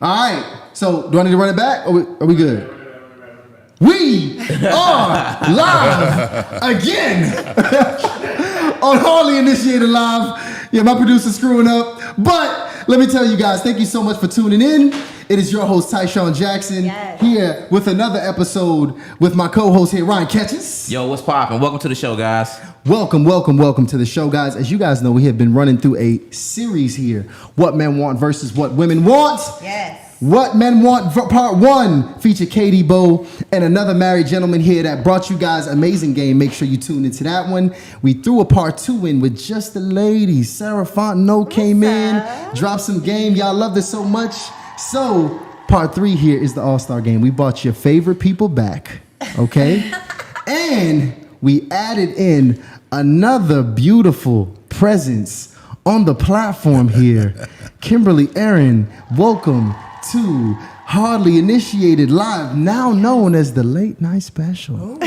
All right. So do I need to run it back? Or are we good? We are live again on Hardly Initiated Live. Yeah, my producer's screwing up. But let me tell you guys, thank you so much for tuning in. It is your host, Tyshawn Jackson, here with another episode with my co-host here, Ryan Catches. Yo, what's poppin'? Welcome to the show, guys. Welcome to the show, guys. As you guys know, we have been running through a series here, What Men Want versus What Women Want. Yes. What Men Want Part 1 featured Katie Bo and another married gentleman here that brought you guys amazing game. Make sure you tune into that one. We threw a Part 2 in with just the ladies. Sarah Fontenot came in, dropped some game. Y'all loved it so much. So Part 3 here is the All-Star Game. We brought your favorite people back, okay? And we added in another beautiful presence on the platform here. Kimberly Aaron, welcome to Hardly Initiated Live, now known as the Late Night Special.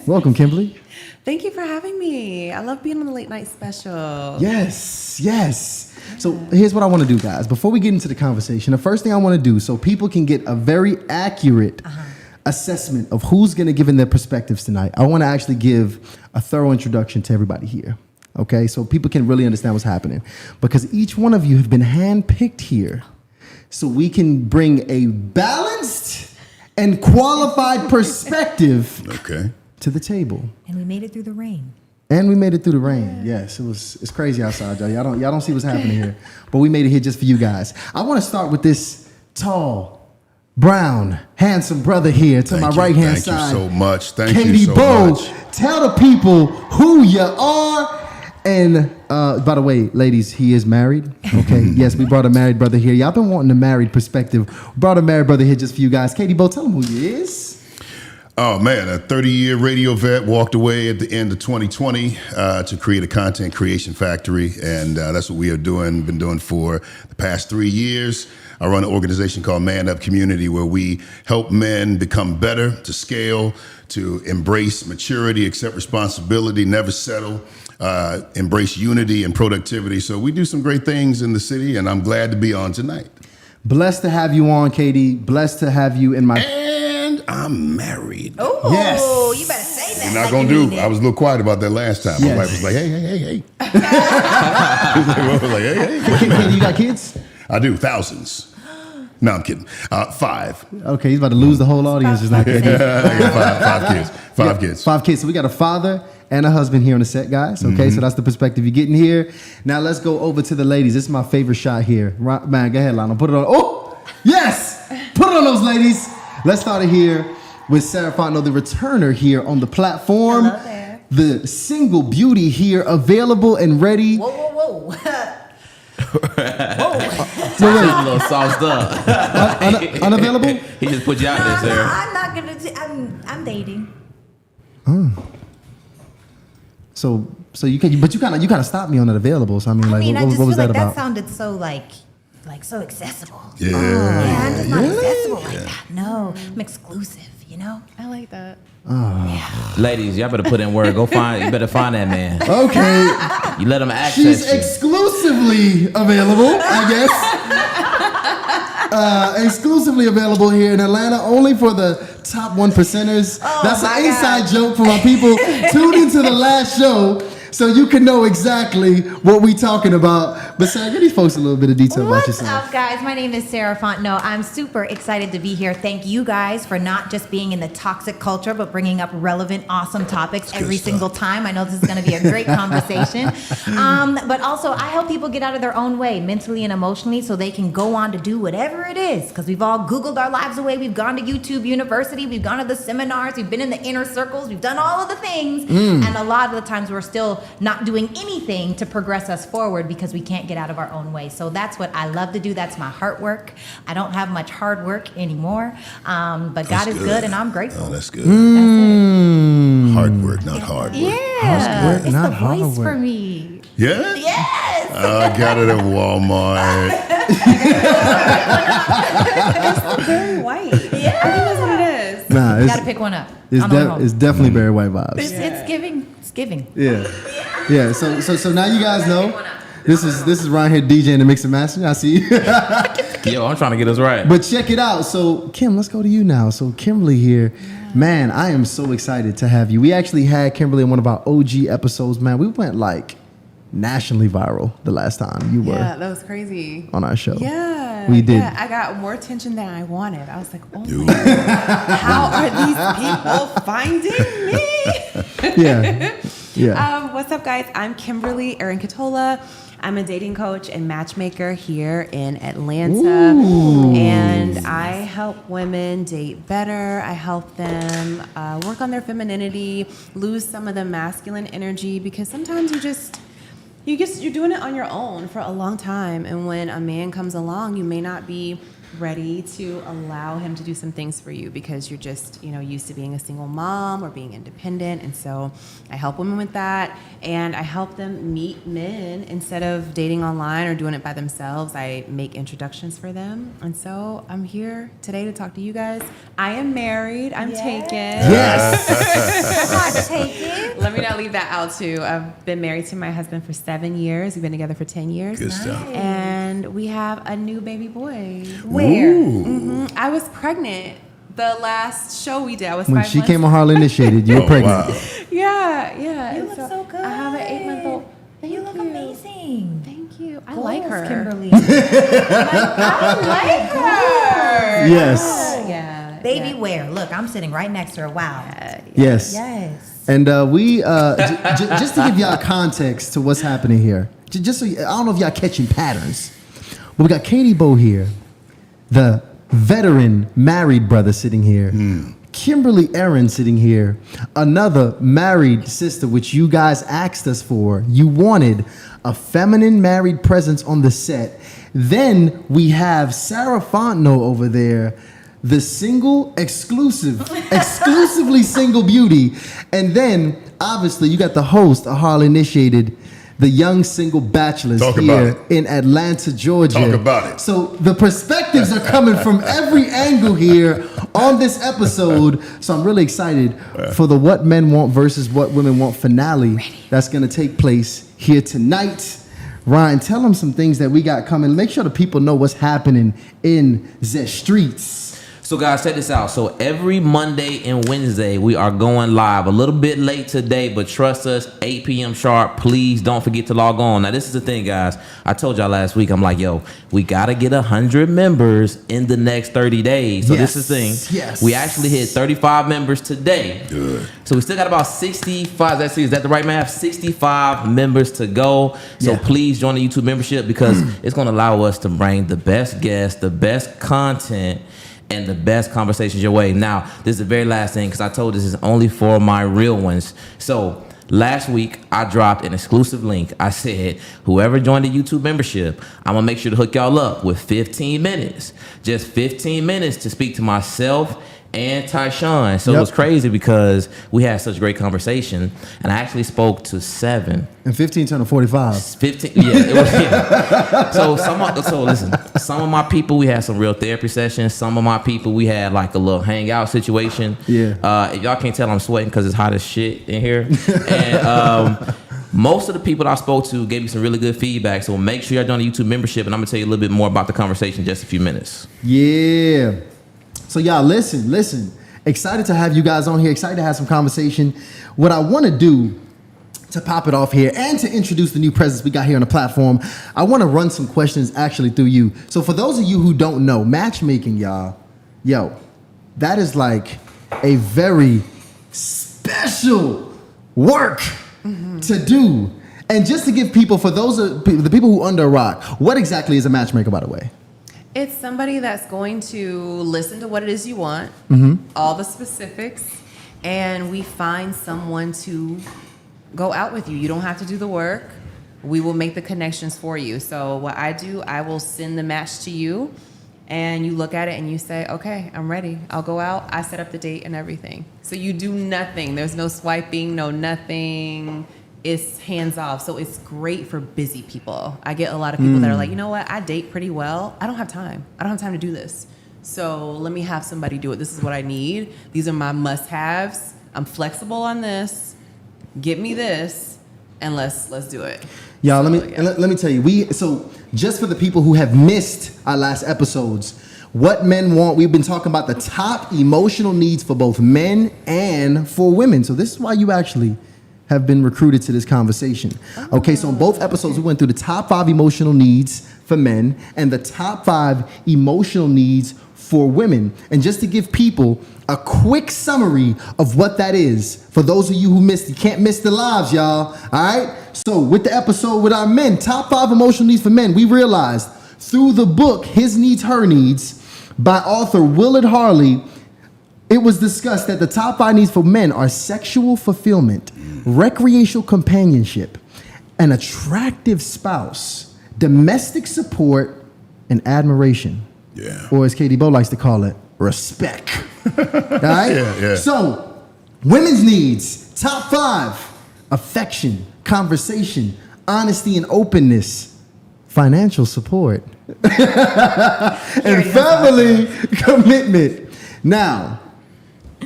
Welcome, Kimberly. Thank you for having me. I love being on the Late Night Special. Yes. So here's what I want to do, guys. Before we get into the conversation, the first thing I want to do so people can get a very accurate assessment of who's going to give in their perspectives tonight, I want to actually give a thorough introduction to everybody here. Okay, so people can really understand what's happening. Because each one of you have been handpicked here so we can bring a balanced and qualified perspective to the table. And we made it through the rain. Yes, it's crazy outside, y'all. Y'all don't see what's happening here. But we made it here just for you guys. I want to start with this tall, brown, handsome brother here to my right-hand side. Thank you so much. Katie Bo, tell the people who you are. And by the way, ladies, he is married. Okay, yes, we brought a married brother here. Y'all been wanting a married perspective. Brought a married brother here just for you guys. Katie Bo, tell him who he is. Oh man, a 30-year radio vet, walked away at the end of 2020 to create a content creation factory, and that's what we are doing. Been doing for the past 3 years. I run an organization called Man Up Community, where we help men become better, to scale, to embrace maturity, accept responsibility, never settle. Embrace unity and productivity. So we do some great things in the city, and I'm glad to be on tonight. Blessed to have you on, Katie. Blessed to have you in my... And I'm married. Oh, yes. You better say that. You're not going to do. I was a little quiet about that last time. Yes. My wife was like, hey. I was like, hey. Katie, you got kids? I do, thousands. No, I'm kidding. 5. Okay, he's about to lose the whole audience. Just not kidding. I got 5 kids. 5 kids. So we got a father and a husband here on the set, guys. Okay, so that's the perspective you're getting here. Now let's go over to the ladies. This is my favorite shot here. Man, go ahead, Lionel. Put it on. Oh, yes! Put it on those ladies. Let's start it here with Sarah Fontenot, the returner here on the platform. Hello there. The single beauty here, available and ready. Whoa. A little sauced up. Unavailable? He just put you out there, Sarah. I'm not gonna. I'm dating. So you can, but you kind of stopped me on that available. So I mean, like, I just what was feel that like about? that sounded so like so accessible. Yeah. I'm just not accessible like that. No, I'm exclusive. You know. I like that. Ladies, y'all better put in work. You better find that man. Okay. You let him access She's you. exclusively available, I guess. Exclusively available here in Atlanta, only for the top 1%ers. That's an inside joke for my people. Tune into the last show so you can know exactly what we talking about. But Sarah, give these folks a little bit of detail about What's yourself. up, guys? My name is Sarah Fontenot. I'm super excited to be here. Thank you guys for not just being in the toxic culture, but bringing up relevant, awesome topics every single time. I know this is going to be a great conversation. But also, I help people get out of their own way, mentally and emotionally, so they can go on to do whatever it is. Because we've all Googled our lives away. We've gone to YouTube University. We've gone to the seminars. We've been in the inner circles. We've done all of the things. And a lot of the times, we're still not doing anything to progress us forward because we can't get out of our own way. So that's what I love to do. That's my heart work. I don't have much hard work anymore, but God is good and I'm grateful. Oh, that's good. That's Hard work, not hard work. Yeah, Hard work, it's not the hard voice work. for me. Yeah? Yes. I got it at Walmart. It's very white. Yeah. I think that's what it is. Nah, You gotta pick one up. on the way home. it's definitely Barry White vibes. It's giving. It's giving. Yeah. So now you guys know. This is Ryan here DJing and mixing mastering. I see you. Yo, I'm trying to get us right. But check it out. So, Kim, let's go to you now. So, Kimberly here. Man, I am so excited to have you. We actually had Kimberly in one of our OG episodes, man. We went like nationally viral the last time you were Yeah, that was crazy. on our show. Yeah. We did. Yeah, I got more attention than I wanted. I was like, oh my God, how are these people finding me? Yeah. Yeah. What's up, guys? I'm Kimberly Arinkatola. I'm a dating coach and matchmaker here in Atlanta. And I help women date better. I help them work on their femininity, lose some of the masculine energy, because sometimes you're doing it on your own for a long time. And when a man comes along, you may not be ready to allow him to do some things for you because you're just, used to being a single mom or being independent. And so I help women with that, and I help them meet men instead of dating online or doing it by themselves. I make introductions for them. And so I'm here today to talk to you guys. I am married. I'm taken. Yes. Hot taken. Let me not leave that out too. I've been married to my husband for 7 years. We've been together for 10 years. Good stuff. And we have a new baby boy. Where? I was pregnant the last show we did. I was When 5 she months. came on Harley Initiated, you were pregnant. Wow. Yeah. You And look so good. I have an 8-month-old. You look amazing. Thank you. I Goals, like her. Kimberly. I like her. Yes. Yeah. Baby yeah. wear. Look, I'm sitting right next to her. Wow. Yes. Yes. And we just to give y'all context to what's happening here, just so I don't know if y'all catching patterns, but we got Katie Bo here, the veteran married brother sitting here, Kimberly Aaron sitting here, another married sister, which you guys asked us for. You wanted a feminine married presence on the set. Then we have Sarah Fontenot over there, the exclusively single beauty. And then, obviously, you got the host of Harley Initiated, the young single bachelors Talk about here it. in Atlanta, Georgia. Talk about it. So the perspectives are coming from every angle here on this episode. So I'm really excited for the What Men Want versus What Women Want finale that's going to take place here tonight. Ryan, tell them some things that we got coming. Make sure the people know what's happening in the streets. So guys, check this out. So every Monday and Wednesday, we are going live. A little bit late today, but trust us, 8 p.m. sharp. Please don't forget to log on. Now, this is the thing, guys. I told y'all last week, I'm like, yo, we got to get 100 members in the next 30 days. So this is the thing. Yes. We actually hit 35 members today. Good. So we still got about 65. Is that the right math? 65 members to go. So Yeah. please join the YouTube membership, because it's going to allow us to bring the best guests, the best content, and the best conversations your way. Now, this is the very last thing, because I told this is only for my real ones. So last week, I dropped an exclusive link. I said, whoever joined the YouTube membership, I'm going to make sure to hook y'all up with 15 minutes. Just 15 minutes to speak to myself and Tyshawn. So it was crazy because we had such great conversation, and I actually spoke to 7. And 15 turned to 45. 15, yeah, it was, yeah. So listen, some of my people, we had some real therapy sessions. Some of my people, we had like a little hangout situation. Yeah. If y'all can't tell, I'm sweating because it's hot as shit in here. And most of the people that I spoke to gave me some really good feedback. So make sure y'all join the YouTube membership, and I'm gonna tell you a little bit more about the conversation in just a few minutes. Yeah. So y'all listen. Excited to have you guys on here. Excited to have some conversation. What I want to do to pop it off here and to introduce the new presence we got here on the platform, I want to run some questions actually through you. So for those of you who don't know, matchmaking, y'all, that is like a very special work to do. And just to give people, for those of the people who under a rock, what exactly is a matchmaker, by the way? It's somebody that's going to listen to what it is you want, all the specifics, and we find someone to go out with you. You don't have to do the work. We will make the connections for you. So what I do, I will send the match to you, and you look at it and you say, okay, I'm ready. I'll go out. I set up the date and everything. So you do nothing. There's no swiping, no nothing. It's hands off. So it's great for busy people. I get a lot of people that are like, you know what? I date pretty well. I don't have time. I don't have time to do this. So let me have somebody do it. This is what I need. These are my must-haves. I'm flexible on this. Get me this, and let's do it. Y'all, So, let me tell you. So just for the people who have missed our last episodes, what men want, we've been talking about the top emotional needs for both men and for women. So this is why you actually have been recruited to this conversation. Okay, so in both episodes, we went through the top 5 emotional needs for men and the top 5 emotional needs for women. And just to give people a quick summary of what that is, for those of you who missed, you can't miss the lives, y'all. All right? So with the episode with our men, top 5 emotional needs for men, we realized through the book, His Needs, Her Needs, by author Willard Harley, it was discussed that the top 5 needs for men are sexual fulfillment, recreational companionship, an attractive spouse, domestic support, and admiration. Yeah. Or as Katie Bo likes to call it, respect. All right? Yeah. So, women's needs, top 5, affection, conversation, honesty and openness, financial support, and family commitment. Now,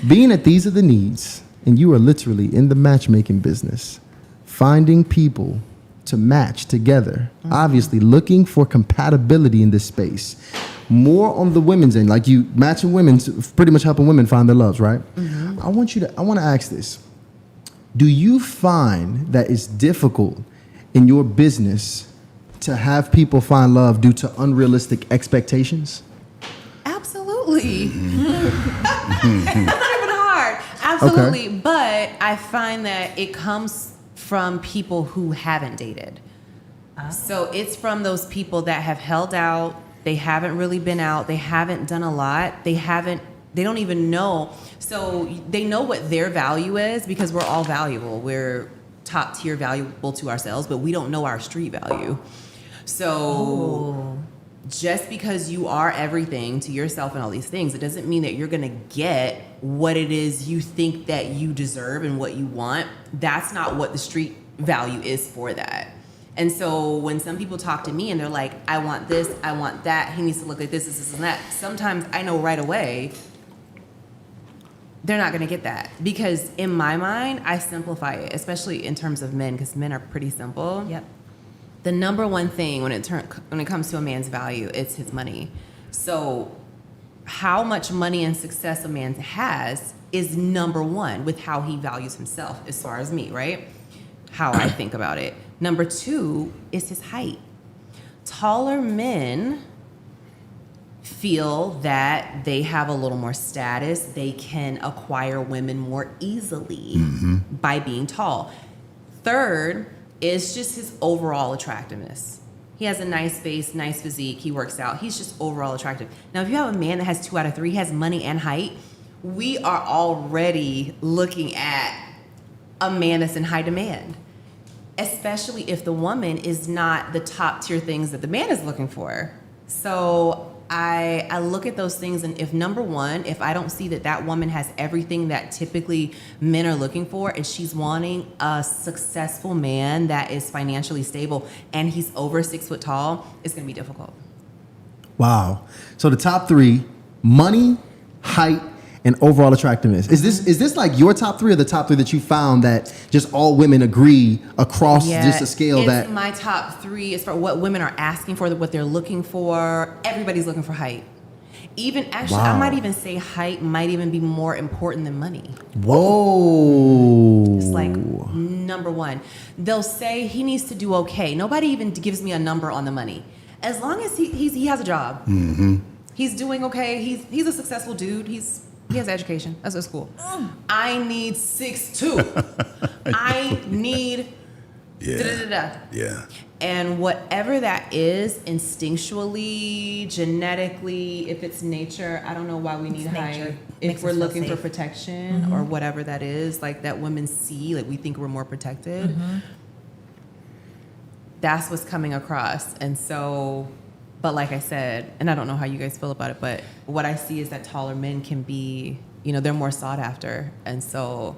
being that these are the needs, and you are literally in the matchmaking business, finding people to match together, obviously looking for compatibility in this space. More on the women's end, like you matching women, pretty much helping women find their loves, right? Mm-hmm. I want to ask this. Do you find that it's difficult in your business to have people find love due to unrealistic expectations? Absolutely. That's not even hard. Absolutely. Okay. But I find that it comes from people who haven't dated. So it's from those people that have held out. They haven't really been out. They haven't done a lot. They don't even know. So they know what their value is because we're all valuable. We're top tier valuable to ourselves, but we don't know our street value. So just because you are everything to yourself and all these things, it doesn't mean that you're going to get what it is you think that you deserve and what you want. That's not what the street value is for that. And so when some people talk to me and they're like, I want this, I want that, he needs to look like this, and that, sometimes I know right away they're not going to get that. Because in my mind, I simplify it, especially in terms of men, because men are pretty simple. Yep. The number one thing when it comes to a man's value, it's his money. So how much money and success a man has is number one with how he values himself, as far as me, right? How I think about it. Number 2 is his height. Taller men feel that they have a little more status. They can acquire women more easily by being tall. 3rd is just his overall attractiveness. He has a nice face, nice physique, he works out. He's just overall attractive. Now, if you have a man that has 2 out of 3, he has money and height, we are already looking at a man that's in high demand. Especially if the woman is not the top tier things that the man is looking for. So I look at those things, and if number 1, if I don't see that woman has everything that typically men are looking for, and she's wanting a successful man that is financially stable and he's over 6 foot tall, it's gonna be difficult. Wow. So the top 3, money, height, and overall attractiveness. Is this like your top 3 or the top 3 that you found that just all women agree across just a scale that? My top 3 is for what women are asking for, what they're looking for. Everybody's looking for height. Even actually, I might even say height might even be more important than money. Whoa. It's like number 1. They'll say he needs to do okay. Nobody even gives me a number on the money. As long as he has a job. Mm-hmm. He's doing okay. He's a successful dude. He has education. That's what's cool. I need 6'2". I need da-da-da-da. Yeah. And whatever that is, instinctually, genetically, if it's nature, I don't know why we need height. If we're looking for protection or whatever that is, like that women see, like we think we're more protected. That's what's coming across. And so, but like I said, and I don't know how you guys feel about it, but what I see is that taller men can be, they're more sought after. And so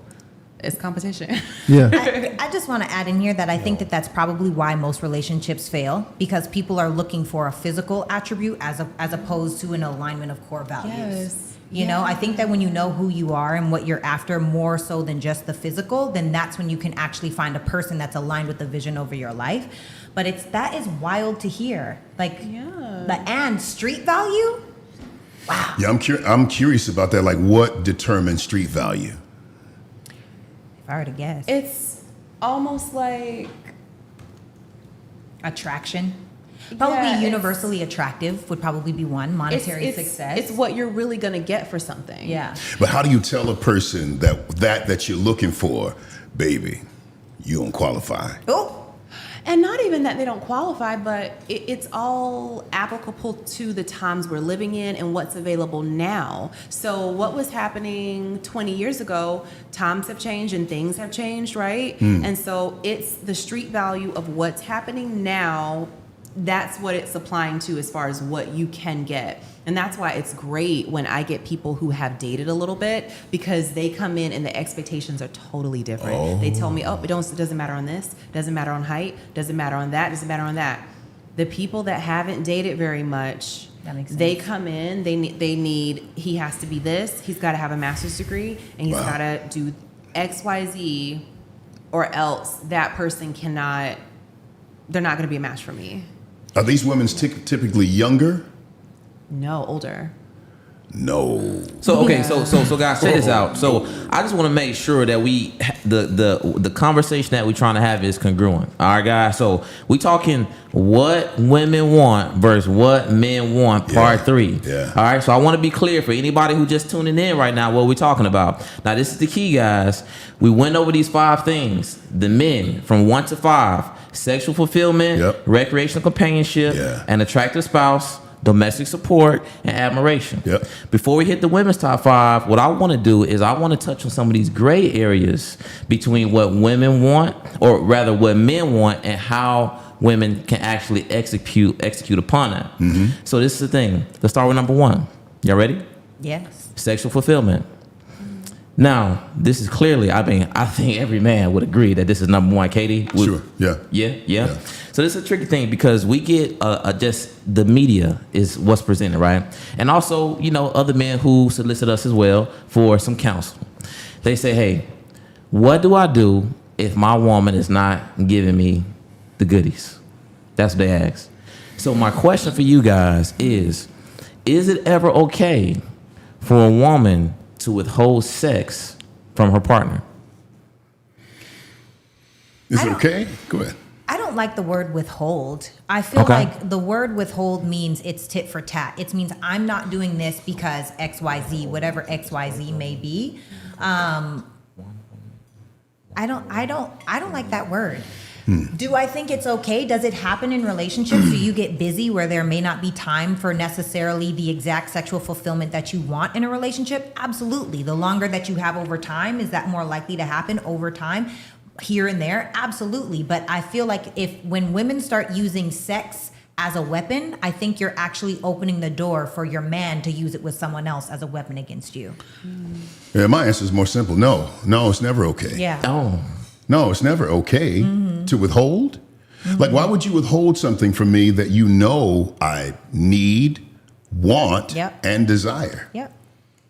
it's competition. Yeah. I just want to add in here that I think that that's probably why most relationships fail, because people are looking for a physical attribute as opposed to an alignment of core values. You know, I think that when you know who you are and what you're after more so than just the physical, then that's when you can actually find a person that's aligned with the vision over your life. But that is wild to hear. Like, and street value? Wow. Yeah, I'm curious about that. Like, what determines street value? If I were to guess. It's almost like Attraction. Probably universally attractive would probably be one. Monetary success. It's what you're really going to get for something. Yeah. But how do you tell a person that you're looking for, baby, you don't qualify? Oh. And not even that they don't qualify, but it's all applicable to the times we're living in and what's available now. So what was happening 20 years ago, times have changed and things have changed, right? And so it's the street value of what's happening now. That's what it's applying to as far as what you can get. And that's why it's great when I get people who have dated a little bit, because they come in and the expectations are totally different. They tell me, it doesn't matter on this, doesn't matter on height, doesn't matter on that, doesn't matter on that. The people that haven't dated very much, that makes sense. They come in, they need, he has to be this, he's got to have a master's degree, and he's got to do X, Y, Z, or else that person they're not going to be a match for me. Are these women typically younger? No, older. No. So okay, so guys, check this out. So I just want to make sure that the conversation that we're trying to have is congruent. All right, guys. So we talking what women want versus what men want, part 3. Yeah. All right. So I want to be clear for anybody who just tuning in right now what we're talking about. Now this is the key, guys. We went over these 5 things. The men from 1 to 5: sexual fulfillment, recreational companionship, an attractive spouse, domestic support, and admiration. Before we hit the women's top 5, what I want to do is I want to touch on some of these gray areas between what women want, or rather what men want, and how women can actually execute upon that. So this is the thing. Let's start with number 1. Y'all ready? Yes. Sexual fulfillment. Now, this is clearly, I think every man would agree that this is number 1. Katie? Sure. Yeah. So this is a tricky thing because we get just the media is what's presented, right? And also, other men who solicit us as well for some counsel. They say, hey, what do I do if my woman is not giving me the goodies? That's what they ask. So my question for you guys is it ever okay for a woman to withhold sex from her partner? Is it okay? Go ahead. I don't like the word withhold. I feel like the word withhold means it's tit for tat. It means I'm not doing this because XYZ, whatever XYZ may be. I don't like that word. Do I think it's okay? Does it happen in relationships? Do you get busy where there may not be time for necessarily the exact sexual fulfillment that you want in a relationship? Absolutely. The longer that you have over time, is that more likely to happen over time? Here and there? Absolutely. But I feel like when women start using sex as a weapon, I think you're actually opening the door for your man to use it with someone else as a weapon against you. Yeah, my answer is more simple. No, it's never okay. Yeah. Oh. No, it's never okay to withhold. Like, why would you withhold something from me that you know I need, want, and desire? Yep.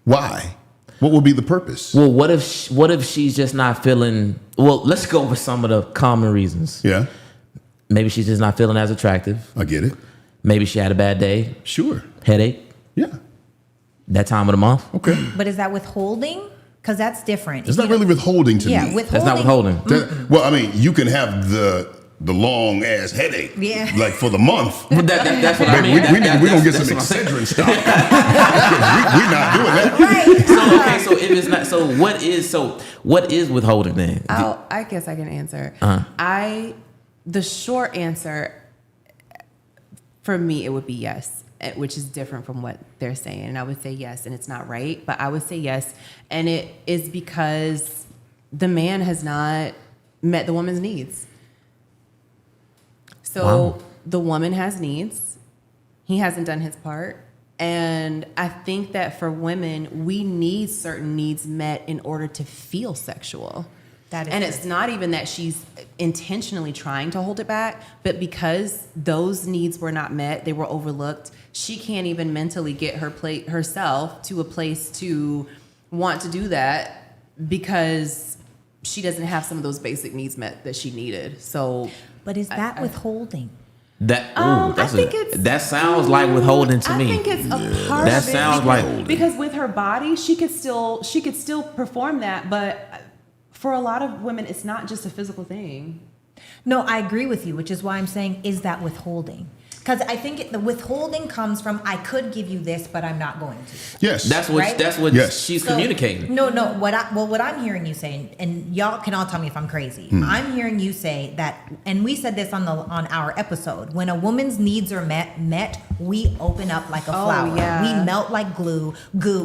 Why? What will be the purpose? Well, what if she's just not feeling? Well, let's go with some of the common reasons. Yeah. Maybe she's just not feeling as attractive. I get it. Maybe she had a bad day. Sure. Headache. Yeah. That time of the month. Okay. But is that withholding? Because that's different. It's not really withholding to me. Withholding. That's not withholding. Well, I mean, you can have the long ass headache, like for the month. That's what I mean. We're gonna get some Excedrin stuff. We're not doing that. Right. So if it's not, what is withholding then? I guess I can answer. The short answer for me, it would be yes, which is different from what they're saying. And I would say yes, and it's not right, but I would say yes. And it is because the man has not met the woman's needs. So the woman has needs. He hasn't done his part. And I think that for women, we need certain needs met in order to feel sexual. That is and true. it's not even that she's intentionally trying to hold it back, but because those needs were not met, they were overlooked. She can't even mentally get herself to a place to want to do that because she doesn't have some of those basic needs met that she needed. So, But is that withholding? That sounds like withholding to me. I think it's a part That of it. sounds like because with her body, she could still perform that, but for a lot of women, it's not just a physical thing. No, I agree with you, which is why I'm saying, is that withholding? Because I think the withholding comes from, I could give you this, but I'm not going to. Yes. That's what Right? Yes. she's So- communicating. No. What I'm hearing you say, and y'all can all tell me if I'm crazy. I'm hearing you say that, and we said this on our episode. When a woman's needs are met, we open up like a flower. yeah. We melt like goo.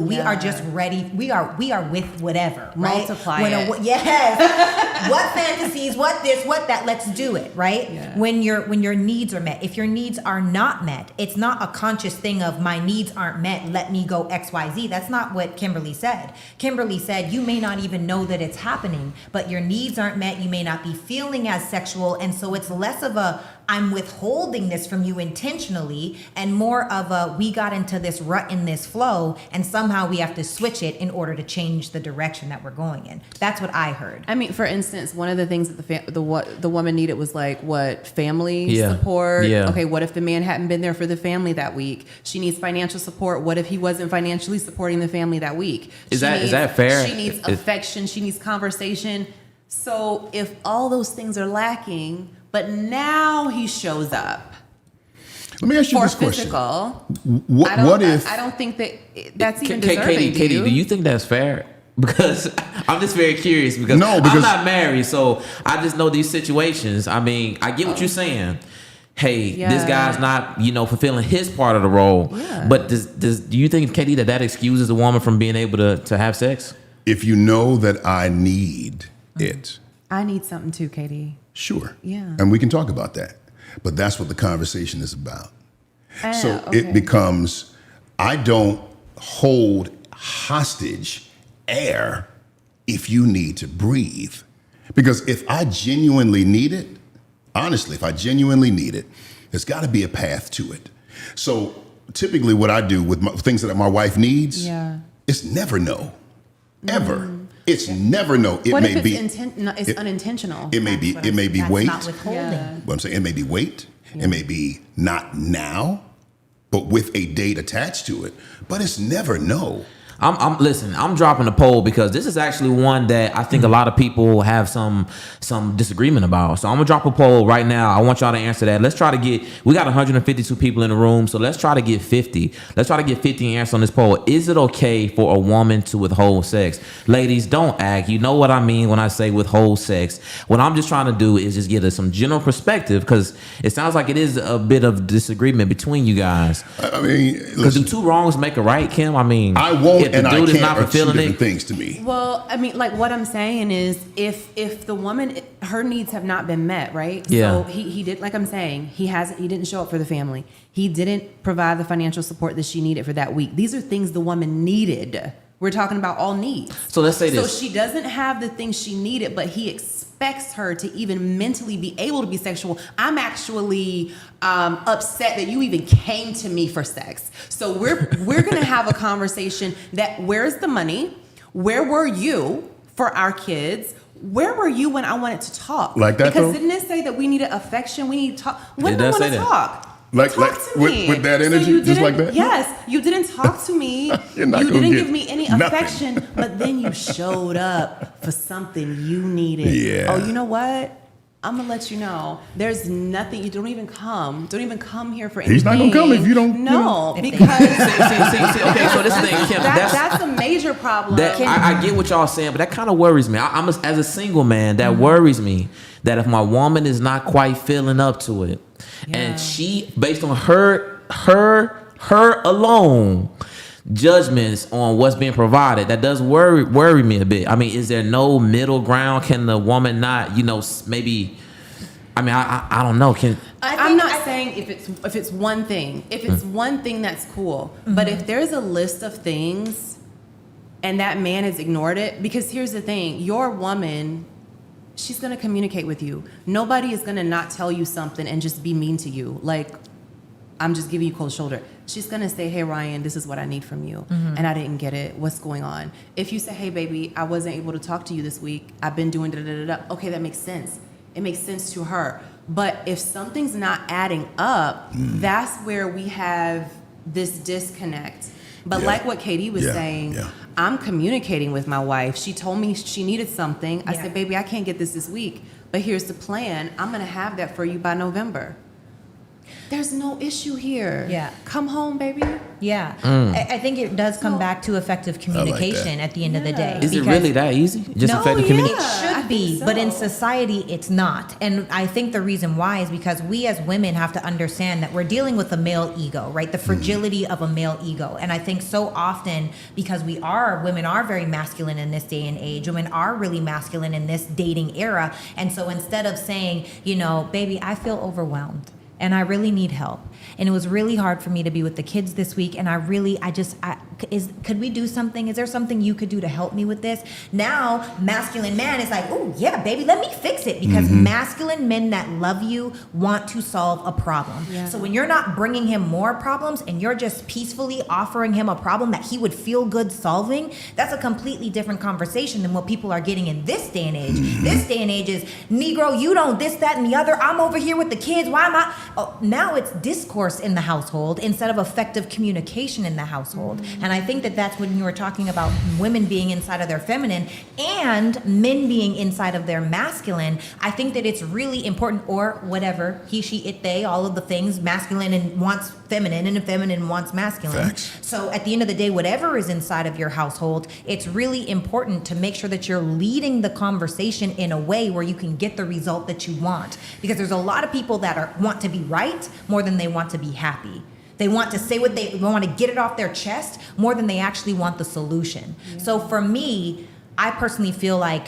We Yeah. are just ready. We are with whatever. Right? Multiply when it. Yes. What fantasies? What this? What that? Let's do it. Right? Yeah. When your needs are met. If your needs are not met, it's not a conscious thing of my needs aren't met, let me go XYZ. That's not what Kimberly said. Kimberly said you may not even know that it's happening, but your needs aren't met, you may not be feeling as sexual, and so it's less of a I'm withholding this from you intentionally and more of a we got into this rut in this flow and somehow we have to switch it in order to change the direction that we're going in. That's what I heard. I mean, for instance, one of the things that the woman needed was like family Yeah. support. Yeah. Okay, what if the man hadn't been there for the family that week? She needs financial support. What if he wasn't financially supporting the family that week? Is that fair? She needs affection. She needs conversation. So if all those things are lacking, but now he shows up Let me ask you for this question. physical. What if I don't think that's even deserving. Katie, do you think that's fair? Because I'm just very curious because I'm not married, so I just know these situations. I mean, I get what you're saying. Hey, this guy's not, fulfilling his part of the role. Yeah. But do you think, Katie, that excuses a woman from being able to have sex? if you know that I need it? I need something too, Katie. Sure. Yeah. And we can talk about that. But that's what the conversation is about. So okay. it becomes, I don't hold hostage air if you need to breathe. Because if I genuinely need it, honestly, if I genuinely need it, there's got to be a path to it. So typically what I do with things that my wife needs, it's never no. Ever. It's never no. It What may if be it's unintentional? It may be That's wait. not withholding. Yeah. What I'm saying, it may be wait. It may be not now, but with a date attached to it. But it's never no. Listen, I'm dropping a poll because this is actually one that I think a lot of people have some disagreement about. So I'm gonna drop a poll right now. I want y'all to answer that. Let's try to we got 152 people in the room, so let's try to get 50. Let's try to get 50 answers on this poll. Is it okay for a woman to withhold sex? Ladies, don't act. You know what I mean when I say withhold sex. What I'm just trying to do is just get us some general perspective because it sounds like it is a bit of disagreement between you guys. I mean, Because do two wrongs make a right, Kim? I mean, I won't if the and I dude is can't not are two fulfilling different it, things to me. Well, I mean, like what I'm saying is, if the woman, her needs have not been met, right? Yeah. So he did, like I'm saying, he didn't show up for the family. He didn't provide the financial support that she needed for that week. These are things the woman needed. We're talking about all needs. So let's say So this. she doesn't have the things she needed, but he expects her to even mentally be able to be sexual. I'm actually upset that you even came to me for sex. So we're gonna have a conversation that where's the money? Where were you for our kids? Where were you when I wanted to talk? Like that, Because though? didn't it say that we needed affection? We need to talk. When It do I does want say to that. talk? Like Talk to me. with that energy, you just like didn't- that? Yes, you didn't talk to me. You're not You gonna didn't get give me any nothing. affection, but then you showed up for something you needed. Yeah. Oh, you know what? I'm gonna let you know. There's nothing. You don't even come. Don't even come here for anything. He's not gonna come if you don't, No, you because see, okay, so this thing, Kim, that's a major problem. I get what y'all saying, but that kind of worries me. As a single man, that worries me. That if my woman is not quite feeling up to it, and she, based on her alone judgments on what's being provided, that does worry me a bit. I mean, is there no middle ground? Can the woman not, maybe? I mean, I don't know. I'm not saying if it's one thing. If it's one thing, that's cool. But if there's a list of things and that man has ignored it, because here's the thing, your woman she's going to communicate with you. Nobody is going to not tell you something and just be mean to you. Like, I'm just giving you cold shoulder. She's going to say, hey, Ryan, this is what I need from you. And I didn't get it. What's going on? If you say, hey, baby, I wasn't able to talk to you this week. I've been doing da-da-da-da. Okay, that makes sense. It makes sense to her. But if something's not adding up, that's where we have this disconnect. But like what Katie was saying, I'm communicating with my wife. She told me she needed something. I said, baby, I can't get this week. But here's the plan. I'm going to have that for you by November. There's no issue here. Yeah. Come home, baby. Yeah. I think it does come back to effective communication at the end of the day. Is it really that easy? Just No, effective it communication? should be, so. but in society, it's not. And I think the reason why is because we as women have to understand that we're dealing with a male ego, right? The fragility of a male ego. And I think so often, because women are very masculine in this day and age, women are really masculine in this dating era. And so instead of saying, baby, I feel overwhelmed and I really need help. And it was really hard for me to be with the kids this week. And could we do something? Is there something you could do to help me with this? Now, masculine man is like, oh yeah, baby, let me fix it. Because masculine men that love you want to solve a problem. Yeah. So when you're not bringing him more problems and you're just peacefully offering him a problem that he would feel good solving, that's a completely different conversation than what people are getting in this day and age. This day and age is, Negro, you don't this, that, and the other. I'm over here with the kids. Why am I? Oh, now it's discourse in the household instead of effective communication in the household. And I think that that's when you were talking about women being inside of their feminine and men being inside of their masculine. I think that it's really important, or whatever, he, she, it, they, all of the things, masculine and wants feminine and feminine wants masculine. Facts. So at the end of the day, whatever is inside of your household, it's really important to make sure that you're leading the conversation in a way where you can get the result that you want. Because there's a lot of people that want to be right more than they want to be happy. They want to say what they want to get it off their chest more than they actually want the solution. Yeah. So for me, I personally feel like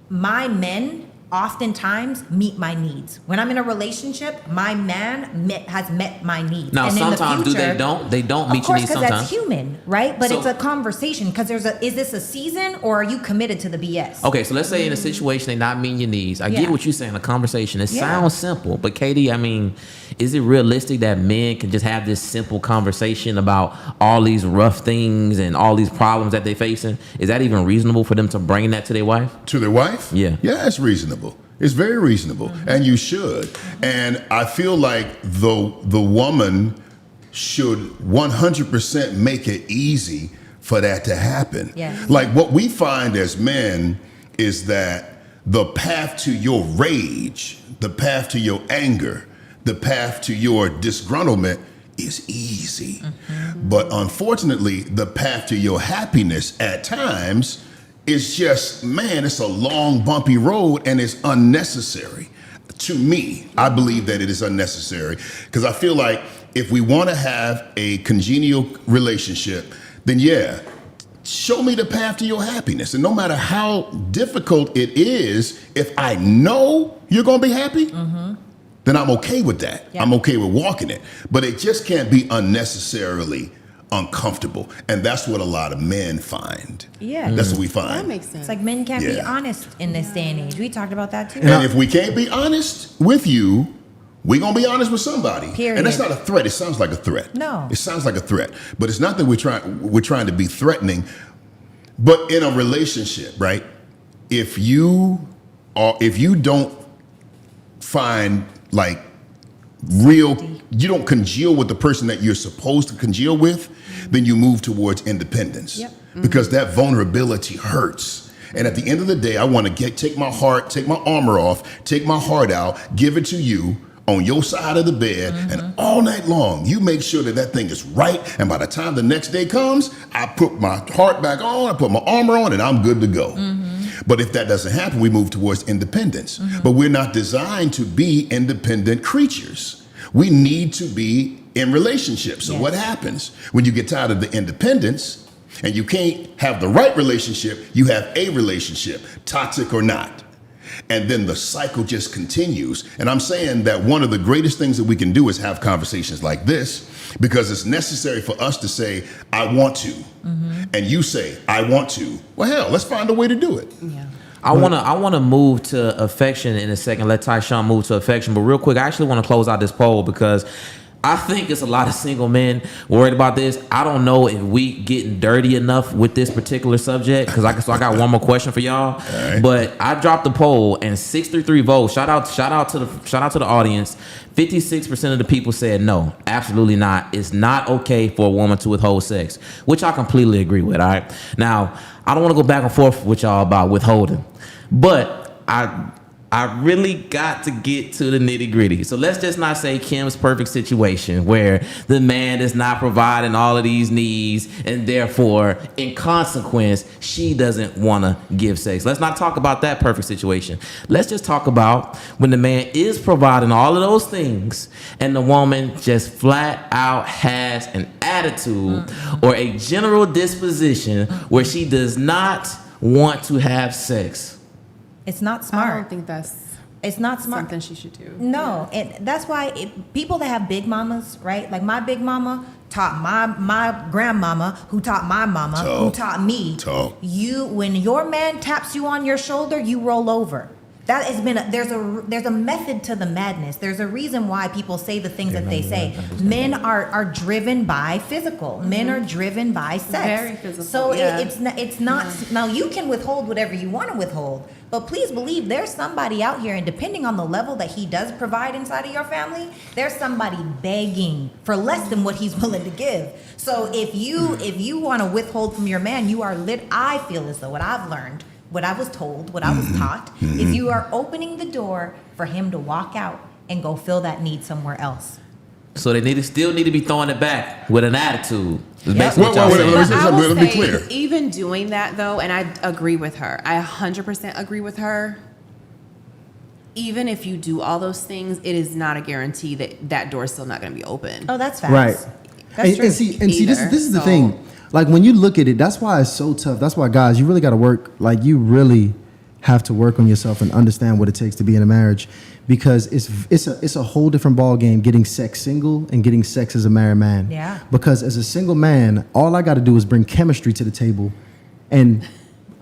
my men oftentimes meet my needs. When I'm in a relationship, my man has met my needs. Now, and sometimes in the future, they don't meet your needs because sometimes. that's human, right? But So- it's a conversation because is this a season or are you committed to the BS? Okay, so let's say in a situation they not meeting your needs. I Yeah. get what you're saying, a conversation. It Yeah. sounds simple, but Katie, I mean, is it realistic that men can just have this simple conversation about all these rough things and all these problems that they're facing? Is that even reasonable for them to bring that to their wife? To their wife? Yeah. Yeah, it's reasonable. It's very reasonable, and you should. And I feel like the woman should 100% make it easy for that to happen. Yes. Like what we find as men is that the path to your rage, the path to your anger, the path to your disgruntlement is easy. But unfortunately, the path to your happiness at times is just, man, it's a long, bumpy road and it's unnecessary. To me, I believe that it is unnecessary because I feel like if we want to have a congenial relationship, then show me the path to your happiness. And no matter how difficult it is, if I know you're going to be happy, then I'm okay with that. Yeah. I'm okay with walking it. But it just can't be unnecessarily uncomfortable. And that's what a lot of men find. Yeah. That's what we find. That makes sense. It's like men can't be Yeah. honest in this day and age. We talked about that too. And if we can't be honest with you, we're going to be honest with somebody. Period. And that's not a threat. It sounds like a threat. No. It sounds like a threat. But it's not that we're trying to be threatening. But in a relationship, right? If you don't find like you don't congeal with the person that you're supposed to congeal with, then you move towards independence. Yep. Because that vulnerability hurts. And at the end of the day, I want to take my heart, take my armor off, take my heart out, give it to you on your side of the bed, and all night long, you make sure that thing is right. And by the time the next day comes, I put my heart back on, I put my armor on, and I'm good to go. But if that doesn't happen, we move towards independence. But we're not designed to be independent creatures. We need to be in relationships. So what happens when you get tired of the independence and you can't have the right relationship, you have a relationship, toxic or not. And then the cycle just continues. And I'm saying that one of the greatest things that we can do is have conversations like this, because it's necessary for us to say, I want to. And you say, I want to. Well, hell, let's find a way to do it. Yeah. I wanna move to affection in a second. Let Tyshawn move to affection, but real quick, I actually want to close out this poll because I think it's a lot of single men worried about this. I don't know if we getting dirty enough with this particular subject because I got one more question for y'all. Right. But I dropped the poll and 633 votes. Shout out to the audience. 56% of the people said no, absolutely not. It's not okay for a woman to withhold sex, which I completely agree with. All right. Now I don't want to go back and forth with y'all about withholding, but I really got to get to the nitty gritty. So let's just not say Kim's perfect situation where the man is not providing all of these needs and therefore, in consequence, she doesn't want to give sex. Let's not talk about that perfect situation. Let's just talk about when the man is providing all of those things and the woman just flat out has an attitude or a general disposition where she does not want to have sex. It's not smart. I don't think It's not smart. something she should do. No, and that's why people that have big mamas, right? Like my big mama taught my grandmama, who taught my mama, who taught me. When your man taps you on your shoulder, you roll over. That has been there's a method to the madness. There's a reason why people say the things that they say. Men are driven by physical. Men are driven by sex. Very physical. So yeah. it's not. Now you can withhold whatever you want to withhold, but please believe there's somebody out here, and depending on the level that he does provide inside of your family, there's somebody begging for less than what he's willing to give. So if you want to withhold from your man, you are I feel as though what I've learned, what I was told, what I was taught, is you are opening the door for him to walk out and go fill that need somewhere else. So they still need to be throwing it back with an attitude. That's Yep. basically what y'all saying. But I will Let me say, be clear. even doing that though, and I agree with her. I 100% agree with her. Even if you do all those things, it is not a guarantee that that door's still not going to be open. Oh, that's facts. Right. That's true. And see, this is the So- thing. Like when you look at it, that's why it's so tough. That's why, guys, you really got to work. Like you really have to work on yourself and understand what it takes to be in a marriage, because it's a whole different ball game getting sex single and getting sex as a married man. Yeah. Because as a single man, all I got to do is bring chemistry to the table, and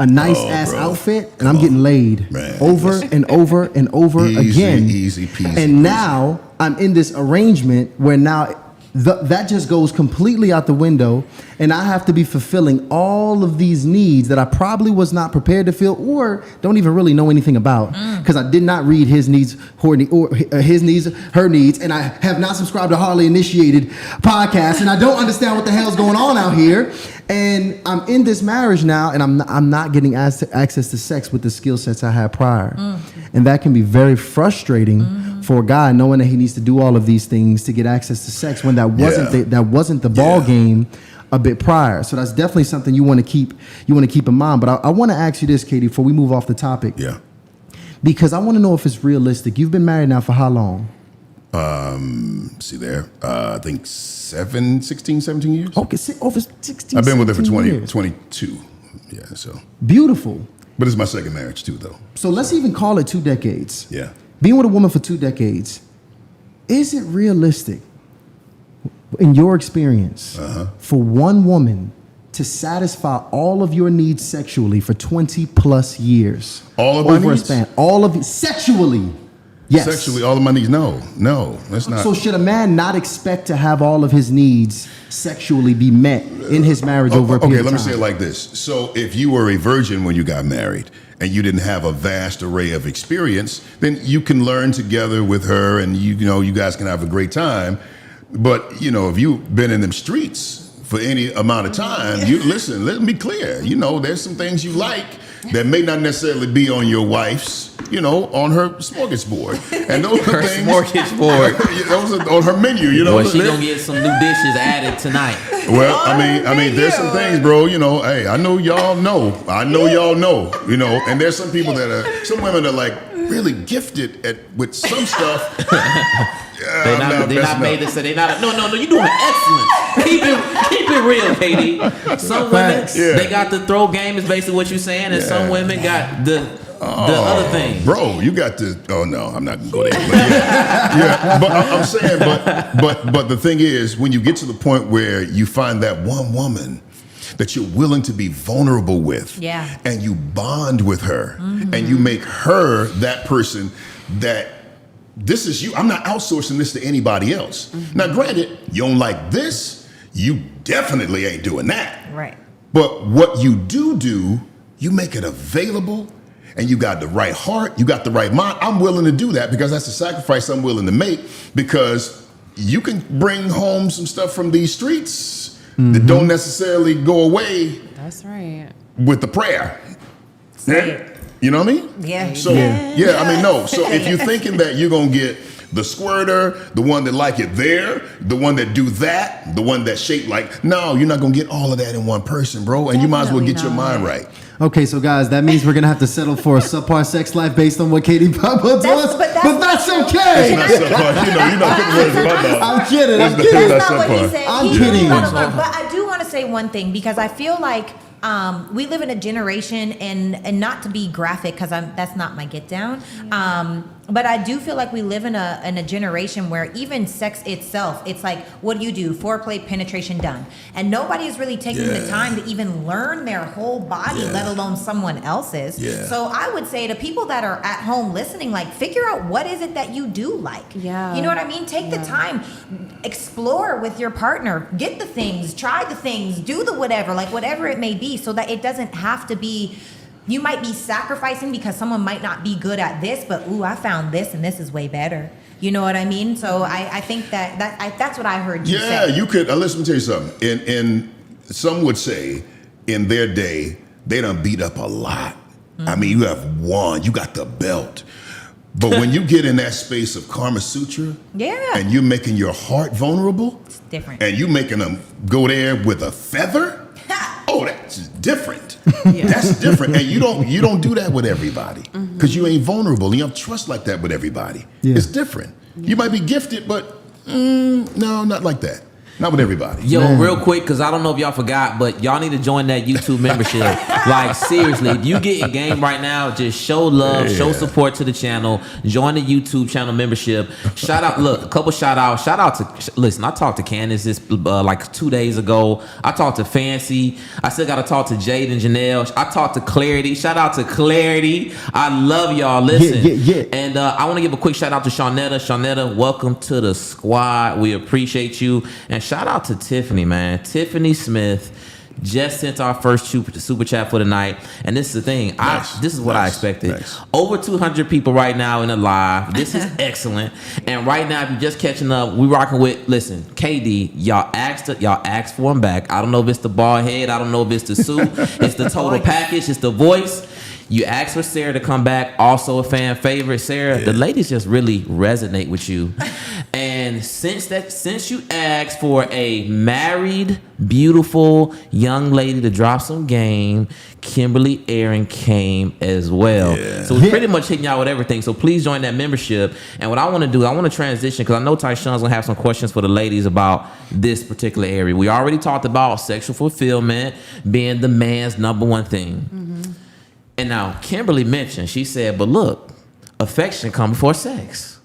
a nice ass bro. outfit, and I'm getting laid Man, over listen. and over and over Easy, again. easy peasy. And now I'm in this arrangement where now that just goes completely out the window, and I have to be fulfilling all of these needs that I probably was not prepared to fill or don't even really know anything about, because I did not read his needs, his needs, her needs, and I have not subscribed to Harley Initiated podcast, and I don't understand what the hell's going on out here. And I'm in this marriage now, and I'm not getting access to sex with the skill sets I had prior, and that can be very frustrating for a guy knowing that he needs to do all of these things to get access to sex when that wasn't the ball game a bit prior. So that's definitely something you want to keep in mind. But I want to ask you this, Katie, before we move off the topic. Yeah. Because I want to know if it's realistic. You've been married now for how long? See there. I think 16, 17 years. Okay, over 16. I've been with her for 17 years. 22. Yeah, so. Beautiful. But it's my second marriage too, though. So let's even call it 2 decades. Yeah. Being with a woman for 2 decades, is it realistic, in your experience, for one woman to satisfy all of your needs sexually for 20 plus years? All of my over needs? a span, all of it sexually. Yes. Sexually, all of my needs? No, that's not. So should a man not expect to have all of his needs sexually be met in his marriage over a period of time? Let me say it like this. So if you were a virgin when you got married and you didn't have a vast array of experience, then you can learn together with her, and you guys can have a great time. But if you've been in them streets for any amount of time, listen, let me be clear. There's some things you like that may not necessarily be on your wife's, on her smorgasbord. And those are Her things. smorgasbord. Those are on her menu, Well, she gonna get some new dishes added tonight. Well, I mean, there's some things, bro. Hey, I know y'all know. And there's some people some women are like really gifted with some stuff. They're not made to say they're not. No, you're doing excellent. Keep it real, Katie. Some women they got the throw game is basically what you're saying, and some women got the other thing. Bro, you got to. Oh no, I'm not gonna go there. But but I'm saying, but the thing is, when you get to the point where you find that one woman that you're willing to be vulnerable with. Yeah. And you bond with her and you make her that person that this is you. I'm not outsourcing this to anybody else. Now, granted, you don't like this, you definitely ain't doing that. Right. But what you do, you make it available, and you got the right heart, you got the right mind. I'm willing to do that because that's a sacrifice I'm willing to make, because you can bring home some stuff from these streets that don't necessarily go away. That's right. With the prayer. You know what I mean? Yeah. So, yeah, I mean, no. So if you're thinking that you're going to get the squirter, the one that like it there, the one that do that, the one that shape like, no, you're not going to get all of that in one person, bro. And you might as well get your mind right. Okay, so guys, that means we're gonna have to settle for a subpar sex life based on what Katie Papa does. But that's okay. That's not subpar. You're not putting words in my mouth. I'm kidding. That's not what he said. I'm He kidding. gotta learn. But I do want to say one thing, because I feel like we live in a generation, and not to be graphic, because that's not my get down. But I do feel like we live in a generation where even sex itself, it's like, what do you do? Foreplay, penetration, done. And nobody is really taking the time to even learn their whole body, let alone someone else's. Yeah. So I would say to people that are at home listening, like, figure out what is it that you do like. Yeah. You know what I mean? Take the time, explore with your partner, get the things, try the things, do the whatever, like whatever it may be, so that it doesn't have to be. You might be sacrificing because someone might not be good at this, but ooh, I found this and this is way better. You know what I mean? So I think that's what I heard you say. Yeah, you could. Listen, let me tell you something. In some would say, in their day, they done beat up a lot. I mean, you have won. You got the belt. But when you get in that space of Kama Sutra, and you're making your heart vulnerable, It's different. and you making them go there with a feather, oh, that's different. That's different. And you don't do that with everybody, because you ain't vulnerable. And you don't trust like that with everybody. Yeah. It's different. You might be gifted, but no, not like that. Not with everybody. Yo, real quick, because I don't know if y'all forgot, but y'all need to join that YouTube membership. Like, seriously, if you get in game right now, just show love, show support to the channel. Join the YouTube channel membership. Shout out, look, a couple shout outs. Shout out to, listen, I talked to Candace this like 2 days ago. I talked to Fancy. I still got to talk to Jade and Janelle. I talked to Clarity. Shout out to Clarity. I love y'all. Listen. Yeah. And I want to give a quick shout out to Shawnetta. Shawnetta, welcome to the squad. We appreciate you. And shout out to Tiffany, man. Tiffany Smith just sent our first super chat for the night. And this is the thing. This is what I expected. Over 200 people right now in the live. This is excellent. And right now, if you're just catching up, we rocking with, listen, KD, y'all asked for him back. I don't know if it's the bald head. I don't know if it's the suit. It's the total package. It's the voice. You asked for Sarah to come back, also a fan favorite. Sarah, the ladies just really resonate with you. And since you asked for a married, beautiful young lady to drop some game, Kimberly Aaron came as well. Yeah. So we're pretty much hitting y'all with everything. So please join that membership. And what I want to do, I want to transition, because I know Tyshawn's going to have some questions for the ladies about this particular area. We already talked about sexual fulfillment being the man's number one thing. And now Kimberly mentioned, she said, but look, affection comes before sex,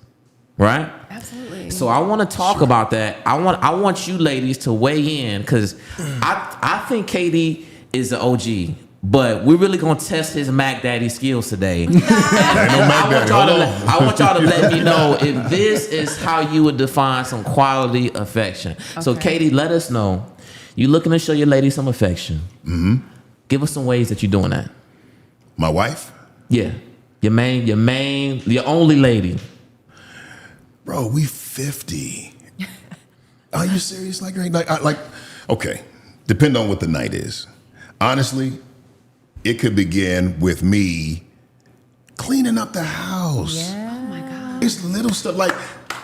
right? Absolutely. So I want to talk about that. I want you ladies to weigh in, because I think Katie is the OG, but we're really gonna test his Mac Daddy skills today. I want y'all to let me know if this is how you would define some quality affection. Okay. So Katie, let us know. You looking to show your ladies some affection. Give us some ways that you're doing that. My wife? Yeah. Your only lady. Bro, we 50. Are you serious? Okay, depend on what the night is. Honestly, it could begin with me cleaning up the house. Yeah. Oh my God. It's little stuff. Like,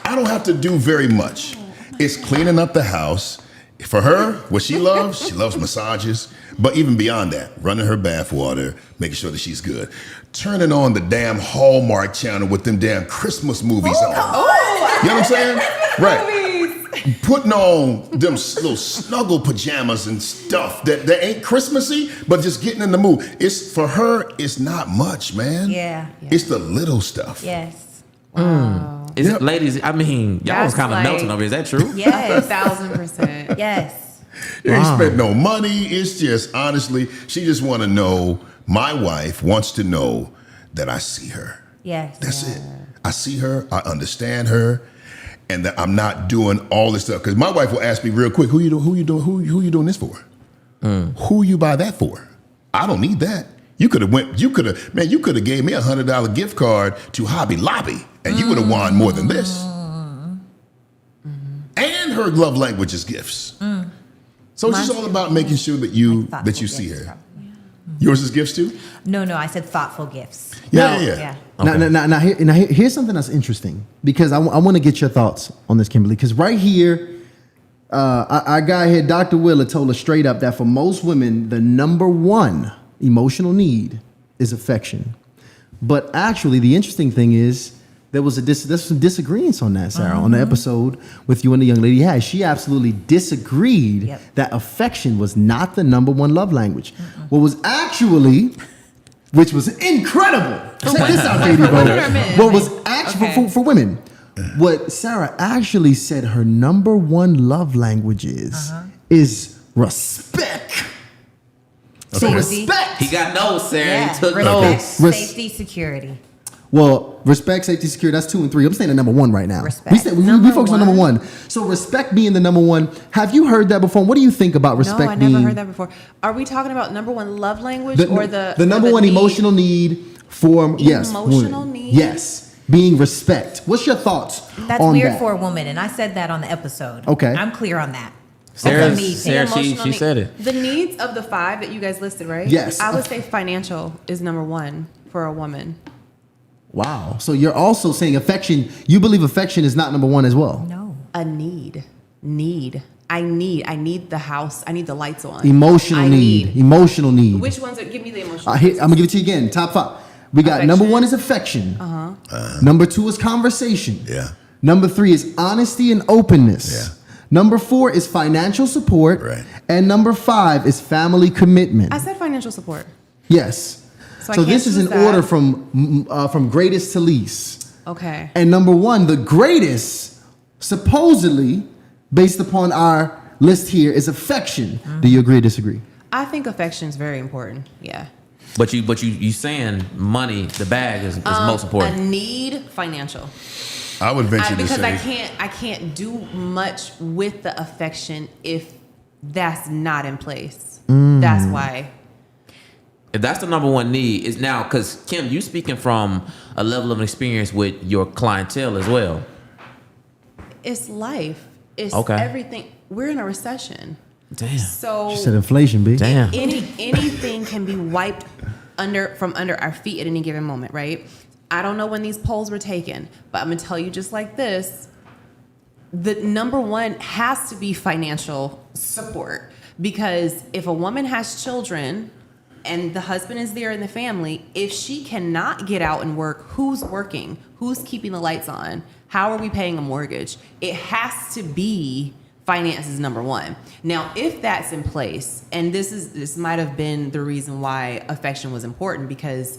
I don't have to do very much. It's cleaning up the house. For her, what she loves massages. But even beyond that, running her bath water, making sure that she's good. Turning on the damn Hallmark channel with them damn Christmas movies on. You know what I'm saying? Right. Putting on them little snuggle pajamas and stuff that ain't Christmassy, but just getting in the mood. It's, for her, it's not much, man. Yeah. It's the little stuff. Yes. Wow. Is it, ladies, I mean, y'all was kind of like- melting over. Is that true? Yes. 1,000%. Yes. You ain't spent no money. It's just, honestly, she just want to know, my wife wants to know that I see her. Yes. That's it. I see her, I understand her, and that I'm not doing all this stuff. Because my wife will ask me real quick, who you doing this for? Who you buy that for? I don't need that. You could have gave me $100 gift card to Hobby Lobby, and you would have won more than this. And her love language is gifts. So it's just all about making sure that you see her. Probably. Yours is gifts too? No, I said thoughtful gifts. Yeah. Okay. Now, here's something that's interesting because I want to get your thoughts on this, Kimberly. Because right here, our guy here, Dr. Willer, told us straight up that for most women, the number one emotional need is affection. But actually, the interesting thing is there's some disagreements on that, Sarah, on the episode with you and the young lady had. She absolutely disagreed that affection was not the number one love language. What was actually, which was incredible. Check this out, baby Bo. What was actually for women? What Sarah actually said her number one love language is respect. So Okay. respect. He got notes, Sarah. Yeah. He took Respect, notes. safety, security. Well, respect, safety, security, that's 2 and 3. I'm saying the number one right now. Respect. We focus on number one. So respect being the number one. Have you heard that before? What do you think about respect No, I being? never heard that before. Are we talking about number one love language or the number one need? emotional need for Emotional need? Yes, being respect. What's your thoughts That's on weird that? for a woman, and I said that on the episode. Okay. I'm clear on that. Sarah, That's a me thing. Emotional she need. said it. The needs of the 5 that you guys listed, right? Yes. I would say financial is number one for a woman. Wow. So you're also saying affection. You believe affection is not number one as well. No. A need. I need the house. I need the lights on. Emotional I need. Emotional need. Which ones are? Give me the emotional. I'm gonna give it to you again. Top 5. We got Affection. number 1 is affection. Number 2 is conversation. Yeah. Number 3 is honesty and openness. Yeah. Number 4 is financial support. Right. And number 5 is family commitment. I said financial support. Yes. So I So can't this is in choose that. order from greatest to least. Okay. And number 1, the greatest, supposedly, based upon our list here, is affection. Do you agree or disagree? I think affection is very important. Yeah. But you saying money, the bag is most important. A need financial. I would venture to Because say, I can't do much with the affection if that's not in place. That's why. If that's the number one need, is now because Kim, you speaking from a level of experience with your clientele as well. It's life. It's Okay. everything. We're in a recession. Damn. So She said inflation, B. Damn. anything can be wiped from under our feet at any given moment, right? I don't know when these polls were taken, but I'm gonna tell you just like this. The number one has to be financial support, because if a woman has children and the husband is there in the family, if she cannot get out and work, who's working? Who's keeping the lights on? How are we paying a mortgage? It has to be finances number one. Now, if that's in place, and this might have been the reason why affection was important, because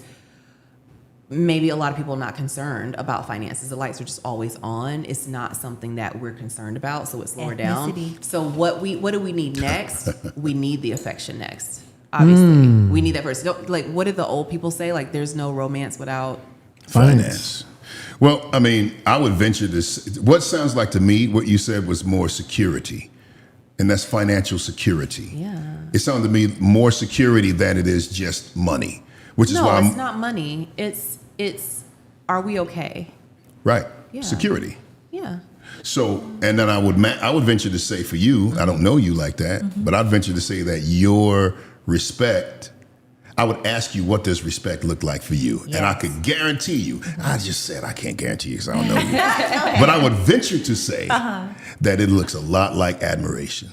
maybe a lot of people are not concerned about finances. The lights are just always on. It's not something that we're concerned about, so it's lower down. Ethnicity. So what do we need next? We need the affection next. Obviously, we need that first. Like, what did the old people say? Like, there's no romance without finance. Well, I mean, I would venture this. What sounds like to me, what you said was more security, and that's financial security. Yeah. It sounded to me more security than it is just money, which is No, why it's not money. It's are we okay? right. Yeah. Security. Yeah. So, and then I would venture to say for you, I don't know you like that, but I'd venture to say that your respect, I would ask you, what does respect look like for you? Yes. And I could guarantee you, I just said I can't guarantee you because I don't know you. But I would venture to say that it looks a lot like admiration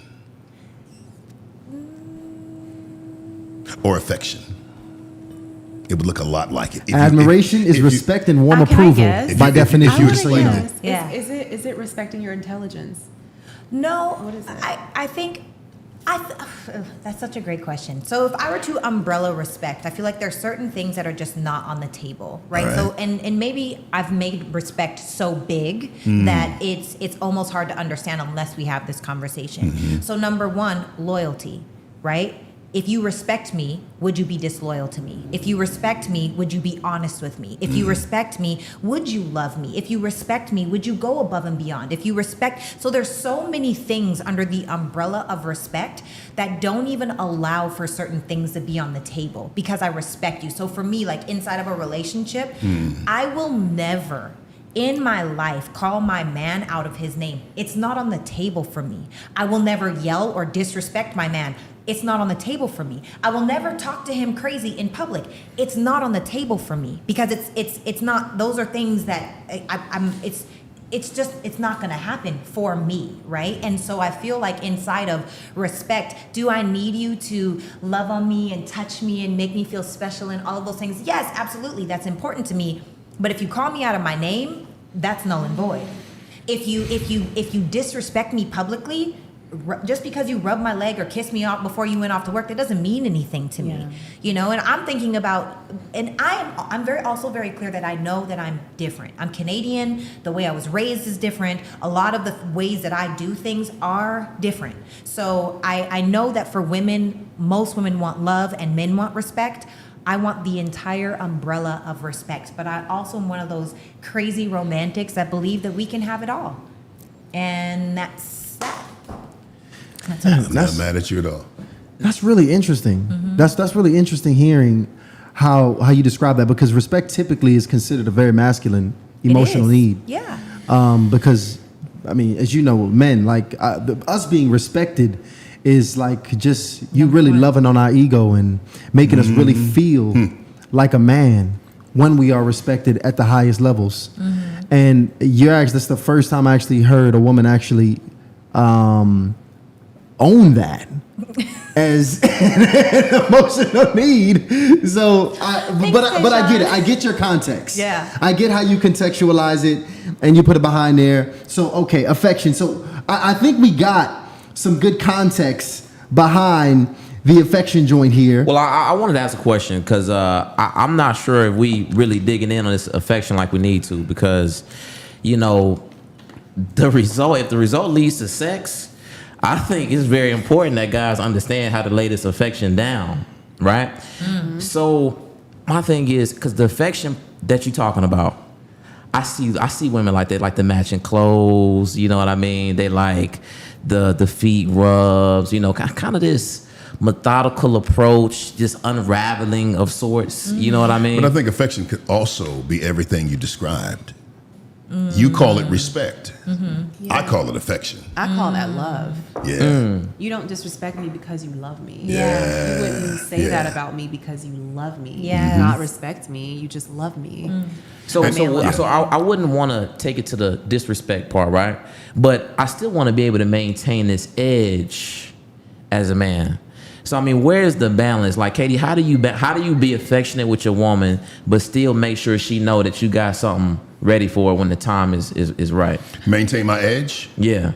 or affection. It would look a lot like it. Admiration is respect and warm Can I approval guess? by If you- if definition. you I Just so wanna you know. guess. Yeah. Is it respecting your intelligence? No, What is that? I think That's such a great question. So if I were to umbrella respect, I feel like there's certain things that are just not on the table, right? Right. So and maybe I've made respect so big that it's almost hard to understand unless we have this conversation. So number one, loyalty, right? If you respect me, would you be disloyal to me? If you respect me, would you be honest with me? If you respect me, would you love me? If you respect me, would you go above and beyond? If you respect, so there's so many things under the umbrella of respect that don't even allow for certain things to be on the table because I respect you. So for me, like inside of a relationship, I will never in my life call my man out of his name. It's not on the table for me. I will never yell or disrespect my man. It's not on the table for me. I will never talk to him crazy in public. It's not on the table for me because it's not. Those are things that it's not going to happen for me, right? And so I feel like inside of respect, do I need you to love on me and touch me and make me feel special and all of those things? Yes, absolutely. That's important to me. But if you call me out of my name, that's null and void. If you disrespect me publicly, just because you rub my leg or kiss me off before you went off to work, that doesn't mean anything to me, you know. And I'm thinking about, and I'm also very clear that I know that I'm different. I'm Canadian. The way I was raised is different. A lot of the ways that I do things are different. So I know that for women, most women want love and men want respect. I want the entire umbrella of respect, but I also am one of those crazy romantics that believe that we can have it all, and that's that. I'm not mad at you at all. That's really interesting. That's really interesting hearing how you describe that, because respect typically is considered a very masculine emotional need. Yeah. Because, I mean, as you know, men, like us being respected is like just you really loving on our ego and making us really feel like a man when we are respected at the highest levels. And that's the first time I actually heard a woman actually own that as an emotional need. So, but I get it. I get your context. Yeah. I get how you contextualize it and you put it behind there. So, okay, affection. So I think we got some good context behind the affection joint here. Well, I wanted to ask a question because I'm not sure if we really digging in on this affection like we need to, because, you know, if the result leads to sex, I think it's very important that guys understand how to lay this affection down, right? So my thing is, because the affection that you're talking about, I see women like they like the matching clothes, you know what I mean? They like the feet rubs, you know, kind of this methodical approach, just unraveling of sorts, you know what I mean? But I think affection could also be everything you described. You call it respect. I call it affection. I call that love. Yeah. You don't disrespect me because you love me. Yeah. You wouldn't say Yeah. that about me because you love me. Yes. You do not respect me. You just love me. So I wouldn't want to take it to the disrespect part, right? But I still want to be able to maintain this edge as a man. So I mean, where's the balance? Like, Katie, how do you be affectionate with your woman, but still make sure she know that you got something ready for her when the time is right? Maintain my edge. Yeah,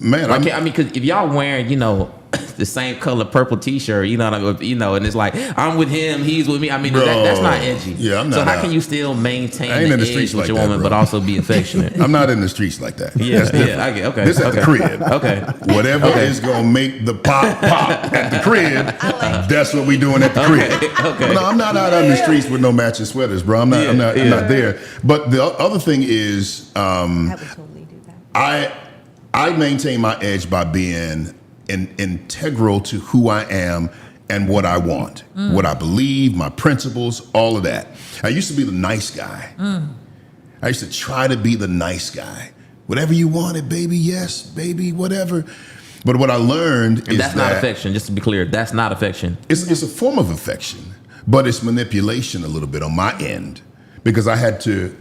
Man, like, I mean, because if y'all wearing, you know, the same color purple T-shirt, you know what I mean? You know, and it's like I'm with him, he's with me. I mean, Bro, that's not edgy. yeah, I'm So not how out. can you still maintain I ain't the in the edge streets with like your that, woman, bro. but also be affectionate? I'm not in the streets like that. Yeah, That's different. I get okay. This at the crib. Okay. Whatever is gonna make the pop at the crib, that's what we doing at the crib. Okay. But no, I'm not out on the streets with no matching sweaters, bro. I'm not there. But the other thing is, I would totally do that. I maintain my edge by being integral to who I am and what I want, what I believe, my principles, all of that. I used to be the nice guy. I used to try to be the nice guy. Whatever you wanted, baby, yes, baby, whatever. But what I learned is That's not affection, just to be clear. That's not affection. it's a form of affection, but it's manipulation a little bit on my end, because I had to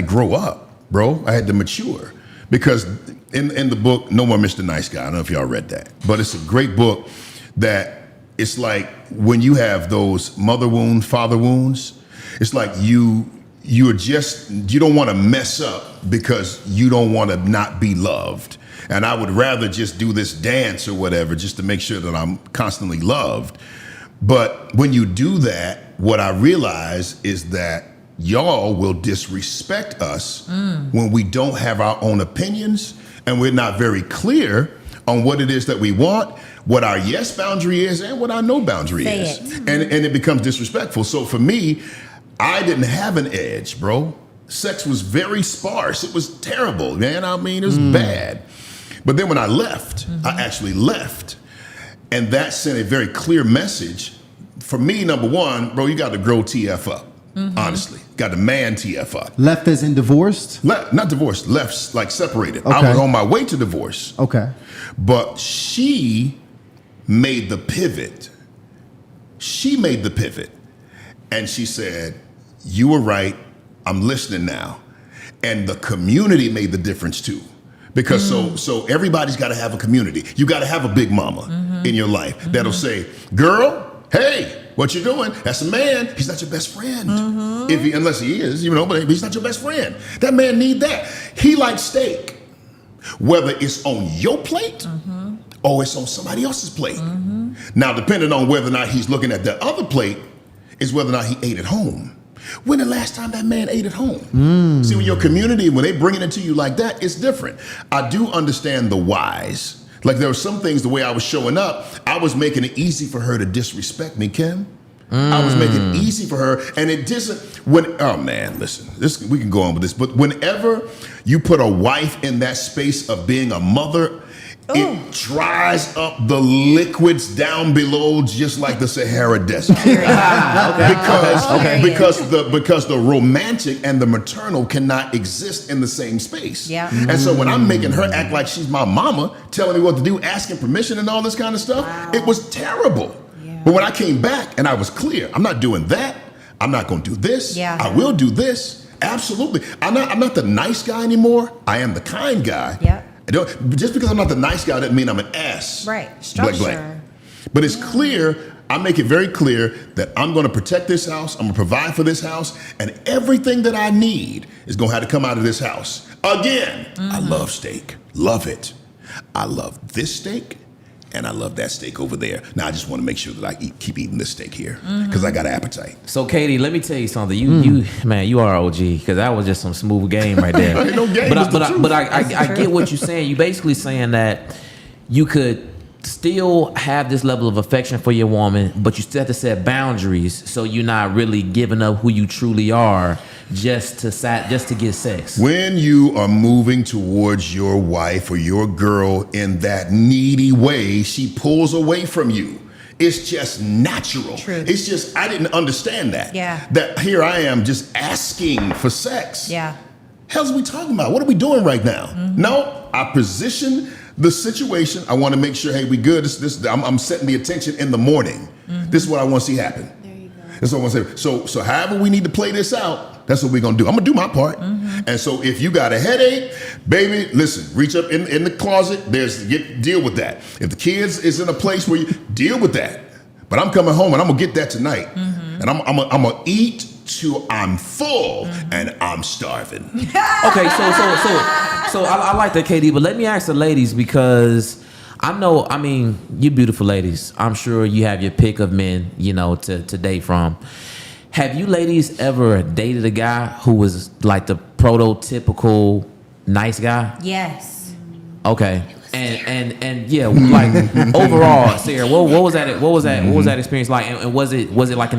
grow up, bro. I had to mature, because in the book, No More Mr. Nice Guy, I don't know if y'all read that, but it's a great book that it's like when you have those mother wounds, father wounds, it's like you don't want to mess up because you don't want to not be loved. And I would rather just do this dance or whatever just to make sure that I'm constantly loved. But when you do that, what I realize is that y'all will disrespect us when we don't have our own opinions and we're not very clear on what it is that we want, what our yes boundary is, and what our no boundary is. And it becomes disrespectful. So for me, I didn't have an edge, bro. Sex was very sparse. It was terrible, man. I mean, it was bad. But then when I left, I actually left. And that sent a very clear message. For me, number one, bro, you got to grow TF up. Honestly, got to man TF up. Left as in divorced? Not divorced, left like separated. Okay. I was on my way to divorce. Okay. But she made the pivot. She made the pivot. And she said, you were right. I'm listening now. And the community made the difference too. Because so everybody's got to have a community. You got to have a big mama in your life that'll say, girl, hey, what you doing? That's a man. He's not your best friend. Unless he is, but he's not your best friend. That man need that. He likes steak. Whether it's on your plate or it's on somebody else's plate. Now, depending on whether or not he's looking at the other plate is whether or not he ate at home. When the last time that man ate at home? See, when your community, when they bringing it to you like that, it's different. I do understand the whys. Like there were some things, the way I was showing up, I was making it easy for her to disrespect me, Kim. I was making it easy for her. And it doesn't, oh man, listen, we can go on with this, but whenever you put a wife in that space of being a mother, it dries up the liquids down below just like the Sahara Desert. Because the romantic and the maternal cannot exist in the same space. Yeah. And so when I'm making her act like she's my mama, telling me what to do, asking permission and all this kind of stuff, it was terrible. Yeah. But when I came back and I was clear, I'm not doing that. I'm not going to do this. Yeah. I will do this. Absolutely. I'm not the nice guy anymore. I am the kind guy. Yeah. Just because I'm not the nice guy doesn't mean I'm an ass. Right. Structure. Blank. But it's clear, I make it very clear that I'm going to protect this house, I'm going to provide for this house, and everything that I need is going to have to come out of this house. Again, I love steak. Love it. I love this steak, and I love that steak over there. Now, I just want to make sure that I keep eating this steak here because I got an appetite. So, Katie, let me tell you something. You are OG because that was just some smooth game right there. Ain't no game, but I get what you're saying. You're basically saying that you could still have this level of affection for your woman, but you still have to set boundaries so you're not really giving up who you truly are just to get sex. When you are moving towards your wife or your girl in that needy way, she pulls away from you. It's just natural. True. It's just, I didn't understand that. Yeah. That here I am just asking for sex. Yeah. Hell's we talking about? What are we doing right now? No, I position the situation. I want to make sure, hey, we good. I'm setting the attention in the morning. This is what I want to see happen. There you go. That's what I want to say. So however we need to play this out, that's what we're going to do. I'm going to do my part. And so if you got a headache, baby, listen, reach up in the closet. Deal with that. If the kids is in a place where you deal with that. But I'm coming home and I'm going to get that tonight. And I'm going to eat till I'm full and I'm starving. Okay, so I like that, KD, but let me ask the ladies because you beautiful ladies. I'm sure you have your pick of men, to date from. Have you ladies ever dated a guy who was like the prototypical nice guy? Yes. Okay. And yeah, like overall, Sarah, what was that experience like? And was it like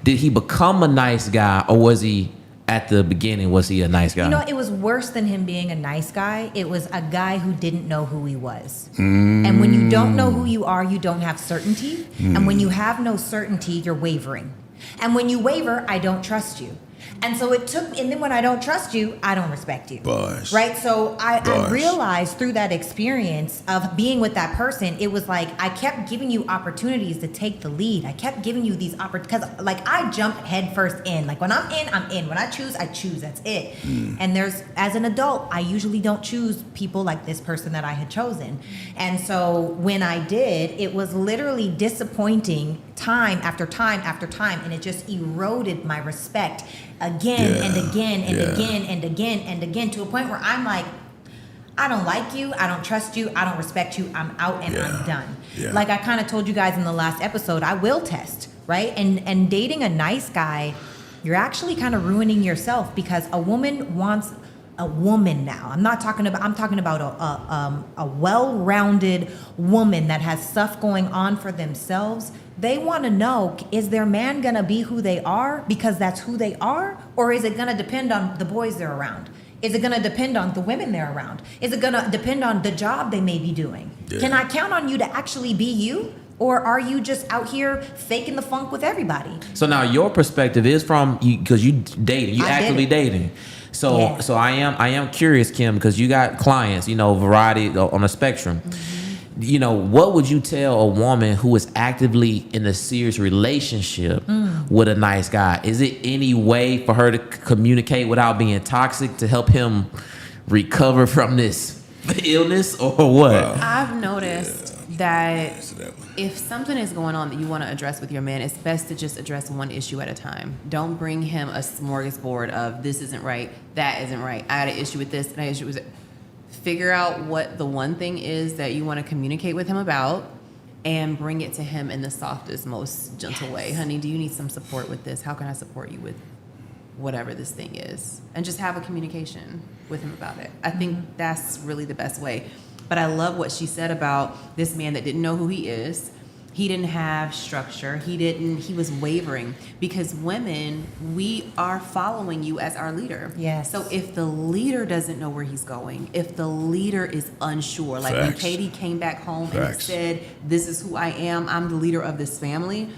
did he become a nice guy, or was he at the beginning was he a nice guy? It was worse than him being a nice guy. It was a guy who didn't know who he was. And when you don't know who you are, you don't have certainty. And when you have no certainty, you're wavering. And when you waver, I don't trust you. And so and then when I don't trust you, I don't respect you. Bars. Right? So I realized through that experience of being with that person, it was like I kept giving you opportunities to take the lead. I kept giving you these opportunities because I jump head first in. Like when I'm in, I'm in. When I choose, I choose. That's it. And as an adult, I usually don't choose people like this person that I had chosen. And so when I did, it was literally disappointing time after time after time. And it just eroded my respect again and again and again and again and again to a point where I'm like, I don't like you, I don't trust you, I don't respect you, I'm out and I'm done. Yeah. Like I kind of told you guys in the last episode, I will test, right? And dating a nice guy, you're actually kind of ruining yourself, because a woman wants a woman now. I'm talking about a well-rounded woman that has stuff going on for themselves. They want to know, is their man going to be who they are because that's who they are? Or is it going to depend on the boys they're around? Is it going to depend on the women they're around? Is it going to depend on the job they may be doing? Yeah. Can I count on you to actually be you? Or are you just out here faking the funk with everybody? So now your perspective is from you, because you dating, you actively dating. So Yeah. so I am curious, Kim, because you got clients, variety on a spectrum. What would you tell a woman who is actively in a serious relationship with a nice guy? Is it any way for her to communicate without being toxic to help him recover from this illness, or what? I've noticed that if something is going on that you want to address with your man, it's best to just address one issue at a time. Don't bring him a smorgasbord of this isn't right, that isn't right, I had an issue with this, and I had an issue with it. Figure out what the one thing is that you want to communicate with him about, and bring it to him in the softest, most gentle way. Honey, do you need some support with this? How can I support you with whatever this thing is? And just have a communication with him about it. I think that's really the best way. But I love what she said about this man that didn't know who he is. He didn't have structure. He was wavering, because women, we are following you as our leader. Yes. So if the leader doesn't know where he's going, if the leader is unsure, like when Katie came back home and said, this is who I am, I'm the leader of this family,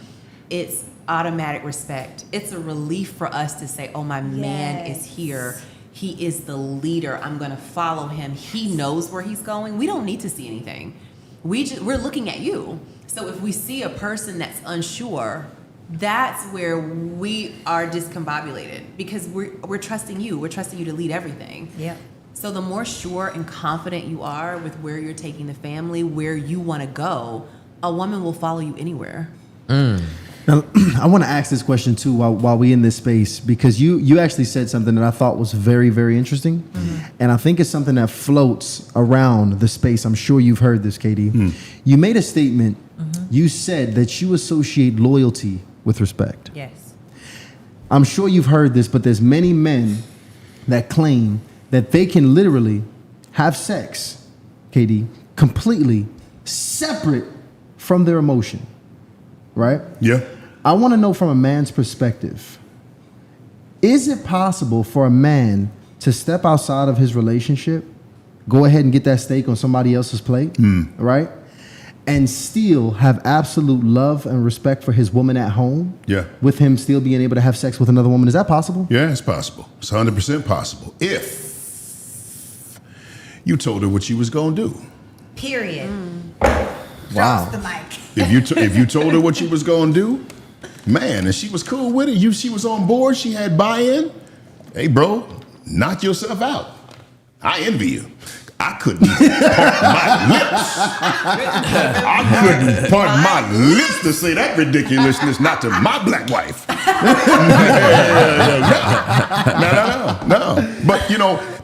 it's automatic respect. It's a relief for us to say, oh, my man is here. He is the leader. I'm going to follow him. He knows where he's going. We don't need to see anything. We're looking at you. So if we see a person that's unsure, that's where we are discombobulated, because we're trusting you. We're trusting you to lead everything. Yeah. So the more sure and confident you are with where you're taking the family, where you want to go, a woman will follow you anywhere. Now, I want to ask this question too while we in this space, because you actually said something that I thought was very, very interesting. And I think it's something that floats around the space. I'm sure you've heard this, Katie. You made a statement. You said that you associate loyalty with respect. Yes. I'm sure you've heard this, but there's many men that claim that they can literally have sex, Katie, completely separate from their emotion. Right? Yeah. I want to know from a man's perspective, is it possible for a man to step outside of his relationship, go ahead and get that steak on somebody else's plate, right? And still have absolute love and respect for his woman at home? Yeah. With him still being able to have sex with another woman? Is that possible? Yeah, it's possible. It's 100% possible. If you told her what you was going to do. Period. Wow. Drops the mic. If you told her what you was going to do, man, and she was cool with it, she was on board, she had buy-in, hey, bro, knock yourself out. I envy you. I couldn't part my lips. I couldn't part my lips to say that ridiculousness not to my black wife. No. But,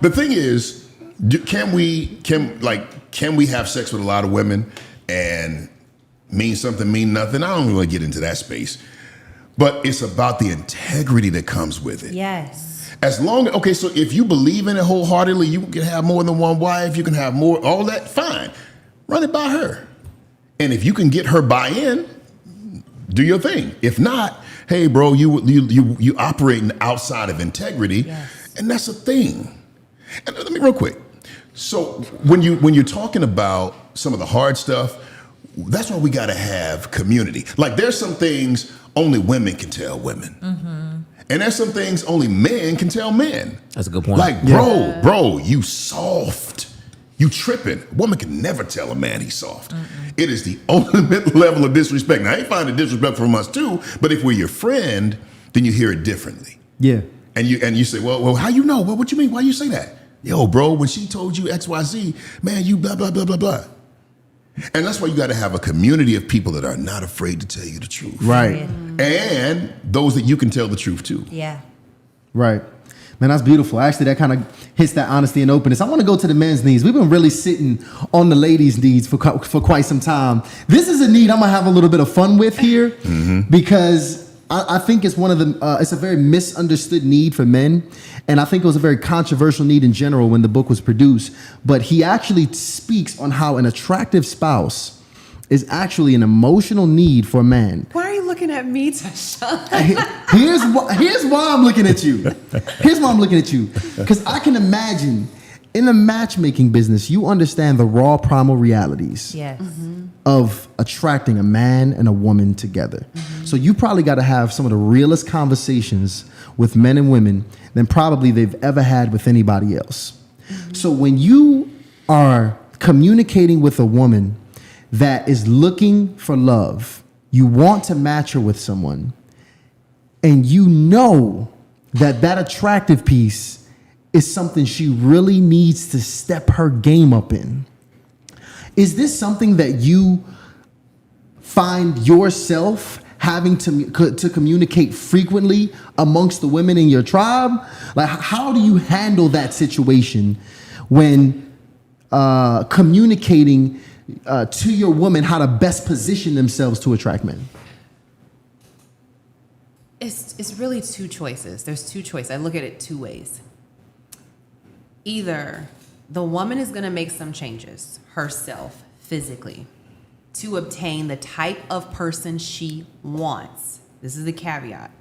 the thing is, can we have sex with a lot of women and mean something, mean nothing? I don't really want to get into that space. But it's about the integrity that comes with it. Yes. So if you believe in it wholeheartedly, you can have more than one wife, you can have more, all that, fine. Run it by her. And if you can get her buy-in, do your thing. If not, hey, bro, you operating outside of integrity, and that's a thing. And let me real quick. So when you're talking about some of the hard stuff, that's why we got to have community. Like there's some things only women can tell women. And there's some things only men can tell men. That's a good point. Like, bro, you soft. You tripping. A woman can never tell a man he's soft. It is the ultimate level of disrespect. Now, I ain't finding disrespect from us too, but if we're your friend, then you hear it differently. Yeah. And you say, well, how you know? Well, what you mean? Why you say that? Yo, bro, when she told you XYZ, man, you blah, blah, blah, blah, blah. And that's why you got to have a community of people that are not afraid to tell you the truth. Right. And those that you can tell the truth to. Yeah. Right. Man, that's beautiful. Actually, that kind of hits that honesty and openness. I want to go to the men's needs. We've been really sitting on the ladies' needs for quite some time. This is a need I'm gonna have a little bit of fun with here because I think it's one of the. It's a very misunderstood need for men, and I think it was a very controversial need in general when the book was produced. But he actually speaks on how an attractive spouse is actually an emotional need for a man. Why are you looking at me, Tasha? Here's why I'm looking at you. Here's why I'm looking at you. Because I can imagine in the matchmaking business, you understand the raw primal realities Yes. of attracting a man and a woman together. So you probably got to have some of the realest conversations with men and women than probably they've ever had with anybody else. So when you are communicating with a woman that is looking for love, you want to match her with someone, and you know that that attractive piece is something she really needs to step her game up in. Is this something that you find yourself having to communicate frequently amongst the women in your tribe? Like, how do you handle that situation when communicating to your woman how to best position themselves to attract men? It's really two choices. There's two choices. I look at it two ways. Either the woman is going to make some changes herself physically to obtain the type of person she wants. This is the caveat.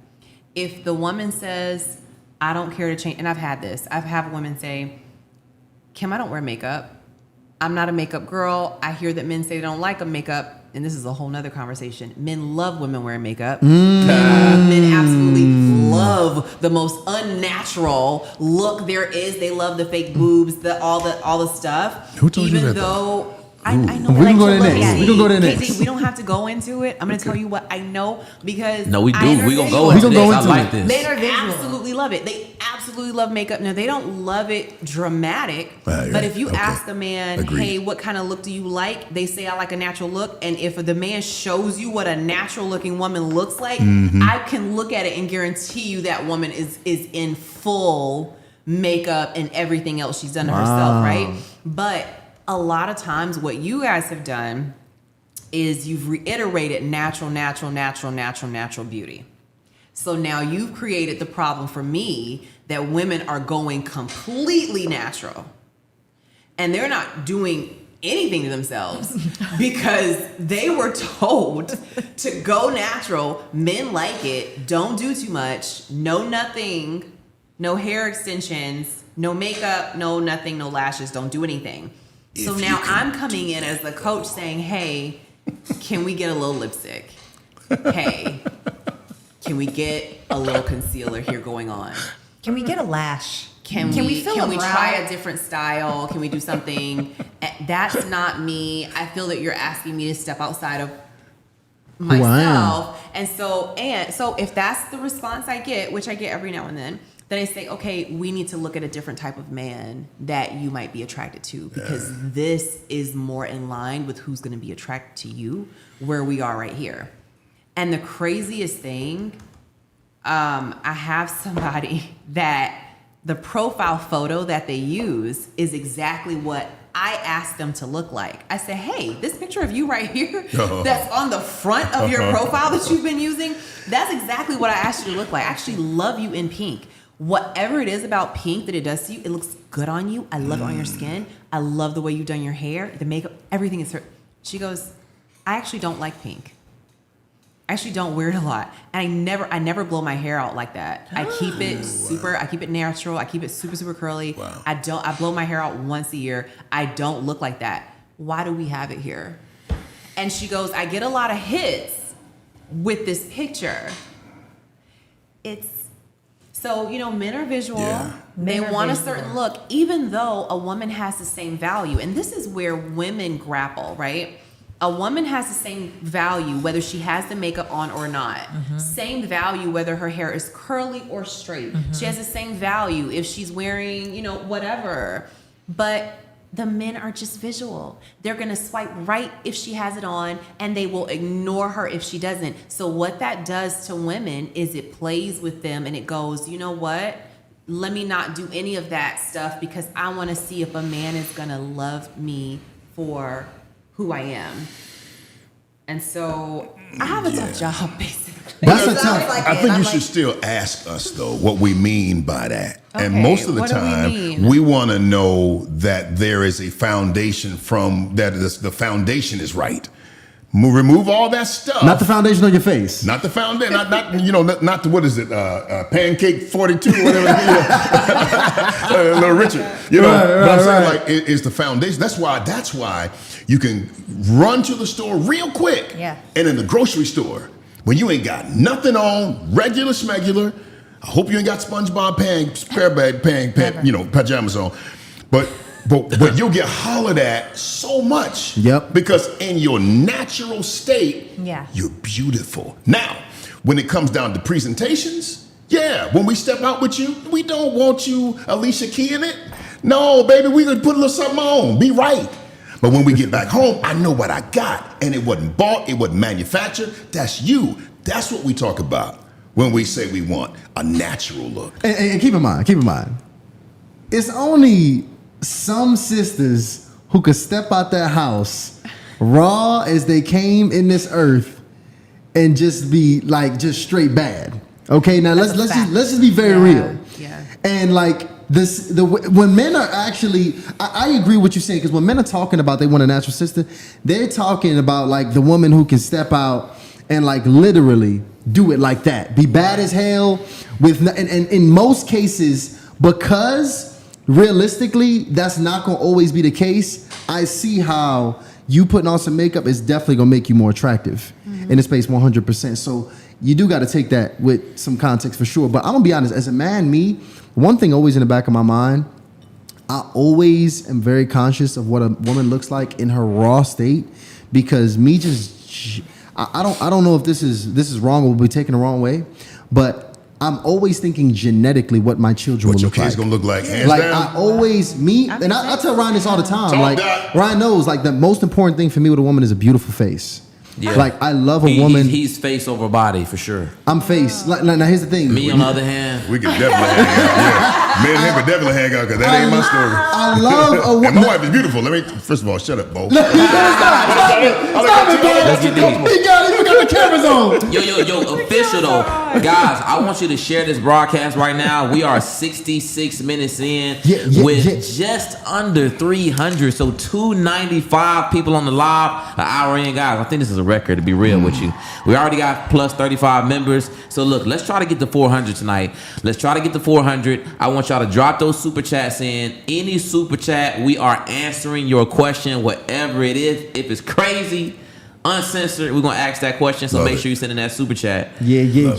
If the woman says, I don't care to change, and I've had this. I've had women say, Kim, I don't wear makeup. I'm not a makeup girl. I hear that men say they don't like a makeup, and this is a whole nother conversation. Men love women wearing makeup. Men absolutely love the most unnatural look there is. They love the fake boobs, all the stuff. Who told you that, though? I know. We can go there next. We can go there next. Casey, we don't have to go into it. I'm going to tell you what I know because No, we do. We're going to go We into gonna this. go I into like it. this. they absolutely love it. They absolutely love makeup. Now, they don't love it dramatic, Right, but if you okay. ask a man, Agreed. hey, what kind of look do you like? They say, I like a natural look. And if the man shows you what a natural looking woman looks like, I can look at it and guarantee you that woman is in full makeup and everything else she's done to herself, right? But a lot of times what you guys have done is you've reiterated natural beauty. So now you've created the problem for me that women are going completely natural and they're not doing anything to themselves because they were told to go natural. Men like it. Don't do too much. No nothing. No hair extensions. No makeup. No nothing. No lashes. Don't do anything. So now I'm coming in as the coach saying, hey, can we get a little lipstick? Hey, can we get a little concealer here going on? Can we get a lash? Can we try a different style? Can we do something? That's not me. I feel that you're asking me to step outside of myself. And so if that's the response I get, which I get every now and then I say, okay, we need to look at a different type of man that you might be attracted to because this is more in line with who's going to be attracted to you where we are right here. And the craziest thing, I have somebody that the profile photo that they use is exactly what I asked them to look like. I said, hey, this picture of you right here that's on the front of your profile that you've been using, that's exactly what I asked you to look like. I actually love you in pink. Whatever it is about pink that it does to you, it looks good on you. I love it on your skin. I love the way you've done your hair, the makeup, everything is her. She goes, I actually don't like pink. I actually don't wear it a lot. And I never blow my hair out like that. I keep it I keep it natural. I keep it super, super curly. Wow. I blow my hair out once a year. I don't look like that. Why do we have it here? And she goes, I get a lot of hits with this picture. So, men are visual. Yeah. They Men are want a visual. certain look, even though a woman has the same value. And this is where women grapple, right? A woman has the same value, whether she has the makeup on or not. Same value, whether her hair is curly or straight. She has the same value if she's wearing, whatever. But the men are just visual. They're going to swipe right if she has it on, and they will ignore her if she doesn't. So what that does to women is it plays with them, and it goes, you know what? let me not do any of that stuff because I want to see if a man is going to love me for who I am. And so I have a tough job, basically. That's a It sounds tough- like I it. think I'm you like, should still ask us though what we mean by that. And Okay, most of the what do we time, mean? we want to know that there is a foundation the foundation is right. Remove all that stuff. Not the foundation on your face. Not the foundation. Not the what is it? Pancake 42, whatever. Little Richard. Right, but I'm saying right. like it's the foundation. That's why you can run to the store real quick. Yeah. And in the grocery store, when you ain't got nothing on, regular smegular. I hope you ain't got SpongeBob pajamas on, but you'll get hollered at so much. Yep. Because in your natural state, Yeah. you're beautiful. Now, when it comes down to presentations, yeah, when we step out with you, we don't want you Alicia Key in it. No, baby, we gonna put a little something on. Be right. But when we get back home, I know what I got. And it wasn't bought, it wasn't manufactured. That's you. That's what we talk about when we say we want a natural look. And keep in mind, it's only some sisters who could step out that house raw as they came in this earth and just be like just straight bad. Okay, now let's just be very real. Yeah. And like when men are actually, I agree with you saying, because when men are talking about they want a natural sister, they're talking about like the woman who can step out and like literally do it like that, be bad as hell with, and in most cases, because realistically that's not gonna always be the case. I see how you putting on some makeup is definitely gonna make you more attractive in the space 100%. So you do got to take that with some context for sure. But I'm gonna be honest, as a man, one thing always in the back of my mind, I always am very conscious of what a woman looks like in her raw state, because I don't know if this is wrong or will be taken the wrong way, but I'm always thinking genetically what my children What will your look like. kids gonna look like, hands Like down. I always and I tell Ryan this all the time. Talk Like that. Ryan knows, like the most important thing for me with a woman is a beautiful face. Yeah. Like I love a woman. He's face over body for sure. I'm face. Like, now here's the thing. Me on the other hand, We could definitely hang out. Yeah. Me and him could definitely hang out because that ain't my story. I love a And woman. my wife is beautiful. First of all, shut up, Bo. Stop it, bro. Let's get these. He got the cameras on. Yo, official though. Guys, I want you to share this broadcast right now. We are 66 minutes in with just under 300. So 295 people on the live, an hour in, guys. I think this is a record, to be real with you. We already got plus 35 members. So look, let's try to get to 400 tonight. Let's try to get to 400. I want y'all to drop those super chats in. Any super chat, we are answering your question, whatever it is. If it's crazy, uncensored, we're gonna ask that question. So Love make it. sure you send in that super chat. Yeah. And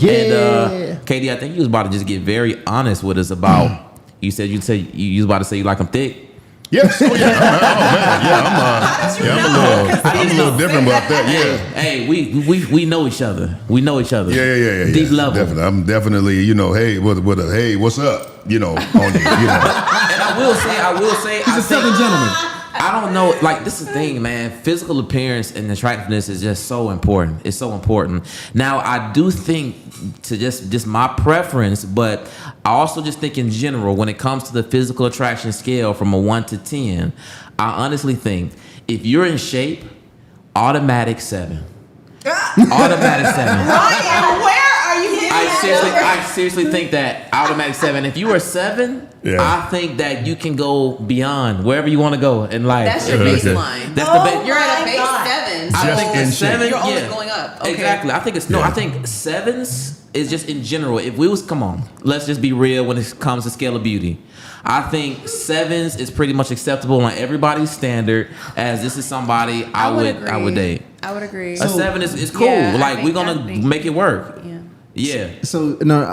Katie, I think you was about to just get very honest with us about. You said you was about to say you like them thick. Yes. Oh, yeah. I'm a little different about that. Yeah. Hey, we know each other. We know each other. Yeah. Deep level. Definitely. I'm definitely, hey, hey, what's up? On you, And I will say, He's a Southern gentleman. I don't know. Like, this is the thing, man. Physical appearance and attractiveness is just so important. It's so important. Now, I do think, to just my preference, but I also just think in general, when it comes to the physical attraction scale from a 1 to 10, I honestly think if you're in shape, automatic 7. Automatic 7. Ryan, where are you getting I seriously think that automatic 7. If you are 7, Yeah. I think that you can go beyond wherever you want to go in life. That's your Okay. baseline. That's the base. You're at a my base God. 7. I Just think in that shape. 7. You're always yeah. going up. Okay. Exactly. I think it's I think 7s is just in general. If we was let's just be real when it comes to scale of beauty. I think 7s is pretty much acceptable on everybody's standard, as this is somebody I would date. I would agree. A 7 is cool. Yeah, like we're gonna make it work. Yeah. So no,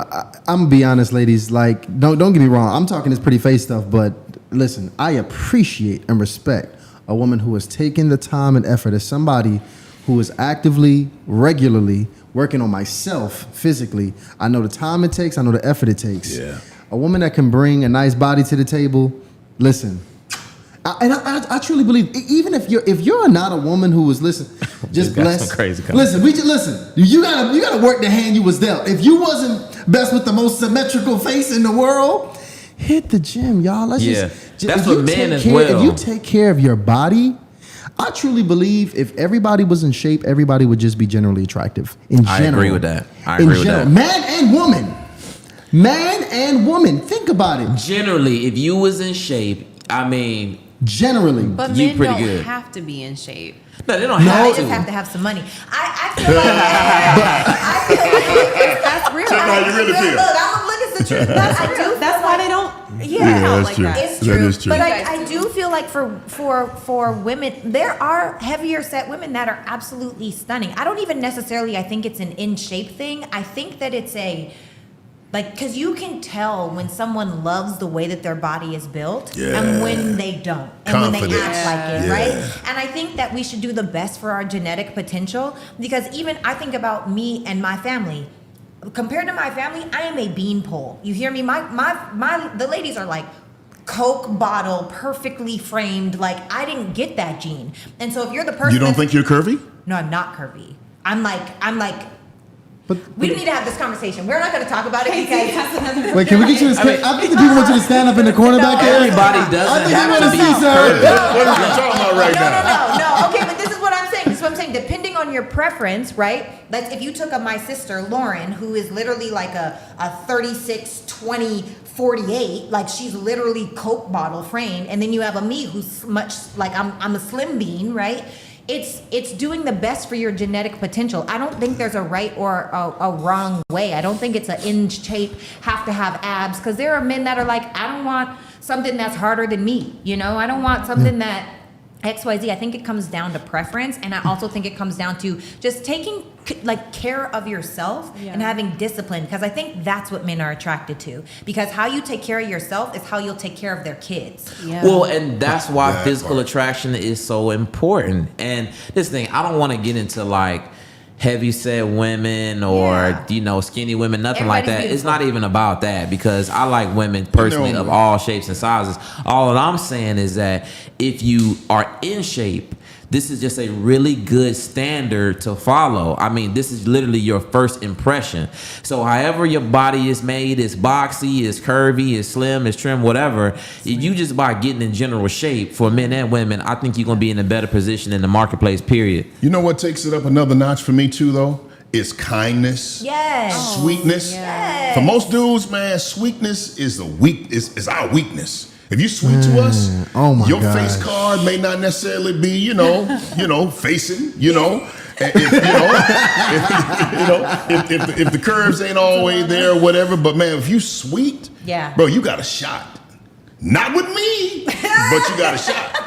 I'm gonna be honest, ladies. Like, don't get me wrong. I'm talking this pretty face stuff, but listen, I appreciate and respect a woman who has taken the time and effort, as somebody who is actively, regularly working on myself physically. I know the time it takes. I know the effort it takes. Yeah. A woman that can bring a nice body to the table. Listen. I truly believe, even if you're not a woman who was just got blessed. some crazy comments. Listen. You gotta work the hand you was dealt. If you wasn't blessed with the most symmetrical face in the world, hit the gym, y'all. Let's Yeah. just That's if what you men take as care- well. If you take care of your body, I truly believe if everybody was in shape, everybody would just be generally attractive. In I general, agree with that. I agree with that. Man and woman, man and woman. Think about it. Generally, if you was in shape, I mean, Generally, But You men pretty don't good. have to be in shape. no, they don't They have just have to. to have some money. I feel like That's real. Tell me how you really feel. Look, I'm look at the truth. That's I true. do That's feel why like- they don't. Yeah, that's true. It's That true. is true. But You guys I do feel like for women, there are heavier set women that are absolutely stunning. I don't even necessarily, I think it's an in shape thing. I think that it's a, like, because you can tell when someone loves the way that their body is built and when they don't. And when they Confidence. act like it, Yeah. right? And I think that we should do the best for our genetic potential, because even I think about me and my family. Compared to my family, I am a beanpole. You hear me? The ladies are like Coke bottle, perfectly framed. Like, I didn't get that gene. And so if you're the person You don't that's- think you're curvy? No, I'm not curvy. I'm like but we need to have this conversation. We're not going to talk about it because wait, can we get you to stand? I think the people want you to stand up in the corner back there. Everybody I doesn't think they have want to to be see sir. curvy. What are we talking about right now? No. Okay, but this is what I'm saying. This is what I'm saying. Depending on your preference, right? Like if you took my sister Lauren, who is literally like a 36, 20, 48, like she's literally Coke bottle framed, and then you have a me who's much like I'm a slim bean, right? It's doing the best for your genetic potential. I don't think there's a right or a wrong way. I don't think it's a in shape, have to have abs, because there are men that are like, I don't want something that's harder than me. You know, I don't want something that XYZ. I think it comes down to preference, and I also think it comes down to just taking like care of yourself and having discipline, because I think that's what men are attracted to, because how you take care of yourself is how you'll take care of their kids. Yeah. Well, and that's why That physical part. attraction is so important. And this thing, I don't want to get into like heavy set women or skinny women, nothing like that. Everybody's It's not beautiful. even about that, because I like women personally of all shapes and sizes. All that I'm saying is that if you are in shape, this is just a really good standard to follow. I mean, this is literally your first impression. So however your body is made, it's boxy, it's curvy, it's slim, it's trim, whatever. If you just by getting in general shape for men and women, I think you're going to be in a better position in the marketplace, period. You know what takes it up another notch for me too, though? Is kindness, Yes. sweetness. Yes. For most dudes, man, sweetness is is our weakness. If you sweet to us, oh my your gosh. face card may not necessarily be, facing, if the curves ain't always there or whatever. But man, if you sweet, Yeah. bro, you got a shot. Not with me, but you got a shot.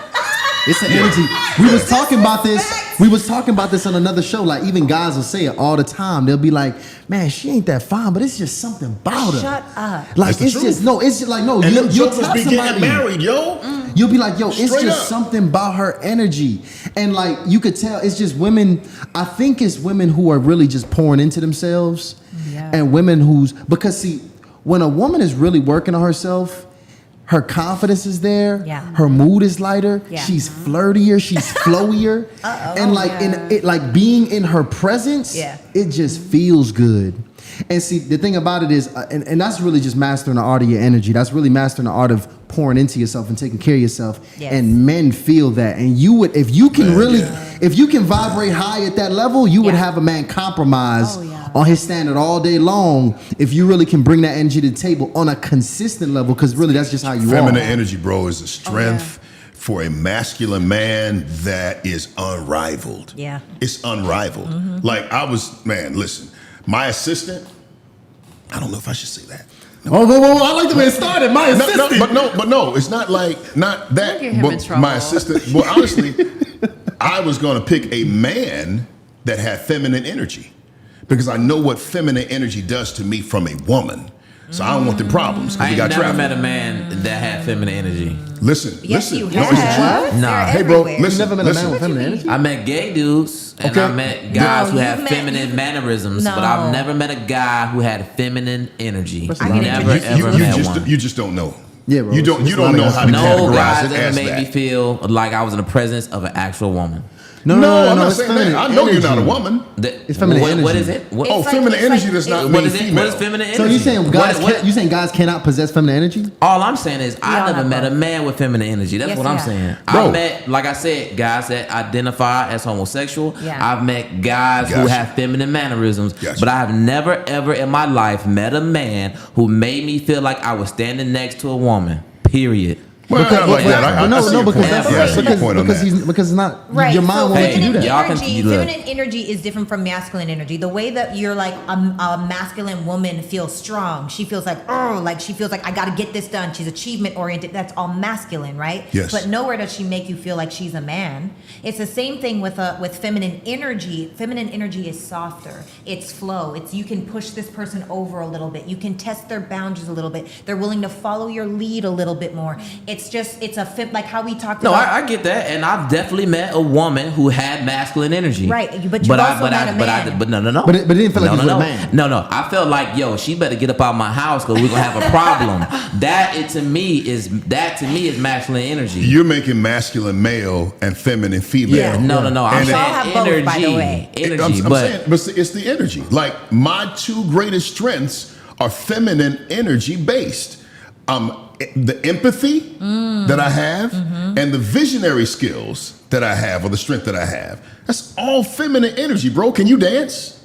It's an energy. We was talking about this. We was talking about this on another show. Like even guys will say it all the time. They'll be like, "Man, she ain't that fine, but it's just something about her." Shut up. Like That's the it's truth. just no. It's just like no. And them You'll jokers tell be somebody. getting married, yo. You'll be like, yo, it's Straight just up. something about her energy. And like you could tell, it's just women. I think it's women who are really just pouring into themselves. Yeah. And women because see, when a woman is really working on herself, her confidence is there. Yeah. Her mood is lighter. Yeah. She's flirtier. She's flowier. And like in it, like being in her presence, Yeah. it just feels good. And see, the thing about it is, and that's really just mastering the art of your energy. That's really mastering the art of pouring into yourself and taking care of yourself. Yes. And men feel that. And you would, if you can if you can vibrate high at that level, you would Yeah. have a man compromise Oh, yeah. on his standard all day long. If you really can bring that energy to the table on a consistent level, because really that's just how you Feminine are. energy, bro, is a strength for a masculine man that is unrivaled. Yeah. It's unrivaled. Like listen, my assistant, I don't know if I should say that. Oh, whoa, I like the way it started. My assistant. But no, it's not that. Don't get him but in trouble. my assistant, well, honestly, I was going to pick a man that had feminine energy because I know what feminine energy does to me from a woman. So I don't want the problems because I we ain't got never traffic. met a man that had feminine energy. Listen. Yes, you No, it's the have. truth. Nah. They're Hey, bro, everywhere. listen. You never met a man with feminine energy? I met gay dudes and Okay. I met guys No, who you have met- feminine mannerisms, but No. I've never met a guy who had feminine energy. I can Never introduce ever met one. You just don't know. Yeah, bro, You it's- don't it's you don't not know like how to that. No categorize guys it ever as made me that. feel like I was in the presence of an actual woman. I'm not it's saying feminine that. I know you're not a energy. woman. It's feminine energy. What is it? Oh, It's like- feminine it's energy like- does not What mean is it? female. What is feminine energy? So you saying guys? What- You saying guys cannot possess feminine energy? All I'm saying is I all never have met a both. man with feminine energy. That's Yes, what I'm yeah. saying. Bro. I met, like I said, guys that identify as homosexual. Yeah. I've met guys who Gotcha. have feminine mannerisms. Gotcha. But I have never, ever in my life met a man who made me feel like I was standing next to a woman. Period. Well, not like that. I no, see your because point. that's Yeah, I see your point on that. because it's not Right. your mind so won't let you do feminine that. Y'all can- energy, you look. feminine energy is different from masculine energy. The way that you're like a masculine woman feels strong. She feels like, oh, like she feels like I got to get this done. She's achievement oriented. That's all masculine, right? Yes. But nowhere does she make you feel like she's a man. It's the same thing with feminine energy. Feminine energy is softer. It's flow. It's you can push this person over a little bit. You can test their boundaries a little bit. They're willing to follow your lead a little bit more. It's like how we talked No, about. I get that, and I've definitely met a woman who had masculine energy. Right, but you've also met a man. No. But it didn't feel like no, you was no, with a man. No, I felt like, yo, she better get up out of my house because we're gonna have a problem. That to me is masculine energy. You're making masculine male and feminine female. Yeah. No. I'm And saying we all have both, energy. by the way. Energy, I'm but saying, but it's the energy. Like my two greatest strengths are feminine energy based. The empathy that I have and the visionary skills that I have, or the strength that I have. That's all feminine energy, bro. Can you dance?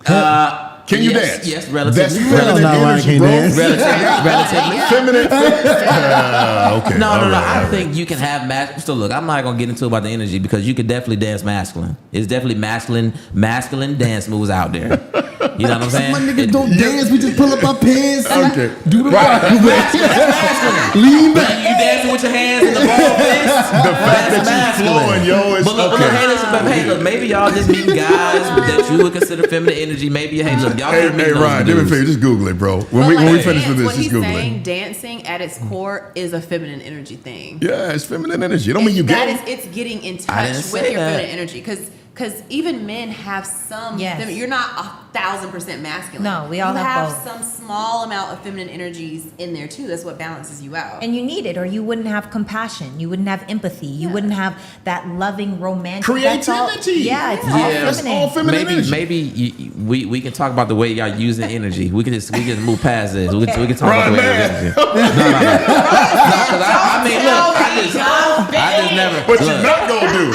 Can you yes, dance? yes, relatively. That's Hell feminine no, I energy, can't bro. dance. relatively. Feminine. Okay. No. all right, I all right. think you can have so look, I'm not gonna get into about the energy because you could definitely dance masculine. It's definitely masculine dance moves out there. You know what I'm saying? My niggas don't dance. We just pull up our pants. Okay. Do the Right. rock. Lean back. You dancing with your hands in the ball fist. The fact that you flowing, yo, is But look, okay. hey, look, maybe y'all just meeting guys that you would consider feminine energy. Maybe, hey, look, y'all Hey, just meeting Ryan, do me a favor. Just Google it, bro. When we finish with this, what just he's Google saying, it. dancing at its core is a feminine energy thing. Yeah, it's feminine energy. It don't mean you That gay. is, it's getting in I touch didn't with say your that. feminine energy because even men have some. Yes. You're not 1,000% masculine. No, we all you have have both. some small amount of feminine energies in there too. That's what balances you out. And you need it, or you wouldn't have compassion. You wouldn't have empathy. You wouldn't have that loving, romantic. that's all- Creativity. Yeah, it's Yeah. all That's feminine. all feminine energy. Maybe we can talk about the way y'all using energy. We can just move past this. We can talk about the way y'all using it. No. 'Cause I mean, look, I just never. What you look. not gonna do?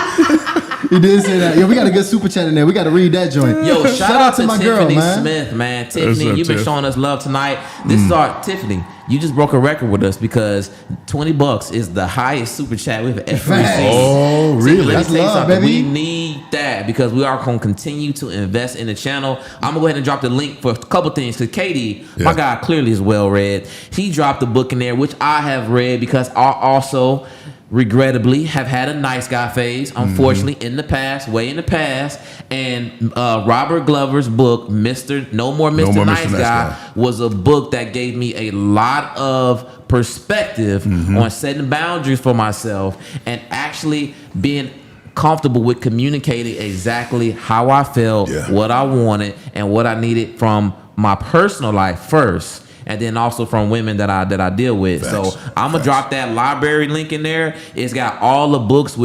He did say that. Yo, we got a good super chat in there. We got to read that joint. Yo, shout out to my Tiffany girl, man. Smith, man. Tiffany, up, you've been Tiff? showing us love tonight. This is our Tiffany. You just broke a record with us because $20 is the highest super chat we've ever Facts. received. Oh, See, really? let me That's tell you love, something. baby. We need that because we are going to continue to invest in the channel. I'm going to go ahead and drop the link for a couple things because Katie, my Yeah. guy, clearly is well read. He dropped the book in there, which I have read because I also regrettably have had a nice guy phase, unfortunately, way in the past. And Robert Glover's book, No More Mr. Nice Guy, was a book that gave me a lot of perspective on setting boundaries for myself and actually being comfortable with communicating exactly how I felt, Yeah. what I wanted, and what I needed from my personal life first. And then also from women that I deal with. Facts. So I'm gonna drop that library link in there. It's got all the books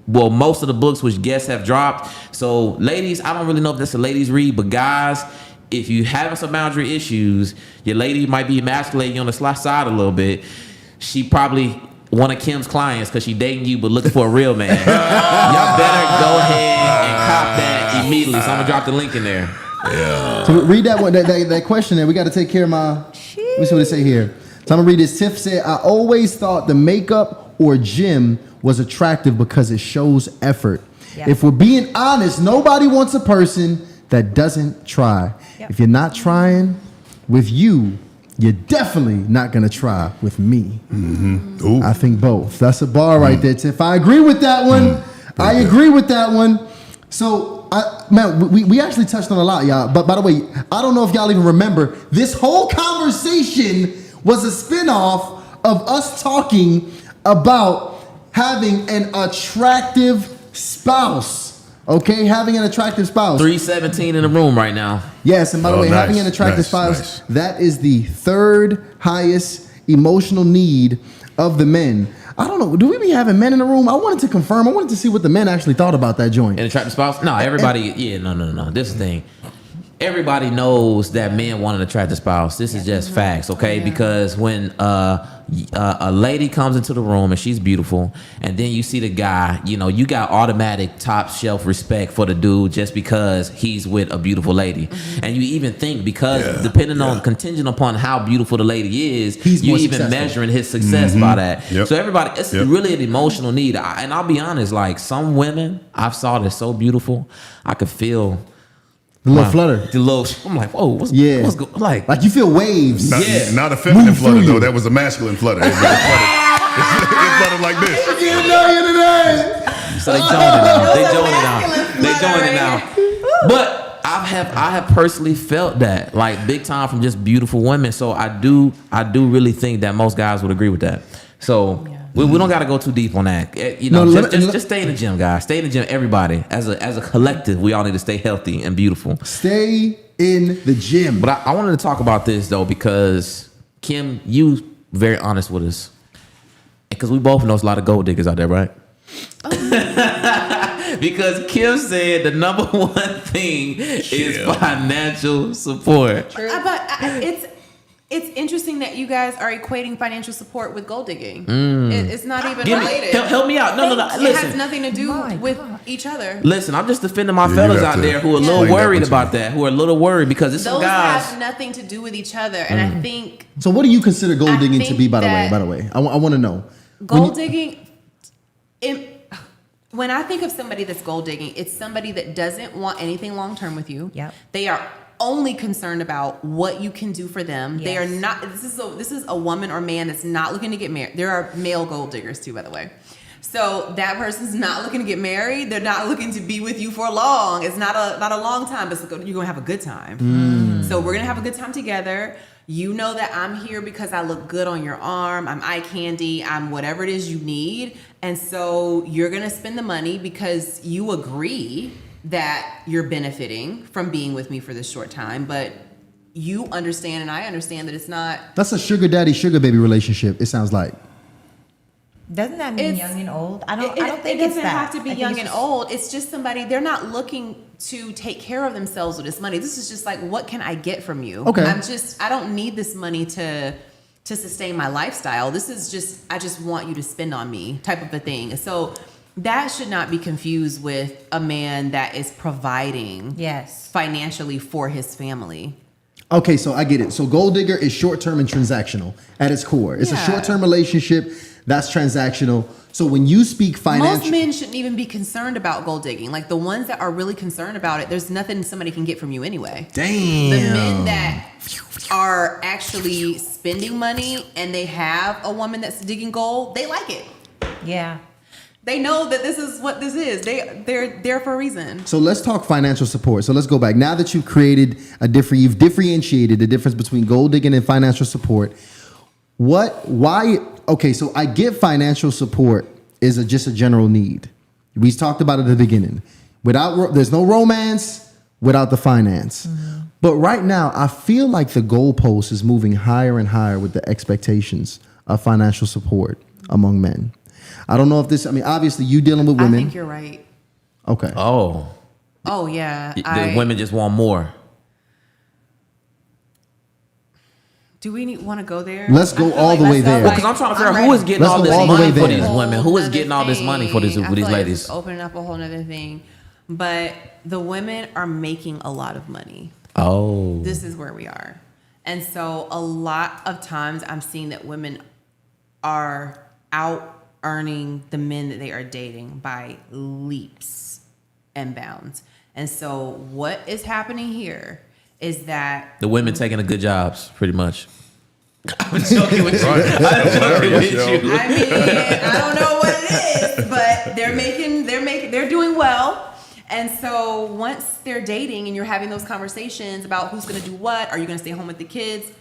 most of the books which guests have dropped. So ladies, I don't really know if that's a ladies read, but guys, if you having some boundary issues, your lady might be emasculating you on the side a little bit. She probably one of Kim's clients because she dating you but looking for a real man. Y'all better go ahead and cop that immediately. So I'm gonna drop the link in there. So read that one, that question there. We got to take care of my. Let me see what it say here. So I'm gonna read this. Tiff said, "I always thought the makeup or gym was attractive because it shows effort. Yeah. If we're being honest, nobody wants a person that doesn't try. Yep. If you're not trying with you, you're definitely not gonna try with me." Ooh. I think both. That's a bar right there, Tiff. I agree with that one. I agree with that one. So, we actually touched on a lot, y'all. But by the way, I don't know if y'all even remember, this whole conversation was a spinoff of us talking about having an attractive spouse. Okay, having an attractive spouse. 317 in the room right now. Yes, and by the Oh, way, having nice, an attractive nice, spouse, nice. that is the third highest emotional need of the men. I don't know. Do we be having men in the room? I wanted to confirm. I wanted to see what the men actually thought about that joint. And attract the spouse? No, everybody. Yeah, no. This is the thing. Everybody knows that men want an attractive spouse. This is just facts, okay? Because when a lady comes into the room and she's beautiful, and then you see the guy, you know, you got automatic top shelf respect for the dude just because he's with a beautiful lady. And you even think because depending on contingent upon how beautiful the lady is, He's you more even successful. measuring his success by that. Yep. So everybody, it's really an emotional need. And I'll be honest, like some women I've saw that's so beautiful, I could feel The little flutter. the little. I'm like, whoa, what's going? Like you feel waves. Not a feminine Move flutter through though. you. That was a masculine flutter. It fluttered like this. You know you today. So they join it now. But I have personally felt that, like big time from just beautiful women. So I do really think that most guys would agree with that. So we don't got to go too deep on that. You know, just stay in the gym, guys. Stay in the gym, everybody. As a collective, we all need to stay healthy and beautiful. Stay in the gym. But I wanted to talk about this though because Kim, you very honest with us, because we both know there's a lot of gold diggers out there, right? Because Kim said the number one thing is financial support. It's interesting that you guys are equating financial support with gold digging. It's not even related. Help me out. No. It Listen. has nothing to do with each other. Listen, I'm just defending my you fellas have out to there who are a explain little that worried one to about me. that, who are a little worried because it's some Those guys. have nothing to do with each other, and I think So what do you consider gold I digging to think be, by that- the way? I want to know. gold digging. When I think of somebody that's gold digging, it's somebody that doesn't want anything long term with you. Yep. They are only concerned about what you can do for them. They are Yes. not. This is a woman or man that's not looking to get married. There are male gold diggers too, by the way. So that person's not looking to get married. They're not looking to be with you for long. It's not a long time, but you're gonna have a good time. So we're gonna have a good time together. You know that I'm here because I look good on your arm. I'm eye candy. I'm whatever it is you need. And so you're going to spend the money because you agree that you're benefiting from being with me for this short time. But you understand and I understand that it's not. That's a sugar daddy, sugar baby relationship, it sounds like. Doesn't that mean It's- young and old? I don't think it it's doesn't that. have to be I think young it's and just- old. It's just somebody, they're not looking to take care of themselves with this money. This is just like, what can I get from you? Okay. I don't need this money to sustain my lifestyle. This is just, I just want you to spend on me type of a thing. So that should not be confused with a man that is providing Yes. financially for his family. Okay, so I get it. So gold digger is short-term and transactional at its core. It's a Yeah. short-term relationship that's transactional. So when you speak Most financial, men shouldn't even be concerned about gold digging. Like the ones that are really concerned about it, there's nothing somebody can get from you anyway. damn. The men that are actually spending money and they have a woman that's digging gold, they like it. Yeah. They know that this is what this is. They're there for a reason. So let's talk financial support. So let's go back. Now that you've created you've differentiated the difference between gold digging and financial support. Okay, so I get financial support is just a general need. We talked about it at the beginning. There's no romance without the finance. But right now, I feel like the goalpost is moving higher and higher with the expectations of financial support among men. I don't know if obviously you dealing with women. I think you're right. Okay. Oh, Oh yeah. the women just want more. Do we want to go there? Let's go I feel all the way let's go, there. Well, because I'm trying to figure out who is getting Let's all go this all the way money for there. these women. Who is getting all this Another money for thing. I these feel like ladies? this is opening up a whole nother thing. But the women are making a lot of money. Oh, This is where we are. And so a lot of times I'm seeing that women are out earning the men that they are dating by leaps and bounds. And so what is happening here is that the women taking the good jobs, pretty much. I'm joking with you. Right. I'm joking with Hilarious, yo. you. I mean, I don't know what it is, but they're doing well. And so once they're dating and you're having those conversations about who's going to do what, are you going to stay home with the kids?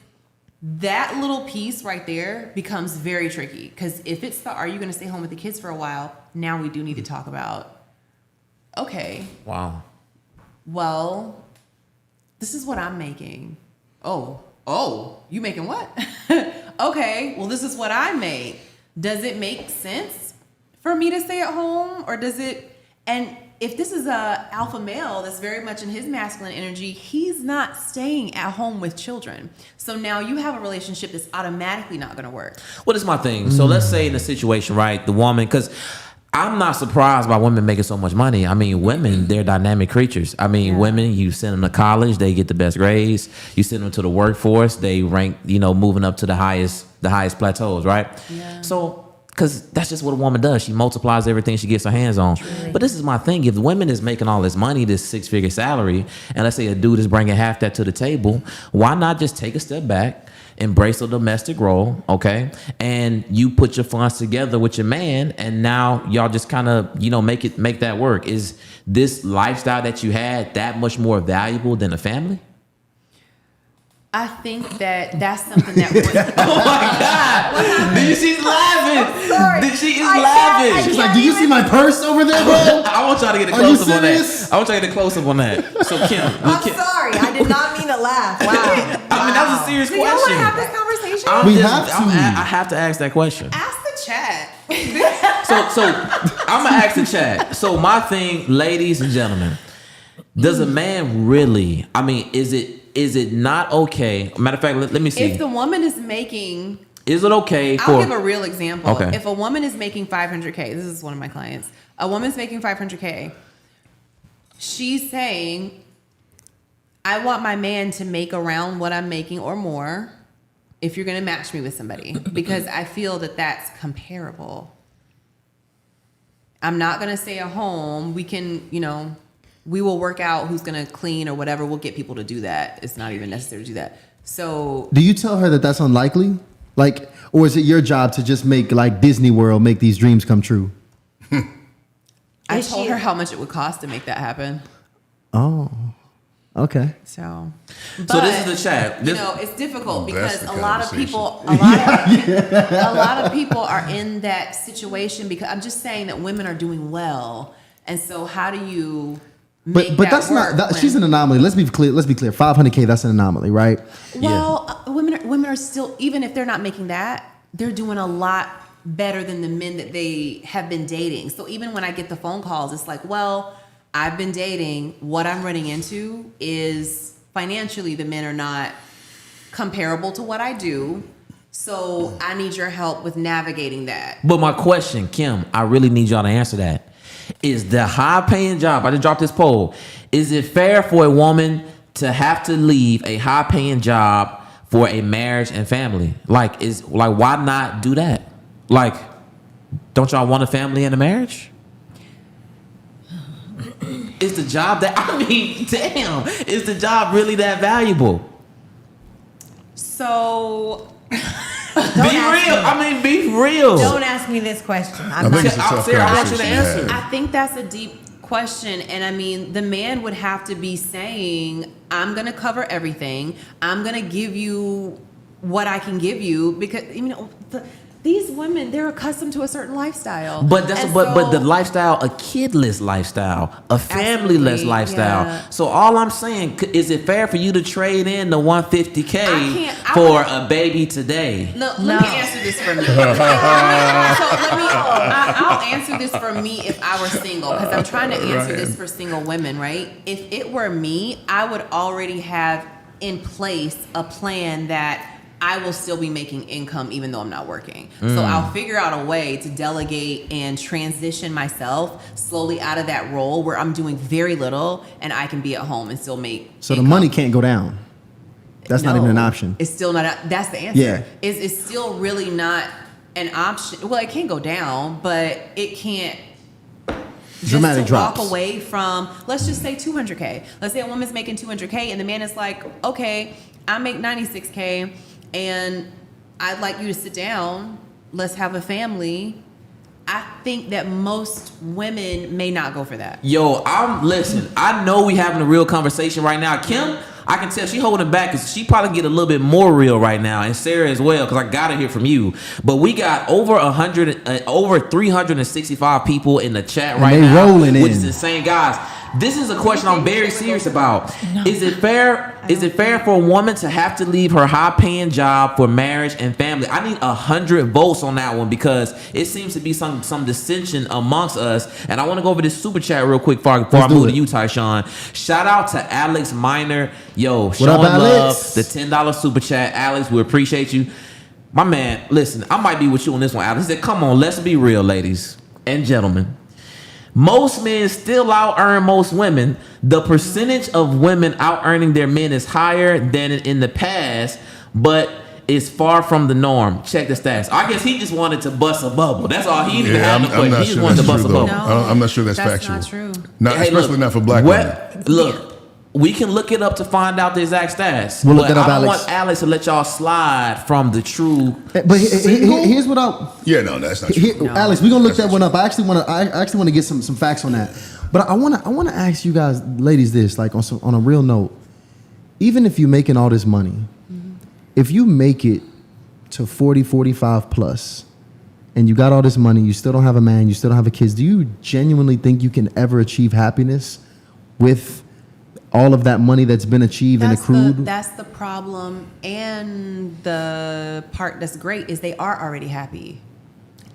That little piece right there becomes very tricky because if it's are you going to stay home with the kids for a while? Now we do need to talk about, okay, Wow. well, this is what I'm making. Oh, you making what? Okay, well, this is what I make. Does it make sense for me to stay at home, or does it? And if this is a alpha male that's very much in his masculine energy, he's not staying at home with children. So now you have a relationship that's automatically not going to work. What is my thing? So let's say in a situation, right, the woman, because I'm not surprised by women making so much money. I mean, women, they're dynamic creatures. I mean, women, you send them to college, they get the best grades. You send them to the workforce, they rank, moving up to the highest plateaus, right? Yeah. So, because that's just what a woman does. She multiplies everything she gets her hands on. Truly. But this is my thing. If the woman is making all this money, this 6-figure salary, and let's say a dude is bringing half that to the table, why not just take a step back, embrace a domestic role, okay? And you put your funds together with your man, and now y'all just kind of, make that work. Is this lifestyle that you had that much more valuable than a family? I think that's something that would. Oh my God! She's laughing. Sorry. She is laughing. She's like, do you see my purse over there, bro? I want y'all to get a Are you close up on serious? that. I want y'all to get a close up on that. So Kim, I'm sorry. I did not mean to laugh. Wow. I mean, that was a serious Do y'all want to question. have this conversation? I have to ask that question. Ask the chat. So I'm gonna ask the chat. So my thing, ladies and gentlemen, does a man really? I mean, is it not okay? Matter of fact, let me see. If the woman is making, Is it okay for? I'll give a real example. Okay. If a woman is making $500K, this is one of my clients. A woman's making $500K. She's saying, I want my man to make around what I'm making or more if you're going to match me with somebody, because I feel that that's comparable. I'm not going to stay at home. We can, we will work out who's going to clean or whatever. We'll get people to do that. It's not even necessary to do that. So Do you tell her that that's unlikely? Like, or is it your job to just make like Disney World make these dreams come true? I told her how much it would cost to make that happen. Oh, okay. So this is the chat. It's difficult That's because the a lot of conversation. people, a lot of people are in that situation because I'm just saying that women are doing well, and so how do you? But that's not. She's an anomaly. Let's be clear. $500K. That's an anomaly, right? Well, women are still, even if they're not making that, they're doing a lot better than the men that they have been dating. So even when I get the phone calls, it's like, well, I've been dating. What I'm running into is financially, the men are not comparable to what I do. So I need your help with navigating that. But my question, Kim, I really need y'all to answer that. Is the high-paying job, I just dropped this poll, is it fair for a woman to have to leave a high-paying job for a marriage and family? Like, why not do that? Like, don't y'all want a family and a marriage? Is the job damn, is the job really that valuable? So Be real. Don't ask me this question. I think it's a tough Sarah, I want you to conversation answer. to have. I think that's a deep question. And I mean, the man would have to be saying, I'm going to cover everything. I'm going to give you what I can give you, because, these women, they're accustomed to a certain lifestyle. But but the so- lifestyle, a kidless lifestyle, a family-less Absolutely, lifestyle. yeah. So all I'm saying, is it fair for you to trade in the $150K I for a baby today? No, let me answer this for me. I'll answer this for me if I were single, because I'm trying to answer this for single women, right? If it were me, I would already have in place a plan that I will still be making income even though I'm not working. So I'll figure out a way to delegate and transition myself slowly out of that role where I'm doing very little and I can be at home and still make So income. the money can't go down. That's not even an option. It's still not. That's the answer. Yeah. It's still really not an option. Well, it can go down, but it can't. Dramatic just to drops. walk away from, let's just say $200K. Let's say a woman's making $200K and the man is like, okay, I make $96K and I'd like you to sit down. Let's have a family. I think that most women may not go for that. Yo, listen, I know we having a real conversation right now. Kim, I can tell she holding back because she probably get a little bit more real right now, and Sarah as well, because I gotta hear from you. But we got over 365 people in the chat right they now, rolling which in. is insane, guys. This is a question I'm very serious about. Is it fair? Is it fair for a woman to have to leave her high-paying job for marriage and family? I need 100 votes on that one because it seems to be some dissension amongst us. And I want to go over this super chat real quick before I move to you, Tyshawn. Shout out to Alex Minor. Yo, showing love. The $10 super chat. Alex, we appreciate you. My man, listen, I might be with you on this one, Alex. He said, come on, let's be real, ladies and gentlemen. Most men still out-earn most women. The percentage of women out-earning their men is higher than in the past, but it's far from the norm. Check the stats. I guess he just wanted to bust a bubble. That's all he didn't have the question. He just wanted to bust a bubble. No, I'm not sure that's factual. Not true. Especially not for black women. Look. We can look it up to find out the exact stats. We'll look it up, I don't Alex. want Alex to let y'all slide from the true. But here's what I. Yeah, no, that's not true. Alex, we're gonna look that one up. I actually want to get some facts on that. But I want to ask you guys, ladies, this like on a real note. Even if you're making all this money, if you make it to 40, 45 plus, and you got all this money, you still don't have a man, you still don't have a kids. Do you genuinely think you can ever achieve happiness with all of that money that's been achieved and accrued? That's the problem, and the part that's great is they are already happy.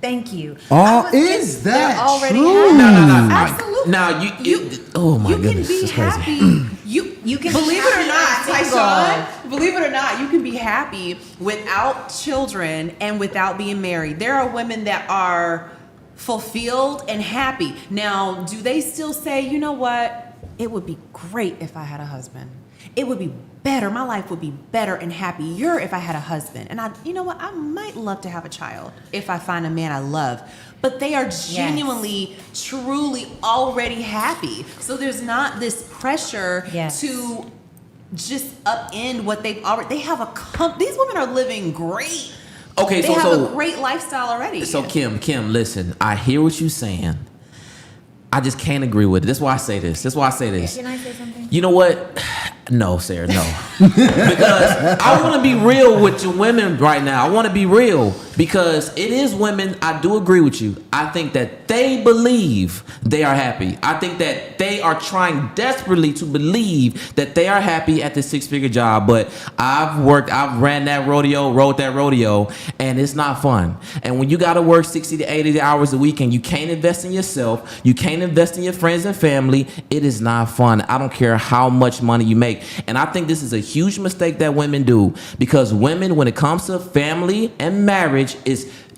Thank you. Oh, is that they're already true? happy. No. Absolutely. Now oh my goodness, You that's can be crazy. happy. You can believe be it or not, happy single. Tyshawn. Believe it or not, you can be happy without children and without being married. There are women that are fulfilled and happy. Now, do they still say, you know what? It would be great if I had a husband. It would be better. My life would be better and happier if I had a husband. And you know what? I might love to have a child if I find a man I love. But they are genuinely, truly already happy. So there's not this pressure to just upend what they've already. They have these women are living great. Okay, they have a great lifestyle already. So Kim, listen, I hear what you're saying. I just can't agree with it. That's why I say this. Can I say something? You know what? No, Sarah, no. Because I want to be real with you women right now. I want to be real because it is women. I do agree with you. I think that they believe they are happy. I think that they are trying desperately to believe that they are happy at the six-figure job. But I've ran that rodeo, rode that rodeo, and it's not fun. And when you got to work 60 to 80 hours a week and you can't invest in yourself, you can't invest in your friends and family, it is not fun. I don't care how much money you make. And I think this is a huge mistake that women do because women, when it comes to family and marriage,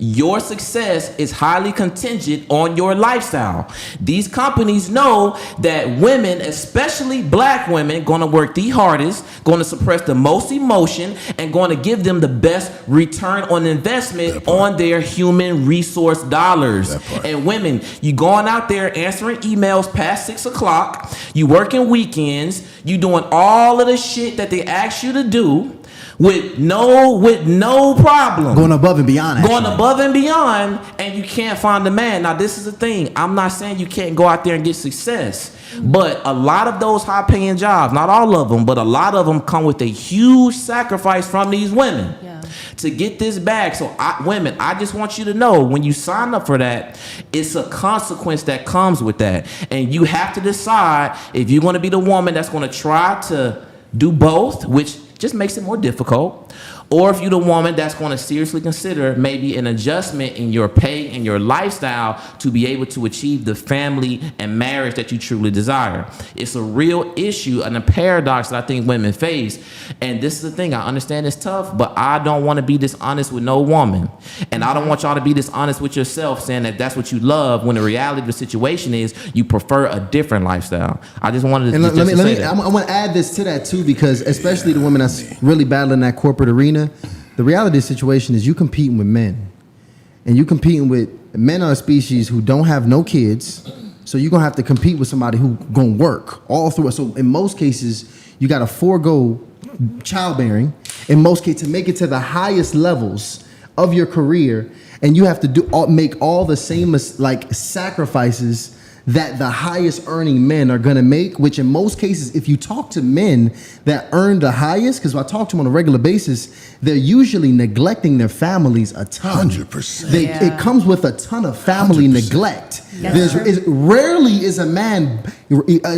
your success is highly contingent on your lifestyle. These companies know that women, especially black women, going to work the hardest, going to suppress the most emotion, and going to give them the best return on investment on their human resource dollars. And women, you going out there answering emails past 6 o'clock, you working weekends, you doing all of the shit that they ask you to do, with no problem. Going above and beyond. Going above and beyond, and you can't find a man. Now, this is the thing. I'm not saying you can't go out there and get success, but a lot of those high-paying jobs, not all of them, but a lot of them come with a huge sacrifice from these women to get this bag. So, women, I just want you to know, when you sign up for that, it's a consequence that comes with that. And you have to decide if you're going to be the woman that's going to try to do both, which just makes it more difficult, or if you're the woman that's going to seriously consider maybe an adjustment in your pay and your lifestyle to be able to achieve the family and marriage that you truly desire. It's a real issue and a paradox that I think women face. And this is the thing, I understand it's tough, but I don't want to be dishonest with no woman. And I don't want y'all to be dishonest with yourself saying that that's what you love when the reality of the situation is you prefer a different lifestyle. I just wanted to say that. I want to add this to that too, because especially the women that's really battling that corporate arena, the reality of the situation is you competing with men, and you competing with men are a species who don't have no kids, so you're gonna have to compete with somebody who gonna work all through it. So in most cases, you gotta forego childbearing in most cases to make it to the highest levels of your career, and you have to make all the same like sacrifices that the highest earning men are going to make, which in most cases, if you talk to men that earn the highest, because I talk to them on a regular basis, they're usually neglecting their families a ton. 100%. It comes with a ton of family 100%. neglect. Rarely is a man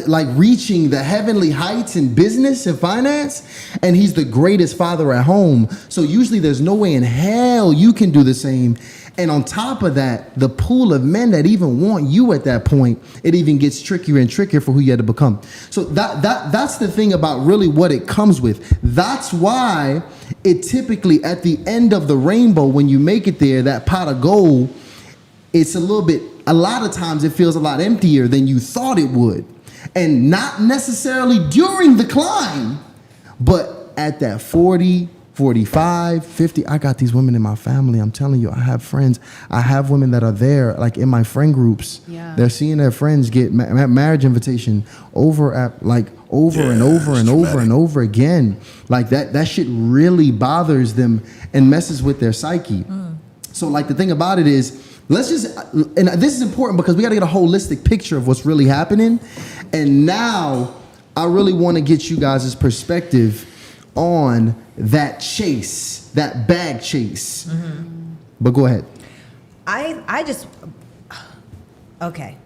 like reaching the heavenly heights in business and finance, and he's the greatest father at home. So usually there's no way in hell you can do the same. And on top of that, the pool of men that even want you at that point, it even gets trickier and trickier for who you had to become. So that's the thing about really what it comes with. That's why it typically at the end of the rainbow, when you make it there, that pot of gold, it's a lot of times it feels a lot emptier than you thought it would. And not necessarily during the climb, but at that 40, 45, 50, I got these women in my family. I'm telling you, I have friends. I have women that are there, like in my friend groups. Yeah. They're seeing their friends get marriage invitation over and over again. Like that shit really bothers them and messes with their psyche. So like the thing about it is, let's just, and this is important because we got to get a holistic picture of what's really happening. And now I really want to get you guys' perspective on that chase, that bag chase. But go ahead. I just, okay.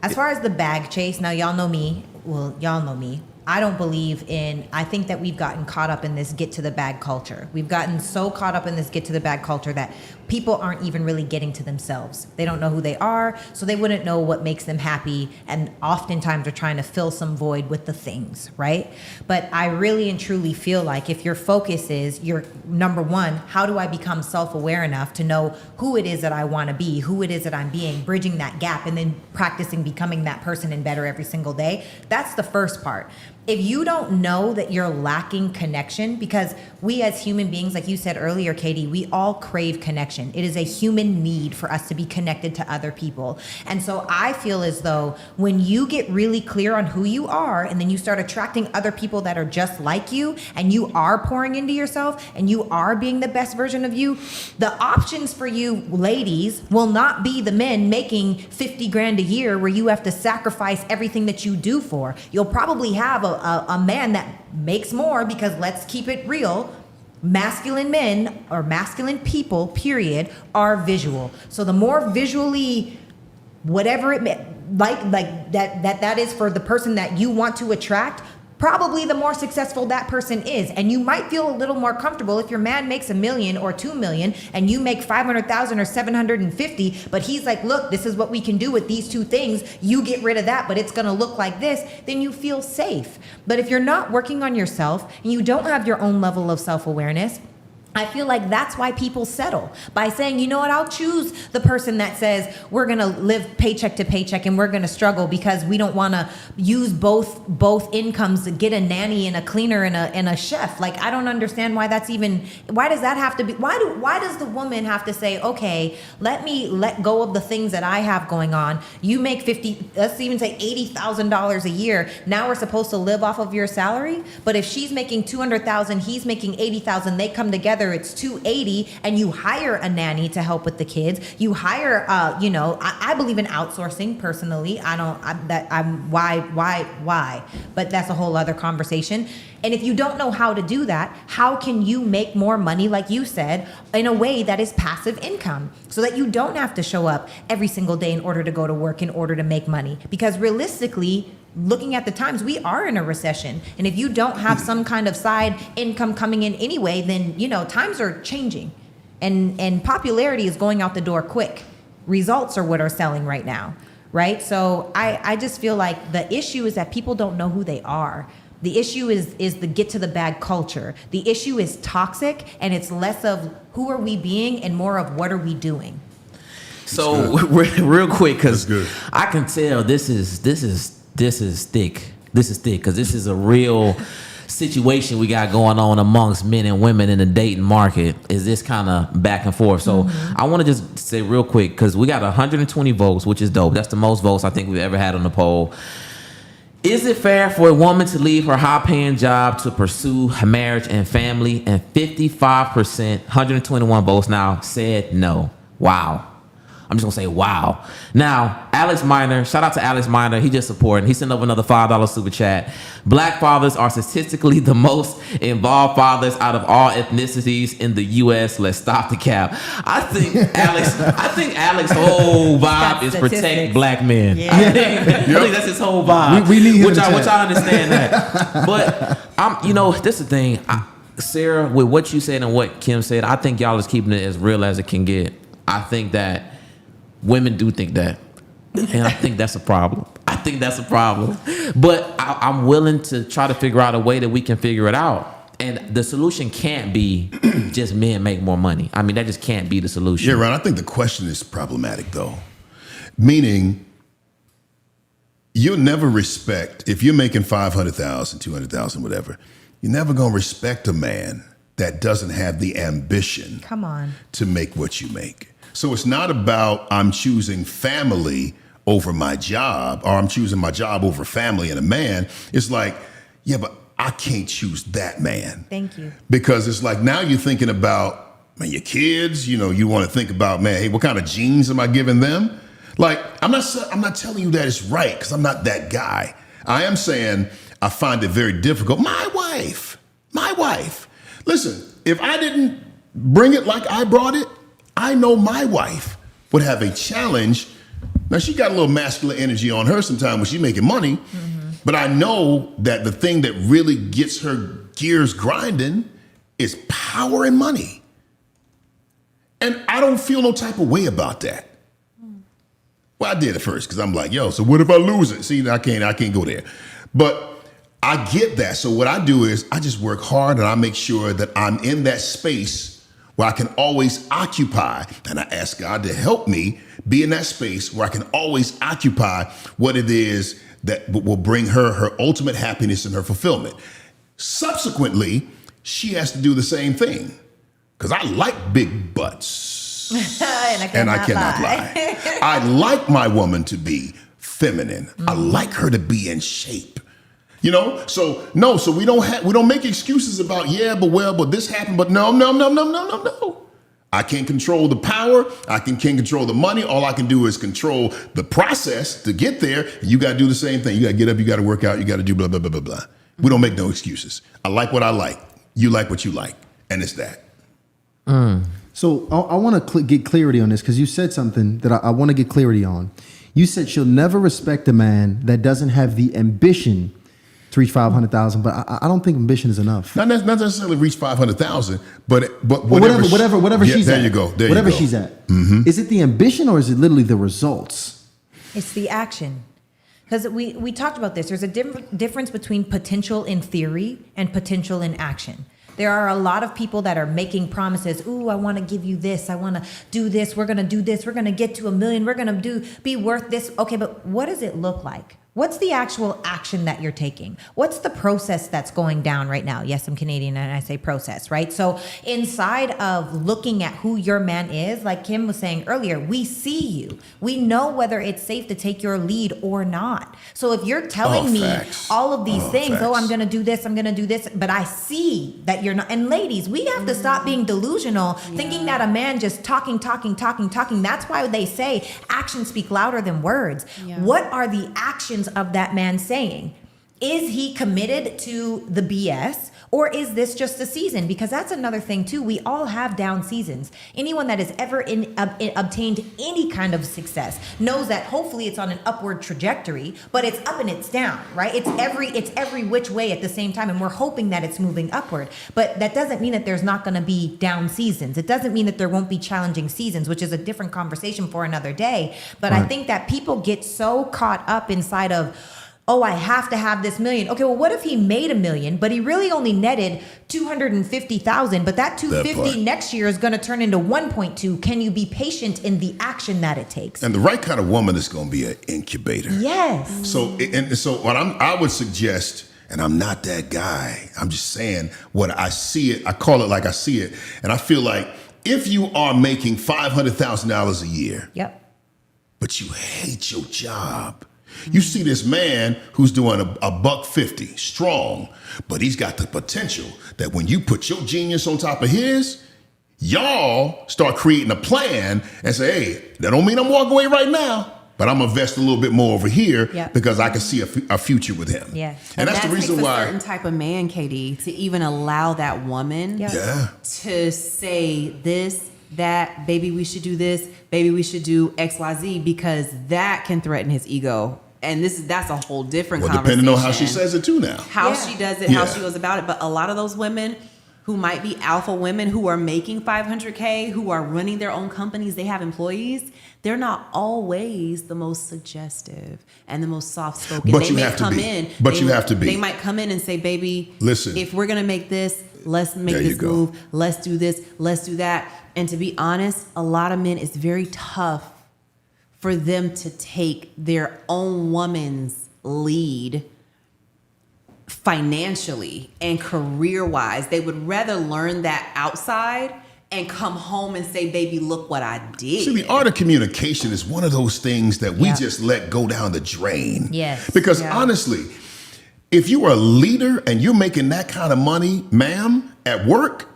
As far as the bag chase, now y'all know me. Well, y'all know me. I don't believe in, I think that we've gotten caught up in this get to the bag culture. We've gotten so caught up in this get to the bag culture that people aren't even really getting to themselves. They don't know who they are, so they wouldn't know what makes them happy. And oftentimes they're trying to fill some void with the things, right? But I really and truly feel like if your focus is, your number one, how do I become self-aware enough to know who it is that I want to be, who it is that I'm being, bridging that gap, and then practicing becoming that person and better every single day. That's the first part. If you don't know that you're lacking connection, because we as human beings, like you said earlier, Katie, we all crave connection. It is a human need for us to be connected to other people. And so I feel as though when you get really clear on who you are, and then you start attracting other people that are just like you, and you are pouring into yourself, and you are being the best version of you, the options for you ladies will not be the men making 50 grand a year where you have to sacrifice everything that you do for. You'll probably have a man that makes more, because let's keep it real, masculine men or masculine people, period, are visual. So the more visually, whatever it like that is for the person that you want to attract, probably the more successful that person is. And you might feel a little more comfortable if your man makes $1 million or $2 million and you make 500,000 or 750, but he's like, look, this is what we can do with these two things. You get rid of that, but it's going to look like this. Then you feel safe. But if you're not working on yourself and you don't have your own level of self-awareness, I feel like that's why people settle by saying, you know what, I'll choose the person that says we're going to live paycheck to paycheck and we're going to struggle because we don't want to use both incomes to get a nanny and a cleaner and a chef. Like, I don't understand why that's even, why does that have to be, why does the woman have to say, okay, let me let go of the things that I have going on. You make let's even say $80,000 a year. Now we're supposed to live off of your salary. But if she's making $200,000, he's making $80,000, they come together, it's $280, and you hire a nanny to help with the kids. You hire, I believe in outsourcing personally. Why? But that's a whole other conversation. And if you don't know how to do that, how can you make more money, like you said, in a way that is passive income, so that you don't have to show up every single day in order to go to work in order to make money? Because realistically, looking at the times, we are in a recession. And if you don't have some kind of side income coming in anyway, then, times are changing. And popularity is going out the door quick. Results are what are selling right now, right? So I just feel like the issue is that people don't know who they are. The issue is the get to the bag culture. The issue is toxic, and it's less of who are we being and more of what are we doing. So real quick, because I can tell this is thick. This is thick because this is a real situation we got going on amongst men and women in the dating market. Is this kind of back and forth? So I want to just say real quick, because we got 120 votes, which is dope. That's the most votes I think we've ever had on the poll. Is it fair for a woman to leave her high-paying job to pursue her marriage and family? And 55%, 121 votes now, said no. Wow. I'm just gonna say wow. Now, Alex Minor, shout out to Alex Minor. He just supporting. He sent over another $5 super chat. Black fathers are statistically the most involved fathers out of all ethnicities in the U.S. Let's stop the cap. I think Alex's whole vibe is protect black men. Yeah. I think that's his whole vibe. We need him which to I chat. understand that. But this is the thing. Sarah, with what you said and what Kim said, I think y'all is keeping it as real as it can get. I think that women do think that. And I think that's a problem. But I'm willing to try to figure out a way that we can figure it out. And the solution can't be just men make more money. I mean, that just can't be the solution. Yeah, Ron, I think the question is problematic, though. Meaning, you'll never respect, if you're making 500,000, 200,000, whatever, you're never going to respect a man that doesn't have the ambition Come on. to make what you make. So it's not about I'm choosing family over my job, or I'm choosing my job over family and a man. It's like, yeah, but I can't choose that man. Thank you. Because it's like now you're thinking about, man, your kids, you want to think about, man, hey, what kind of genes am I giving them? Like, I'm not telling you that it's right, because I'm not that guy. I am saying I find it very difficult. My wife. Listen, if I didn't bring it like I brought it, I know my wife would have a challenge. Now, she got a little masculine energy on her sometimes when she's making money, but I know that the thing that really gets her gears grinding is power and money. And I don't feel no type of way about that. Well, I did at first because I'm like, yo, so what if I lose it? See, I can't go there. But I get that. So what I do is I just work hard and I make sure that I'm in that space where I can always occupy. And I ask God to help me be in that space where I can always occupy what it is that will bring her ultimate happiness and her fulfillment. Subsequently, she has to do the same thing because I like big butts. and I cannot lie. I like my woman to be feminine. I like her to be in shape. So we don't make excuses about, but this happened, but no. I can't control the power. I can't control the money. All I can do is control the process to get there. And you got to do the same thing. You got to get up, you got to work out, you got to do blah, blah, blah, blah, blah. We don't make no excuses. I like what I like. You like what you like. And it's that. So I want to get clarity on this because you said something that I want to get clarity on. You said she'll never respect a man that doesn't have the ambition to reach 500,000, but I don't think ambition is enough. Not necessarily reach 500,000, but whatever she's at. There you go. Whatever she's at. Is it the ambition or is it literally the results? It's the action. Because we talked about this. There's a difference between potential in theory and potential in action. There are a lot of people that are making promises. Ooh, I want to give you this. I want to do this. We're going to do this. We're going to get to 1 million. We're going to be worth this. Okay, but what does it look like? What's the actual action that you're taking? What's the process that's going down right now? Yes, I'm Canadian and I say process, right? So inside of looking at who your man is, like Kim was saying earlier, we see you. We know whether it's safe to take your lead or not. So if you're telling me all of these things, I'm going to do this, I'm going to do this, but I see that you're not. And ladies, we have to stop being delusional, thinking that a man just talking. That's why they say actions speak louder than words. Yeah. What are the actions of that man saying? Is he committed to the BS or is this just a season? Because that's another thing too. We all have down seasons. Anyone that has ever obtained any kind of success knows that hopefully it's on an upward trajectory, but it's up and it's down, right? It's every which way at the same time, and we're hoping that it's moving upward. But that doesn't mean that there's not going to be down seasons. It doesn't mean that there won't be challenging seasons, which is a different conversation for another day. But right. I think that people get so caught up inside of, oh, I have to have this million. Okay, well, what if he made $1 million, but he really only netted 250,000, but that 250 next year is going to turn into 1.2. Can you be patient in the action that it takes? And the right kind of woman is going to be an incubator. Yes. So what I would suggest, and I'm not that guy, I'm just saying what I see it, I call it like I see it, and I feel like if you are making $500,000 a year, but you hate your job, you see this man who's doing a $150 strong, but he's got the potential that when you put your genius on top of his, Y'all start creating a plan and say, hey, that don't mean I'm walking away right now, but I'm gonna invest a little bit more over here because I can see a future with him. Yeah. And that's that the reason takes why. a certain type of man, Katie, to even allow that woman to say this, that, baby, we should do this, baby, we should do XYZ, because that can threaten his ego. And that's a whole different conversation. Depending on how she says it too now. How she does it, how she goes about it. But a lot of those women who might be alpha women who are making $500K, who are running their own companies, they have employees, they're not always the most suggestive and the most soft-spoken. But they you may have to come be. in. But you have to be. They might come in and say, baby, listen, if we're going to make this, let's make There you this go. move. Let's do this. Let's do that. And to be honest, a lot of men, it's very tough for them to take their own woman's lead financially and career-wise. They would rather learn that outside and come home and say, baby, look what I did. see, the art of communication is one of those things that we just let go down the drain. Yes. Because honestly, if you are a leader and you're making that kind of money, ma'am, at work,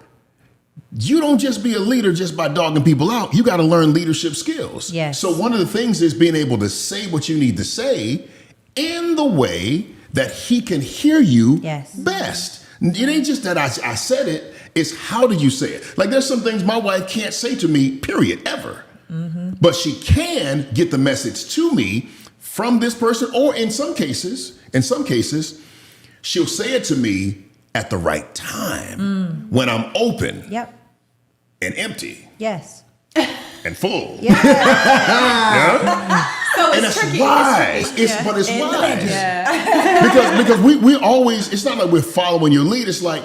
you don't just be a leader just by dogging people out. You got to learn leadership skills. Yes. So one of the things is being able to say what you need to say in the way that he can hear you best. It ain't just that I said it. It's how do you say it? Like there's some things my wife can't say to me, period, ever. But she can get the message to me from this person, or in some cases, she'll say it to me at the right time when I'm open and empty and full. So and it's tricky. wise. But it's wise. Because we always, it's not like we're following your lead. It's like,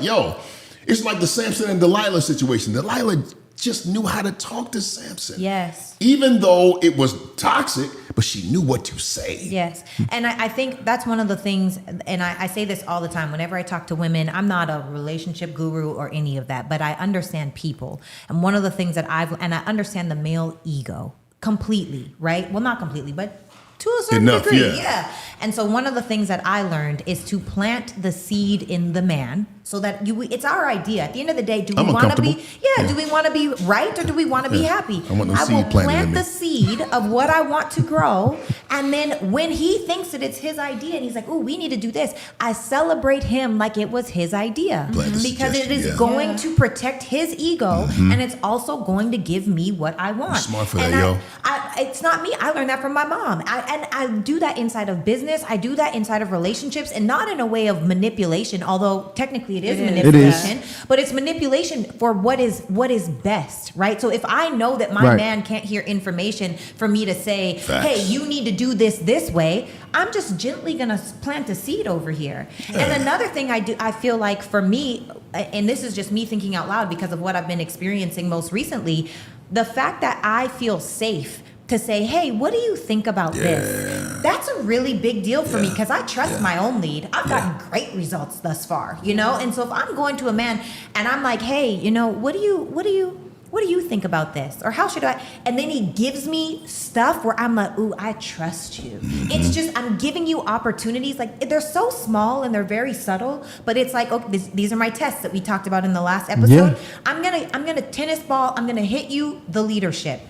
it's like the Samson and Delilah situation. Delilah just knew how to talk to Samson. Yes. Even though it was toxic, but she knew what to say. Yes. And I think that's one of the things, and I say this all the time, whenever I talk to women, I'm not a relationship guru or any of that, but I understand people. And one of the things that I understand the male ego completely, right? Well, not completely, but to a certain degree. Yeah. And so one of the things that I learned is to plant the seed in the man so that it's our idea. At the end of the day, do we want to be, do we want to be right or do we want to be happy? I want no I seed will planted in plant me. the seed of what I want to grow. And then when he thinks that it's his idea and he's like, oh, we need to do this, I celebrate him like it was his idea. Because it is going to protect his ego and it's also going to give me what I want. You're smart for And that, yo. it's not me. I learned that from my mom. I do that inside of business. I do that inside of relationships, and not in a way of manipulation, although technically it is manipulation. But it's manipulation for what is best, right? So if I know that my man can't hear information for me to say, hey, you need to do this way, I'm just gently gonna plant a seed over here. And another thing I feel like for me, and this is just me thinking out loud because of what I've been experiencing most recently, the fact that I feel safe to say, hey, what do you think about this? That's a really big deal for me because I trust my own lead. I've gotten great results thus far, And so if I'm going to a man and I'm like, hey, what do you think about this? Or how should I? And then he gives me stuff where I'm like, ooh, I trust you. It's just, I'm giving you opportunities. Like they're so small and they're very subtle, but it's like, okay, these are my tests that we talked about in the last episode. I'm gonna tennis ball. I'm gonna hit you the leadership.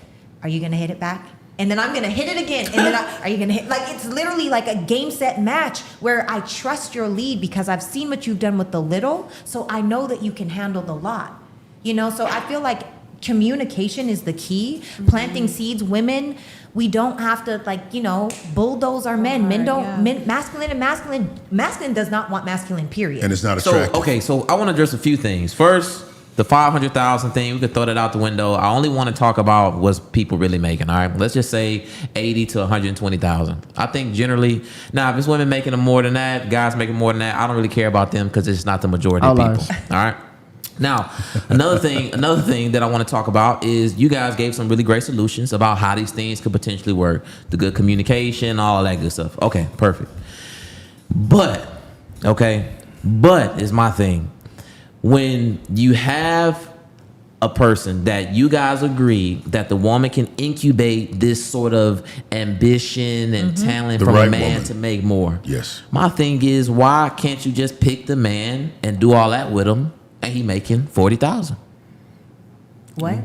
Are you gonna hit it back? And then I'm gonna hit it again. And then are you gonna hit? Like it's literally like a game set match where I trust your lead because I've seen what you've done with the little, so I know that you can handle the lot. So I feel like communication is the key. Planting seeds. Women, we don't have to bulldoze our men. Men don't. Men, masculine does not want masculine. Period. And it's not attractive. So I want to address a few things. First, the 500,000 thing, we could throw that out the window. I only want to talk about what's people really making. All right, let's just say 80 to 120,000. I think generally, now if it's women making more than that, guys making more than that, I don't really care about them because it's not the majority of people. All right. Now, another thing that I want to talk about is you guys gave some really great solutions about how these things could potentially work. The good communication, all of that good stuff. Okay, perfect. But is my thing. When you have a person that you guys agree that the woman can incubate this sort of ambition and talent from a man to make more. Yes. My thing is, why can't you just pick the man and do all that with him and he making 40,000? What?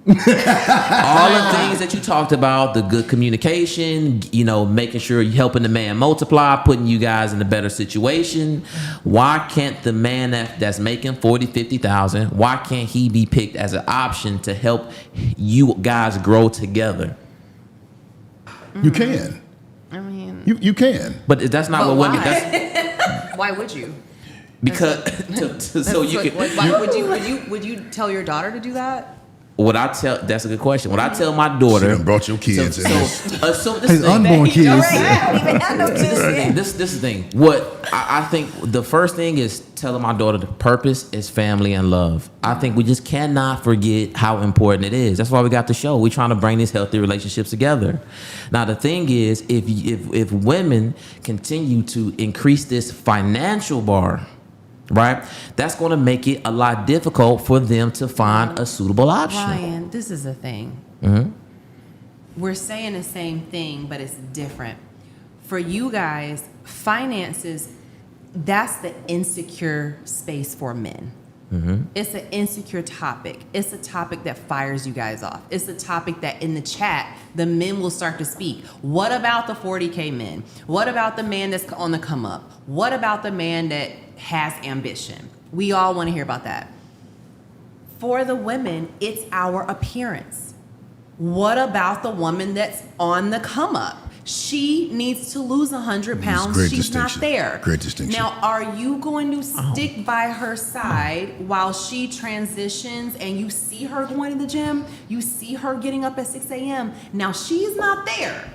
All the things that you talked about, the good communication, making sure you're helping the man multiply, putting you guys in a better situation. Why can't the man that's making 40, 50,000, why can't he be picked as an option to help you guys grow together? You can. I mean, You can. But that's not but what why? women. That's Why would you? because so you can. Why would you tell your daughter to do that? That's a good question. When I tell my daughter, You done brought your kids in this. so this His thing, unborn kids. I don't even have no kids. this is the thing. What I think the first thing is telling my daughter the purpose is family and love. I think we just cannot forget how important it is. That's why we got the show. We're trying to bring these healthy relationships together. Now the thing is, if women continue to increase this financial bar, right, that's going to make it a lot difficult for them to find a suitable option. Ryan, this is the thing. Mm-hmm. We're saying the same thing, but it's different. For you guys, finances, that's the insecure space for men. Mm-hmm. It's an insecure topic. It's a topic that fires you guys off. It's a topic that in the chat, the men will start to speak. What about the 40K men? What about the man that's on the come up? What about the man that has ambition? We all want to hear about that. For the women, it's our appearance. What about the woman that's on the come up? She needs to lose 100 pounds. Great She's not distinction. there. Great distinction. Now, are you going to stick by her side while she transitions and you see her going to the gym? You see her getting up at 6 a.m. Now, she's not there.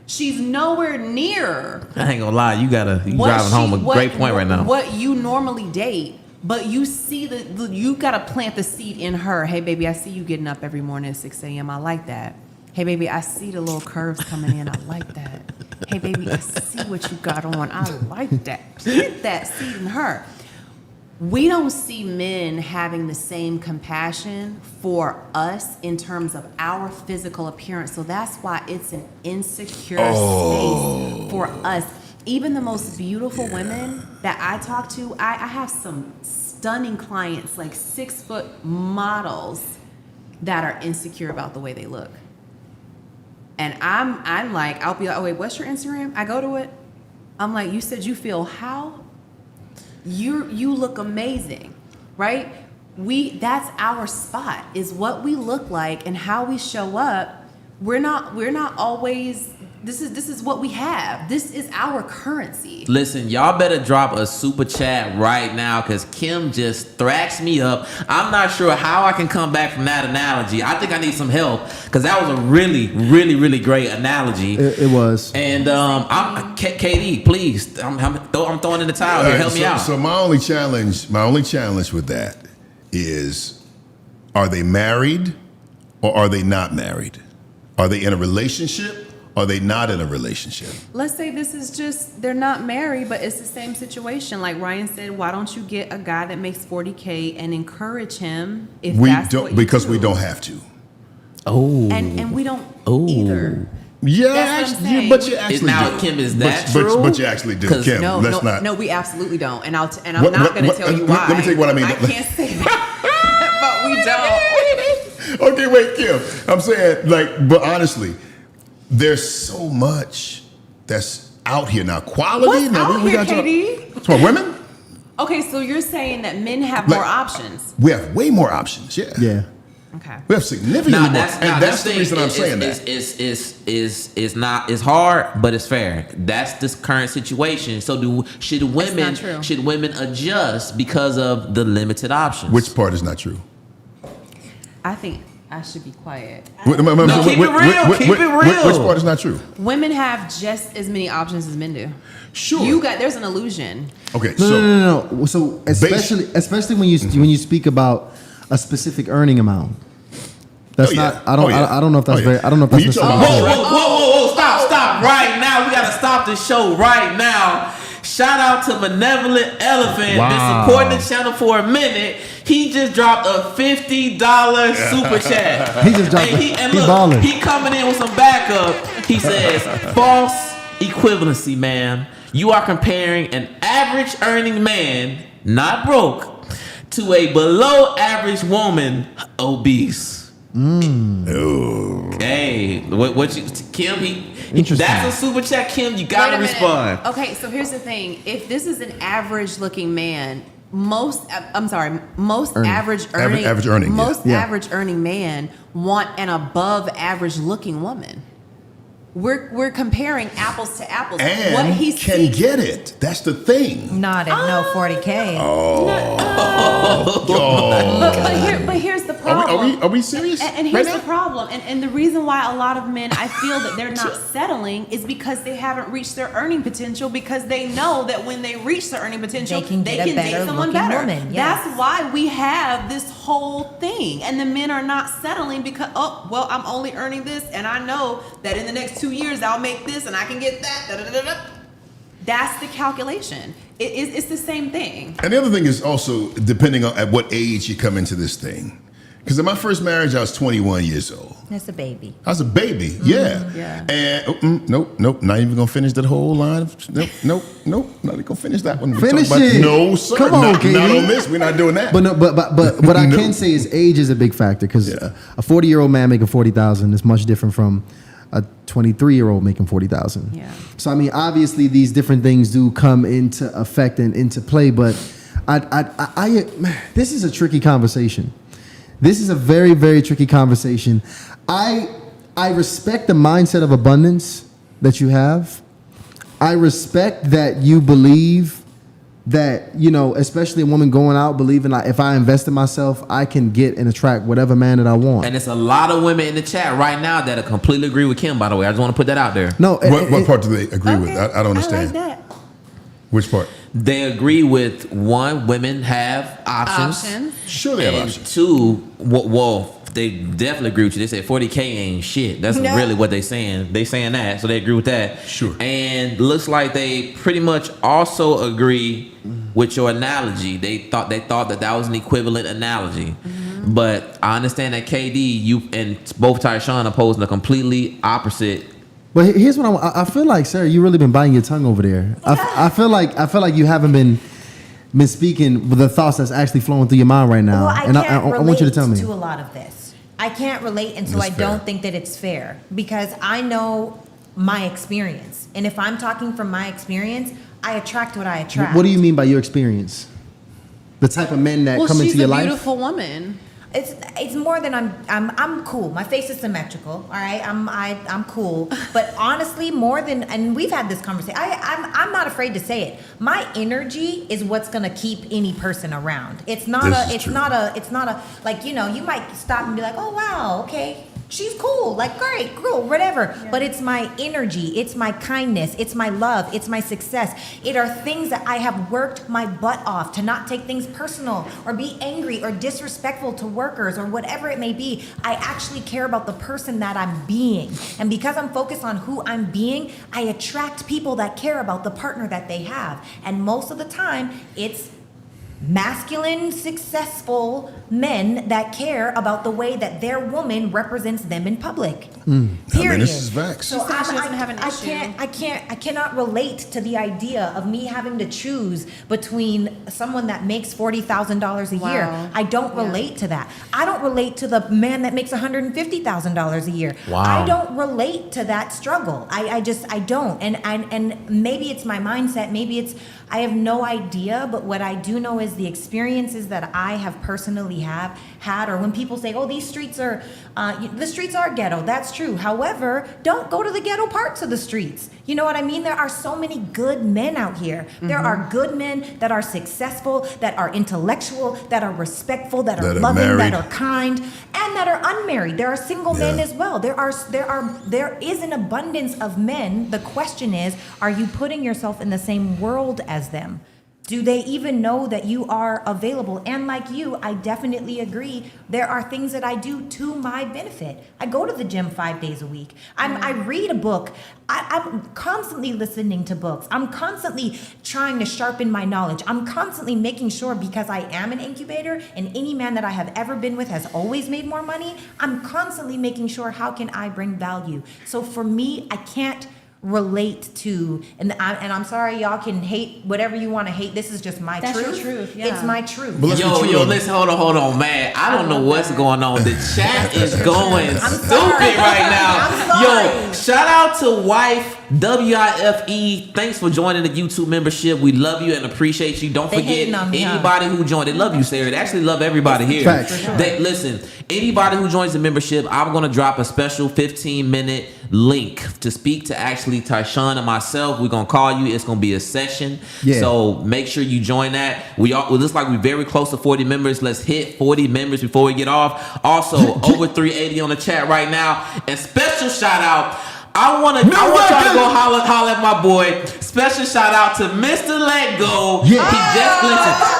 She's nowhere near I ain't gonna lie, you driving home a great point right now. what you normally date, but you see you gotta plant the seed in her. Hey, baby, I see you getting up every morning at 6 a.m. I like that. Hey, baby, I see the little curves coming in. I like that. Hey, baby, I see what you got on. I like that. Plant that seed in her. We don't see men having the same compassion for us in terms of our physical appearance. So that's why it's an insecure space for us. Even the most beautiful women that I talk to, I have some stunning clients, like 6-foot models that are insecure about the way they look. And I'm like, I'll be like, oh wait, what's your Instagram? I go to it. I'm like, you said you feel how? You look amazing, right? That's our spot, is what we look like and how we show up. We're not always. This is what we have. This is our currency. Listen, y'all better drop a super chat right now because Kim just thrashed me up. I'm not sure how I can come back from that analogy. I think I need some help because that was a really, really, really great analogy. It was. And KD, please, I'm throwing in the towel here. Help me out. So my only challenge with that is, are they married or are they not married? Are they in a relationship? Are they not in a relationship? Let's say this is just, they're not married, but it's the same situation. Like Ryan said, why don't you get a guy that makes 40K and encourage him if We that's don't, what you because do? we don't have to. Oh. And we don't Oh. either. Yeah, That's what I'm saying. but you actually Now, do. Kim, is that but, true? But you actually do, 'Cause Kim. No, not. no, we absolutely don't. And I'm What- not going to what- tell you let why. me tell you what I mean. I can't say that, but we don't. Okay, wait, Kim. I'm saying, but honestly, there's so much that's out here now. Quality. What's now, out here, Katie? For women, Okay, so you're saying that men have more options. we have way more options. Yeah. Yeah. Okay. We have significantly more. And that's the thing reason I'm is- saying that. It's hard, but it's fair. That's this current situation. So should women adjust because of the limited options? Which part is not true? I think I should be quiet. keep it real. Keep it real. Which part is not true? Women have just as many options as men do. Sure. There's an illusion. Okay, No, so no. So especially when you speak about a specific earning amount. That's Oh, yeah. not. I don't. Oh, yeah. I don't know if that's Oh, yeah. very. I don't know if When that's you talk necessarily. about- Whoa! Stop right now. We gotta stop this show right now. Shout out to Benevolent Elephant. Wow. Been supporting the channel for a minute. He just dropped a $50 super chat. He just dropped. He balling. He coming in with some backup. He says, false equivalency, man. You are comparing an average earning man, not broke, to a below average woman obese. Hey, what you, Kim? Interesting. That's a super chat, Kim. You gotta Wait a minute. respond. Okay, so here's the thing. If this is an average looking man, most average earning Average earning, most yeah. average earning man want an above average looking woman. We're comparing apples to apples. And what he can seeks- get it. That's the thing. Not at no 40K. But here's the problem. Are we serious? And here's right the problem. And the reason why a lot of men, I feel that they're not settling is because they haven't reached their earning potential, because they know that when they reach their earning potential, They can get a better date someone looking better. woman, yes. That's why we have this whole thing. And the men are not settling because, oh, well, I'm only earning this, and I know that in the next 2 years I'll make this and I can get that. Da, da, da, da. That's the calculation. It's the same thing. And the other thing is also depending on at what age you come into this thing. Because in my first marriage, I was 21 years old. That's a baby. I was a baby, yeah. Yeah. And nope, not even gonna finish that whole line. Nope, not even gonna finish that one. Finish Talk about- it. No, sir. Come on, not KD. on this. We're not doing that. But no, but what I No. can say is age is a big factor, because Yeah. a 40-year-old man making 40,000 is much different from a 23-year-old making 40,000. Yeah. So I mean, obviously these different things do come into effect and into play, but this is a tricky conversation. This is a very, very tricky conversation. I respect the mindset of abundance that you have. I respect that you believe that, you know, especially a woman going out believing like, if I invest in myself, I can get and attract whatever man that I want. And it's a lot of women in the chat right now that completely agree with Kim, by the way. I just want to put that out there. No, what part do they agree with? Okay. I don't understand. I like that. Which part? They agree with, one, women have options. Sure, they have And options. two, well, they definitely agree with you. They say 40K ain't shit. That's No. really what they saying. They saying that, so they agree with that. Sure. And looks like they pretty much also agree with your analogy. They thought that was an equivalent analogy. But I understand that KD, you and both Tyshawn are posing a completely opposite. But here's what I feel like, Sarah, you really been biting your tongue over there. I feel like you haven't been speaking with the thoughts that's actually flowing through your mind right now. Well, I and can't I relate want you to tell me. to a lot of this. I can't relate, and so That's I fair. don't think that it's fair, because I know my experience. And if I'm talking from my experience, I attract what I attract. What do you mean by your experience? The type of men that Well, come she's into your a life? beautiful woman. It's more than I'm cool. My face is symmetrical. All right, I'm cool. But honestly, more than, and we've had this conversation. I'm not afraid to say it. My energy is what's gonna keep any person around. It's not This is true. it's not a like, you know, you might stop and be like, oh wow, okay. She's cool, like great, cool, whatever. Yeah. But it's my energy, it's my kindness, it's my love, it's my success. It are things that I have worked my butt off to not take things personal or be angry or disrespectful to workers or whatever it may be. I actually care about the person that I'm being. And because I'm focused on who I'm being, I attract people that care about the partner that they have. And most of the time, it's masculine, successful men that care about the way that their woman represents them in public. Period. this is facts. So She said she doesn't have an issue. I cannot relate to the idea of me having to choose between someone that makes $40,000 a year. Wow. I don't relate to that. I don't relate to the man that makes $150,000 a year. Wow. I don't relate to that struggle. I don't. And maybe it's my mindset. Maybe it's, I have no idea, but what I do know is the experiences that I have personally had, or when people say, "Oh, these streets are, the streets are ghetto." That's true. However, don't go to the ghetto parts of the streets. You know what I mean? There are so many good men out here. There are good men that are successful, that are intellectual, that are respectful, that are loving, married. that are kind, and that are unmarried. There are single men Yeah. as well. There is an abundance of men. The question is, are you putting yourself in the same world as them? Do they even know that you are available? And like you, I definitely agree. There are things that I do to my benefit. I go to the gym 5 days a week. I read a book. I'm constantly listening to books. I'm constantly trying to sharpen my knowledge. I'm constantly making sure, because I am an incubator and any man that I have ever been with has always made more money, I'm constantly making sure, how can I bring value? So for me, I can't relate to, and I'm sorry, y'all can hate whatever you want to hate. This is just my That's truth. your truth, yeah. It's my truth. But let's be true. Listen, hold on, man. I don't know what's going on. The chat is going stupid sorry. right now. I'm sorry. Yo, shout out to wife WIFE. Thanks for joining the YouTube membership. We love you and appreciate you. Don't They forget hating on me, huh? anybody who joined. They love you, Sarah. They actually love everybody here. Facts. For sure. Listen, anybody who joins the membership, I'm gonna drop a special 15-minute link to speak to actually Tyshawn and myself. We're gonna call you. It's gonna be a session. Yeah. So make sure you join that. It looks like we're very close to 40 members. Let's hit 40 members before we get off. Also, over 380 on the chat right now. And special shout out. I want y'all to go holler at my boy. Special shout out to Mr. Let Go. Yeah.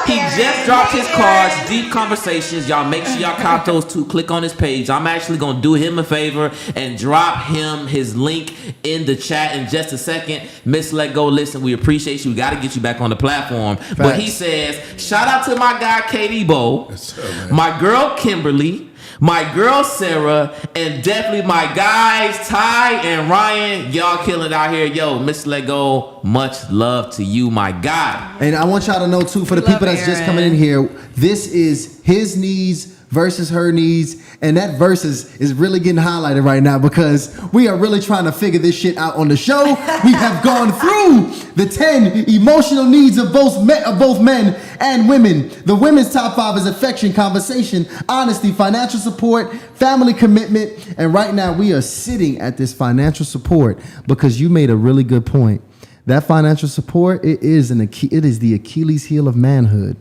He just dropped his cards, Deep Conversations. Y'all make sure y'all cop those two. Click on his page. I'm actually gonna do him a favor and drop him his link in the chat in just a second. Mr. Let Go, listen, we appreciate you. We got to get you back on the platform. But he says, shout out to my guy Katie Bo, Yes, sir, man. my girl Kimberly, my girl Sarah, and definitely my guys Ty and Ryan. Y'all killing it out here. Yo, Mr. Let Go, much love to you, my guy. And I want y'all to know too, for the Love people that's just Aaron. coming in here, this is his knees versus her knees, and that versus is really getting highlighted right now because we are really trying to figure this shit out on the show. We have gone through the 10 emotional needs of both men and women. The women's top 5 is affection, conversation, honesty, financial support, family commitment, and right now we are sitting at this financial support because you made a really good point. That financial support, it is the Achilles heel of manhood.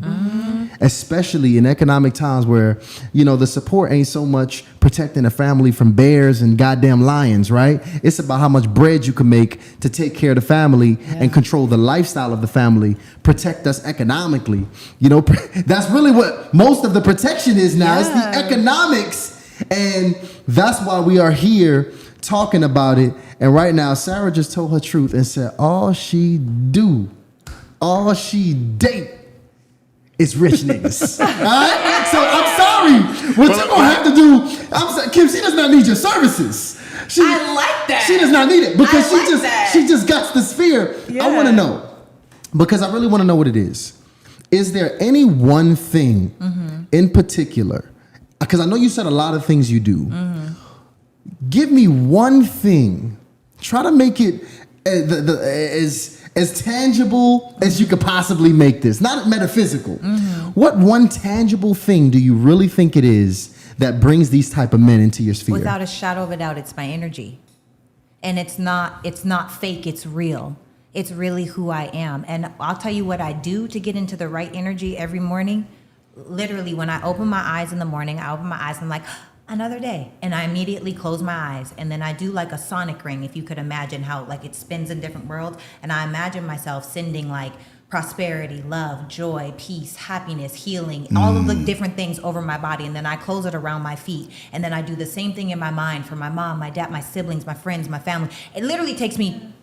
Especially in economic times where, the support ain't so much protecting a family from bears and goddamn lions, right? It's about how much bread you can make to take care of the family and control the lifestyle of the family, protect us economically. That's really what most of the protection is now. It's the economics. And that's why we are here talking about it. And right now, Sarah just told her truth and said, all she date is rich niggas. All right? So I'm sorry. What you gonna have to do, I'm sorry, Kim, she does not need your services. I like that. She does not need it because I like that. she just got the sphere. I want to know, because I really want to know what it is. Is there any one thing in particular? Because I know you said a lot of things you do. Give me one thing. Try to make it as tangible as you could possibly make this. Not metaphysical. What one tangible thing do you really think it is that brings these type of men into your sphere? Without a shadow of a doubt, it's my energy. And it's not fake, it's real. It's really who I am. And I'll tell you what I do to get into the right energy every morning. Literally, when I open my eyes in the morning, I open my eyes and I'm like, another day. And I immediately close my eyes. And then I do like a sonic ring, if you could imagine how like it spins in different worlds. And I imagine myself sending like prosperity, love, joy, peace, happiness, healing, all of the different things over my body. And then I close it around my feet. And then I do the same thing in my mind for my mom, my dad, my siblings, my friends, my family. It literally takes me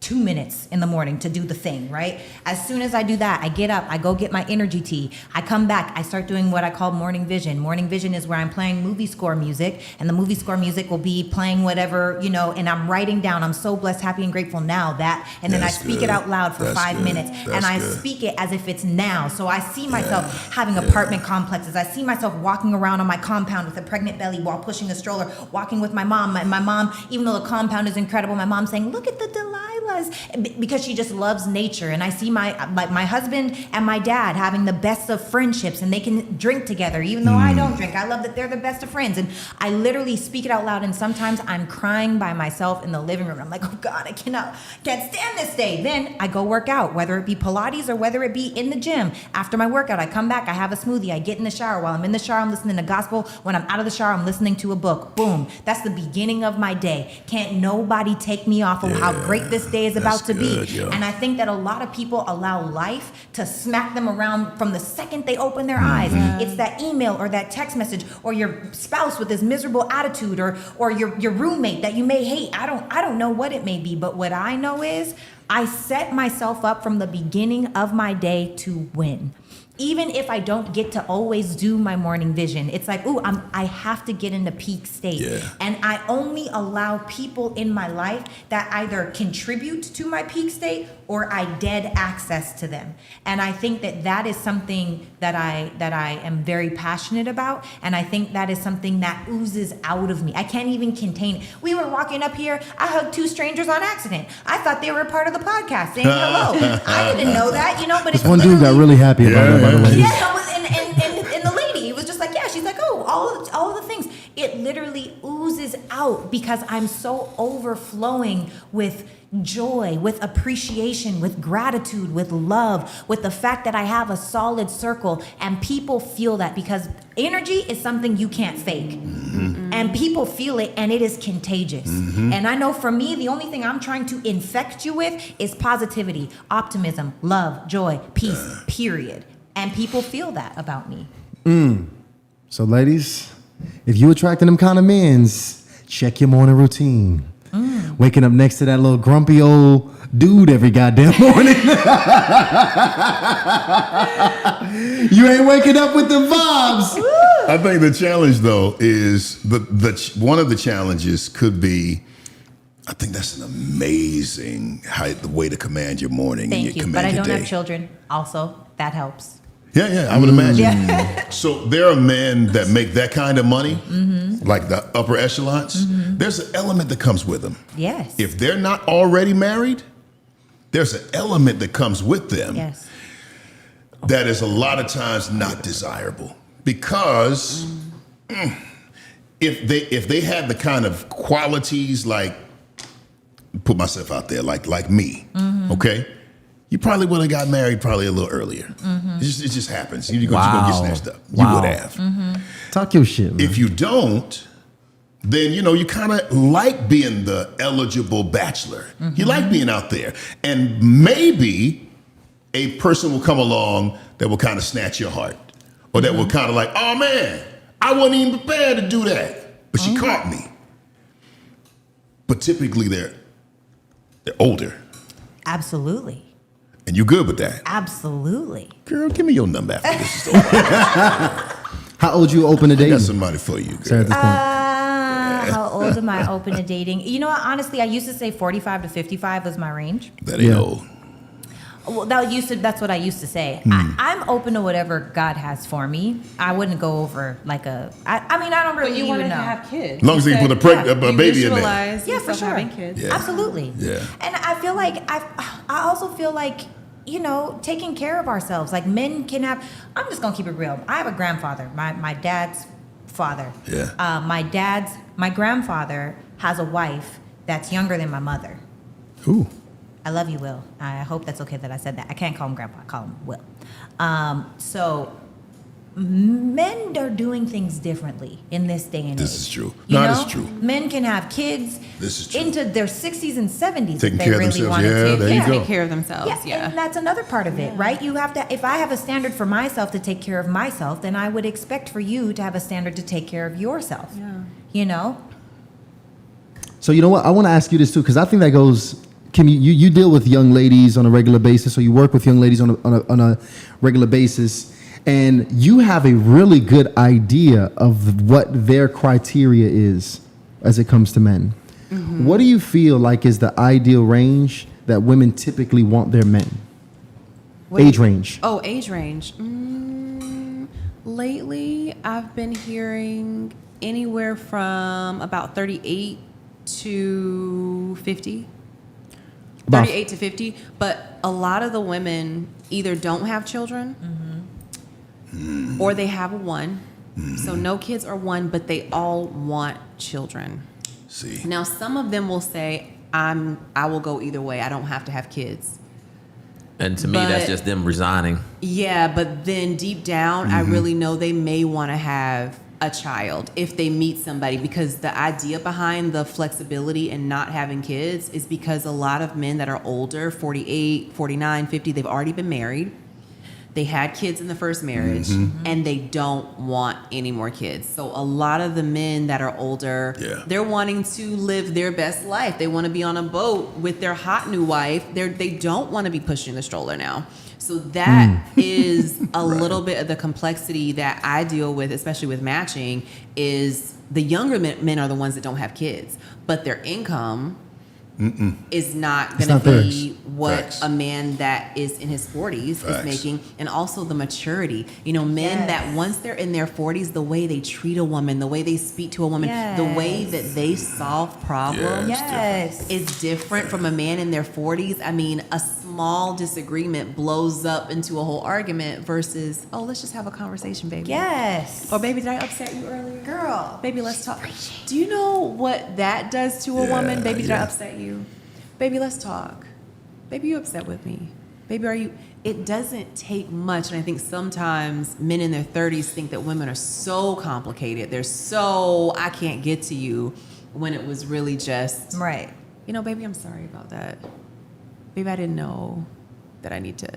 2 minutes in the morning to do the thing, right? As soon as I do that, I get up, I go get my energy tea. I come back, I start doing what I call morning vision. Morning vision is where I'm playing movie score music, and the movie score music will be playing whatever, and I'm writing down, I'm so blessed, happy, and grateful now that, and then I speak it out loud for 5 minutes, and I speak it as if it's now. So I see myself having apartment complexes. I see myself walking around on my compound with a pregnant belly while pushing a stroller, walking with my mom. And my mom, even though the compound is incredible, my mom saying, look at the Delilahs, because she just loves nature. And I see my husband and my dad having the best of friendships, and they can drink together, even though I don't drink. I love that they're the best of friends. And I literally speak it out loud, and sometimes I'm crying by myself in the living room. I'm like, oh God, I can't stand this day. Then I go work out, whether it be Pilates or whether it be in the gym. After my workout, I come back, I have a smoothie, I get in the shower. While I'm in the shower, I'm listening to gospel. When I'm out of the shower, I'm listening to a book. Boom. That's the beginning of my day. Can't nobody take me off of how great this day is about to be. And I think that a lot of people allow life to smack them around from the second they open their eyes. It's that email or that text message or your spouse with this miserable attitude or your roommate that you may hate. I don't know what it may be, but what I know is I set myself up from the beginning of my day to win. even if I don't get to always do my morning vision, it's like, ooh, I have to get into peak state. Yeah. And I only allow people in my life that either contribute to my peak state or I dead access to them. And I think that is something that I am very passionate about. And I think that is something that oozes out of me. I can't even contain it. We were walking up here. I hugged two strangers on accident. I thought they were a part of the podcast saying hello. I didn't know that, but it's One dude got really happy about that, by the way. yeah, and the lady was just like, yeah, she's like, oh, all of the things. It literally oozes out because I'm so overflowing with joy, with appreciation, with gratitude, with love, with the fact that I have a solid circle, and people feel that because energy is something you can't fake. Mm-hmm. And people feel it, and it is contagious. Mm-hmm. And I know for me, the only thing I'm trying to infect you with is positivity, optimism, love, joy, peace, period. And people feel that about me. So ladies, if you attracting them kind of men's, check your morning routine. Waking up next to that little grumpy old dude every goddamn morning. You ain't waking up with the vibes. I think the challenge, though, is one of the challenges could be, I think that's an amazing the way to command your morning. Thank and you, command but I your don't day. have children. Also, that helps. Yeah, I would imagine. Yeah. So there are men that make that kind of money, like the upper echelons. There's an element that comes with them. Yes. If they're not already married, there's an element that comes with them Yes. that is a lot of times not desirable. Because if they had the kind of qualities, like, put myself out there, like me, okay? You probably would have got married probably a little earlier. It just happens. You're going to get snatched up. You would have. Talk your shit, man. If you don't, then, you kind of like being the eligible bachelor. You like being out there. And maybe a person will come along that will kind of snatch your heart. Or that will kind of like, oh, man, I wasn't even prepared to do that. But she caught me. But typically they're older. Absolutely. And you good with that? Absolutely. Girl, give me your number after this is over. How old you open a I date? got somebody for you, girl. Sorry, at this point. How old am I open to dating? You know what? Honestly, I used to say 45 to 55 was my range. That ain't Yeah. old. Well, that's what I used to say. I'm open to whatever God has for me. I wouldn't go over like I don't really But you even wanted know. to have kids. As long as you put a You baby in there. visualize Yeah, for yourself sure. having kids. Yeah. Absolutely. Yeah. And I feel like I also feel like, taking care of ourselves. Like men can have, I'm just going to keep it real. I have a grandfather, my dad's father. Yeah. My grandfather has a wife that's younger than my mother. Ooh. I love you, Will. I hope that's okay that I said that. I can't call him grandpa, I call him Will. So men are doing things differently in this day and age. This is true. You No, know? this is true. Men can have kids This is true. into their 60s and 70s Taking if they care of really themselves. wanted Yeah, to. there you Yeah, go. take care of themselves. Yeah. And that's another part of it, right? You have to, if I have a standard for myself to take care of myself, then I would expect for you to have a standard to take care of yourself. Yeah. So you know what? I want to ask you this too, because I think that goes. Kim, you deal with young ladies on a regular basis, or you work with young ladies on a regular basis, and you have a really good idea of what their criteria is as it comes to men. What do you feel like is the ideal range that women typically want their men? Age range. Oh, age range. Lately, I've been hearing anywhere from about 38 to 50. 38 to 50, but a lot of the women either don't have children or they have one. So no kids or one, but they all want children. See. Now, some of them will say, I will go either way. I don't have to have kids. And to me, that's But- just them resigning. Yeah, but then deep down, I really know they may want to have a child if they meet somebody, because the idea behind the flexibility and not having kids is because a lot of men that are older, 48, 49, 50, they've already been married. They had kids in the first marriage, and they don't want any more kids. So a lot of the men that are older, they're wanting to live their best life. They want to be on a boat with their hot new wife. They don't want to be pushing the stroller now. So that is a little bit of the complexity that I deal with, especially with matching, is the younger men are the ones that don't have kids, but their income is not going to be what Facts. a man that is in his 40s Facts. is making, and also the maturity. You know, men that once they're in their 40s, the way they treat a woman, the way they speak to a woman, the way that they solve problems is different from a man in their 40s. I mean, a small disagreement blows up into a whole argument versus, oh, let's just have a conversation, baby. Yes. Or, baby, did I upset you earlier? Girl. Baby, let's talk. Do you know what that does to a woman? Baby, did I upset you? Baby, let's talk. Baby, you upset with me? Baby, are you? It doesn't take much. And I think sometimes men in their 30s think that women are so complicated. They're so, I can't get to you, when it was really just, you know, baby, I'm sorry about that. Baby, I didn't know that I need to.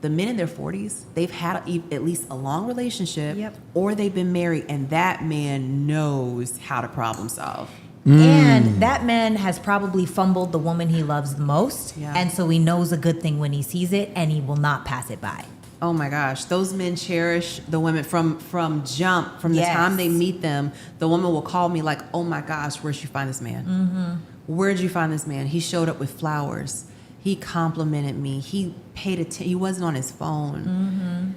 The men in their 40s, they've had at least a long relationship, or they've been married, and that man knows how to problem solve. And that man has probably fumbled the woman he loves the most. And so he knows a good thing when he sees it, and he will not pass it by. Oh my gosh, those men cherish the women from jump, from the time they meet them. The woman will call me like, oh my gosh, where'd you find this man? Where'd you find this man? He showed up with flowers. He complimented me. He paid attention. He wasn't on his phone.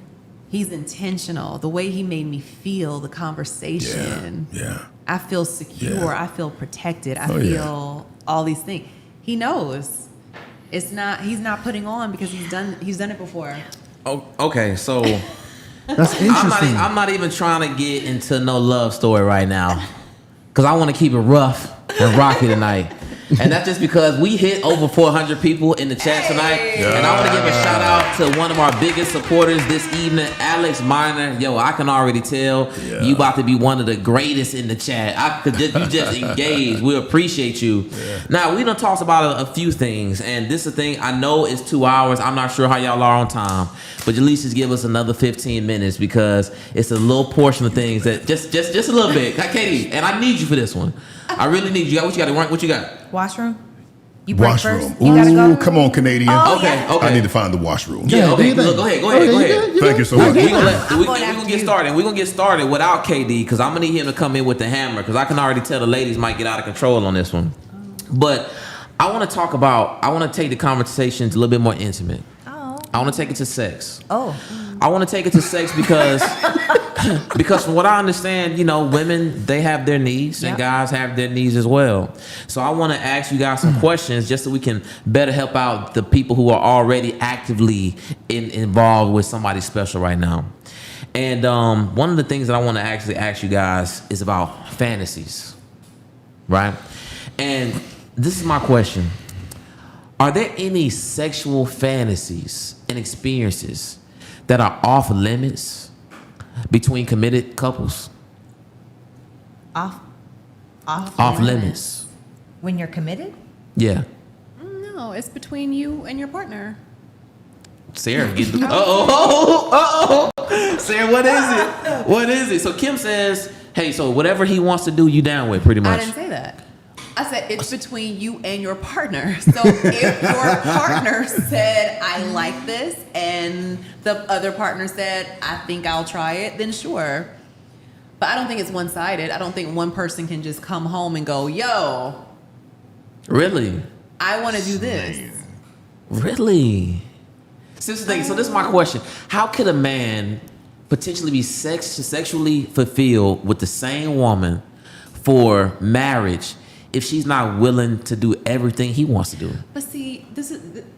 He's intentional. The way he made me feel, the conversation. I feel secure. I feel protected. I feel all these things. He knows. It's not. He's not putting on because he's done it before. Oh, okay, so That's interesting. I'm not even trying to get into no love story right now, because I want to keep it rough and rocky tonight. And that's just because we hit over 400 people in the chat tonight. And I want to give a shout out to one of our biggest supporters this evening, Alex Miner. Yo, I can already tell you about to be one of the greatest in the chat. You just engaged. We appreciate you. Now, we done talked about a few things, and this is the thing. I know it's 2 hours. I'm not sure how y'all are on time, but at least just give us another 15 minutes, because it's a little portion of things that just a little bit. Katie, and I need you for this one. I really need you. What you got? What you got? Washroom? You break Washroom. first? You gotta go? Come on, Canadian. Okay. I need to find the washroom. Yeah, okay. do you Look, think? go ahead. Thank you so much. We're gonna after get you. started. We're gonna get started without KD, because I'm gonna need him to come in with the hammer, because I can already tell the ladies might get out of control on this one. But I want to take the conversations a little bit more intimate. Oh. I want to take it to sex. Oh. I want to take it to sex because from what I understand, you know, women, they have their needs and guys have their needs as well. So I want to ask you guys some questions just so we can better help out the people who are already actively involved with somebody special right now. And one of the things that I want to actually ask you guys is about fantasies, right? And this is my question. Are there any sexual fantasies and experiences that are off limits between committed couples? Off Limits. when you're committed? Yeah. No, it's between you and your partner. Sarah, Sarah, what is it? So Kim says, hey, so whatever he wants to do, you down with, pretty I much. didn't say that. I said it's between you and your partner. So if your partner said, I like this, and the other partner said, I think I'll try it, then sure. But I don't think it's one-sided. I don't think one person can just come home and go, yo, Really? I want to do this. Really? So this is my question. How could a man potentially be sexually fulfilled with the same woman for marriage if she's not willing to do everything he wants to do? But see,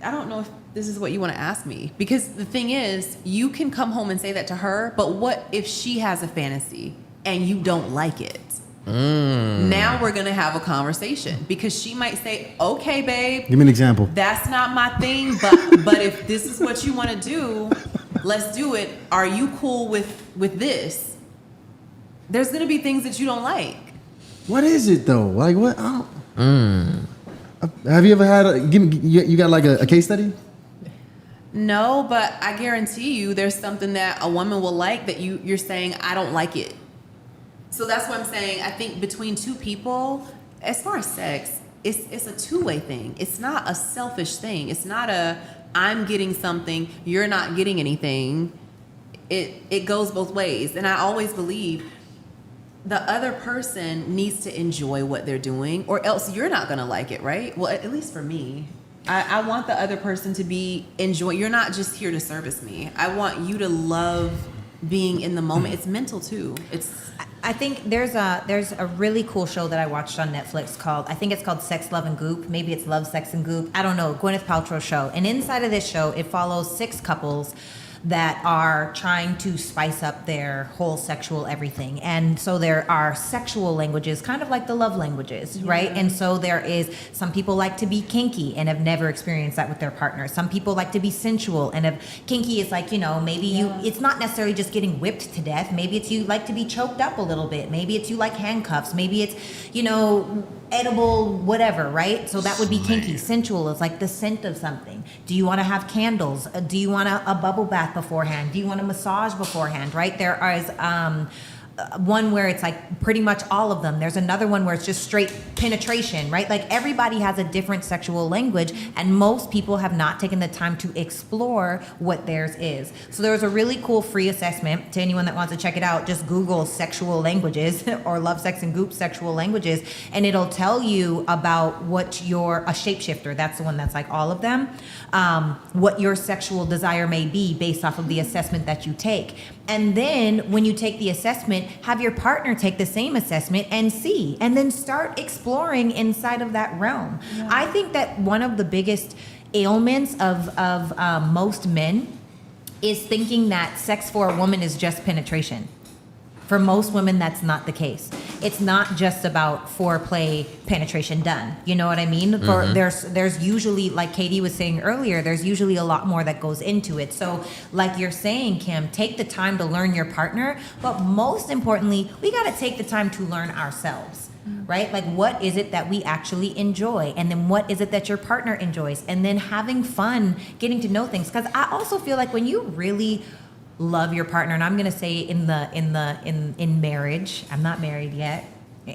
I don't know if this is what you want to ask me. Because the thing is, you can come home and say that to her, but what if she has a fantasy and you don't like it? Now we're going to have a conversation, because she might say, okay, babe. Give me an example. That's not my thing, but if this is what you want to do, let's do it. Are you cool with this? There's going to be things that you don't like. What is it though? Like what? Have you ever had you got like a case study? No, but I guarantee you there's something that a woman will like that you're saying, I don't like it. So that's what I'm saying. I think between two people, as far as sex, it's a two-way thing. It's not a selfish thing. It's not a I'm getting something, you're not getting anything. It goes both ways. And I always believe the other person needs to enjoy what they're doing, or else you're not gonna like it, right? Well, at least for me. I want the other person to be enjoying. You're not just here to service me. I want you to love being in the moment. It's mental too. I think there's a really cool show that I watched on Netflix called Sex, Love, and Goop. Maybe it's Love, Sex, and Goop. I don't know. Gwyneth Paltrow show. And inside of this show, it follows 6 couples that are trying to spice up their whole sexual everything. And so there are sexual languages, kind of like the love languages, right? And so there is, some people like to be kinky and have never experienced that with their partner. Some people like to be sensual and have, kinky is like, maybe it's not necessarily just getting whipped to death. Maybe it's you like to be choked up a little bit. Maybe it's you like handcuffs. Maybe it's, edible, whatever, right? So that would be kinky. Sensual is like the scent of something. Do you want to have candles? Do you want a bubble bath beforehand? Do you want a massage beforehand, right? There is one where it's like pretty much all of them. There's another one where it's just straight penetration, right? Like everybody has a different sexual language, and most people have not taken the time to explore what theirs is. So there's a really cool free assessment to anyone that wants to check it out. Just Google sexual languages or Love, Sex, and Goop sexual languages, and it'll tell you about what a shapeshifter, that's the one that's like all of them, what your sexual desire may be based off of the assessment that you take. And then when you take the assessment, have your partner take the same assessment and see, and then start exploring inside of that realm. Yeah. I think that one of the biggest ailments of most men is thinking that sex for a woman is just penetration. For most women, that's not the case. It's not just about foreplay, penetration, done. You know what I mean? Mm-hmm. There's usually, like Katie was saying earlier, there's usually a lot more that goes into it. So like you're saying, Kim, take the time to learn your partner, but most importantly, we gotta take the time to learn ourselves, right? Like what is it that we actually enjoy? And then what is it that your partner enjoys? And then having fun, getting to know things. Because I also feel like when you really love your partner, and I'm gonna say in marriage, I'm not married yet,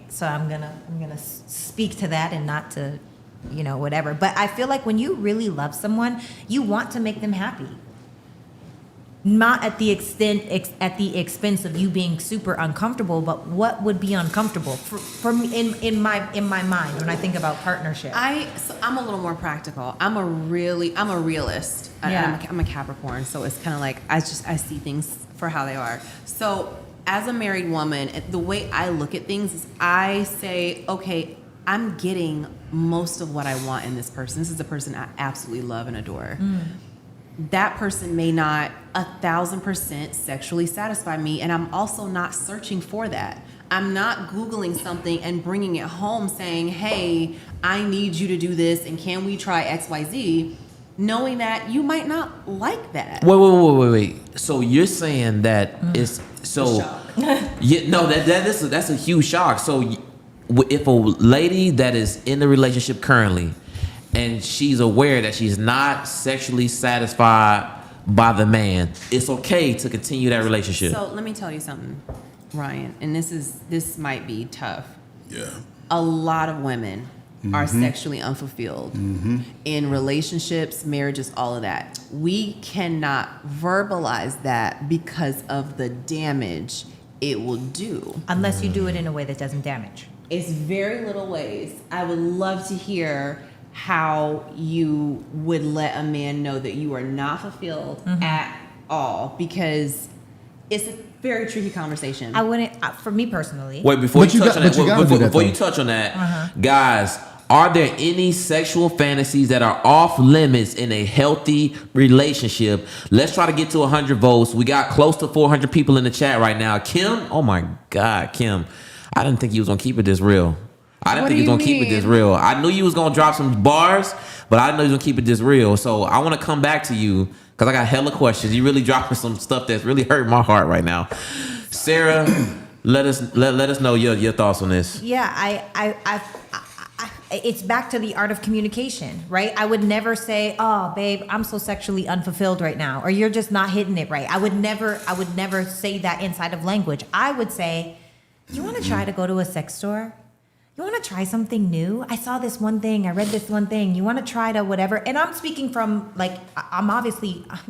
so I'm gonna speak to that and not to, whatever. But I feel like when you really love someone, you want to make them happy, not at the expense of you being super uncomfortable. But what would be uncomfortable for me in my mind when I think about partnership? I'm a little more practical. I'm a realist. Yeah. I'm a Capricorn, so it's kind of like I see things for how they are. So as a married woman, the way I look at things is I say, okay, I'm getting most of what I want in this person. This is the person I absolutely love and adore. That person may not 1,000% sexually satisfy me, and I'm also not searching for that. I'm not Googling something and bringing it home saying, hey, I need you to do this, and can we try XYZ? Knowing that you might not like that. Wait. So you're saying that it's so? Yeah, no, that's a huge shock. So if a lady that is in the relationship currently, and she's aware that she's not sexually satisfied by the man, it's okay to continue that relationship. So let me tell you something, Ryan, and this might be tough. Yeah. A lot of women are sexually unfulfilled in relationships, marriages, all of that. We cannot verbalize that because of the damage it will do. Unless you do it in a way that doesn't damage. It's very little ways. I would love to hear how you would let a man know that you are not fulfilled at all, because it's a very tricky conversation. I wouldn't, for me personally. Wait, before you touch on that, guys, are there any sexual fantasies that are off limits in a healthy relationship? Let's try to get to 100 votes. We got close to 400 people in the chat right now. Kim, oh my God, Kim, I didn't think you was gonna keep it this real. I didn't think you was gonna keep it this real. I knew you was gonna drop some bars, but I didn't know you was gonna keep it this real. So I want to come back to you because I got hella questions. You really dropping some stuff that's really hurting my heart right now. Sarah, let us know your thoughts on this. Yeah, I it's back to the art of communication, right? I would never say, "Oh, babe, I'm so sexually unfulfilled right now," or "You're just not hitting it right." I would never say that inside of language. I would say, "You want to try to go to a sex store? You want to try something new? I saw this one thing. I read this one thing. You want to try to whatever?" And I'm speaking from I'm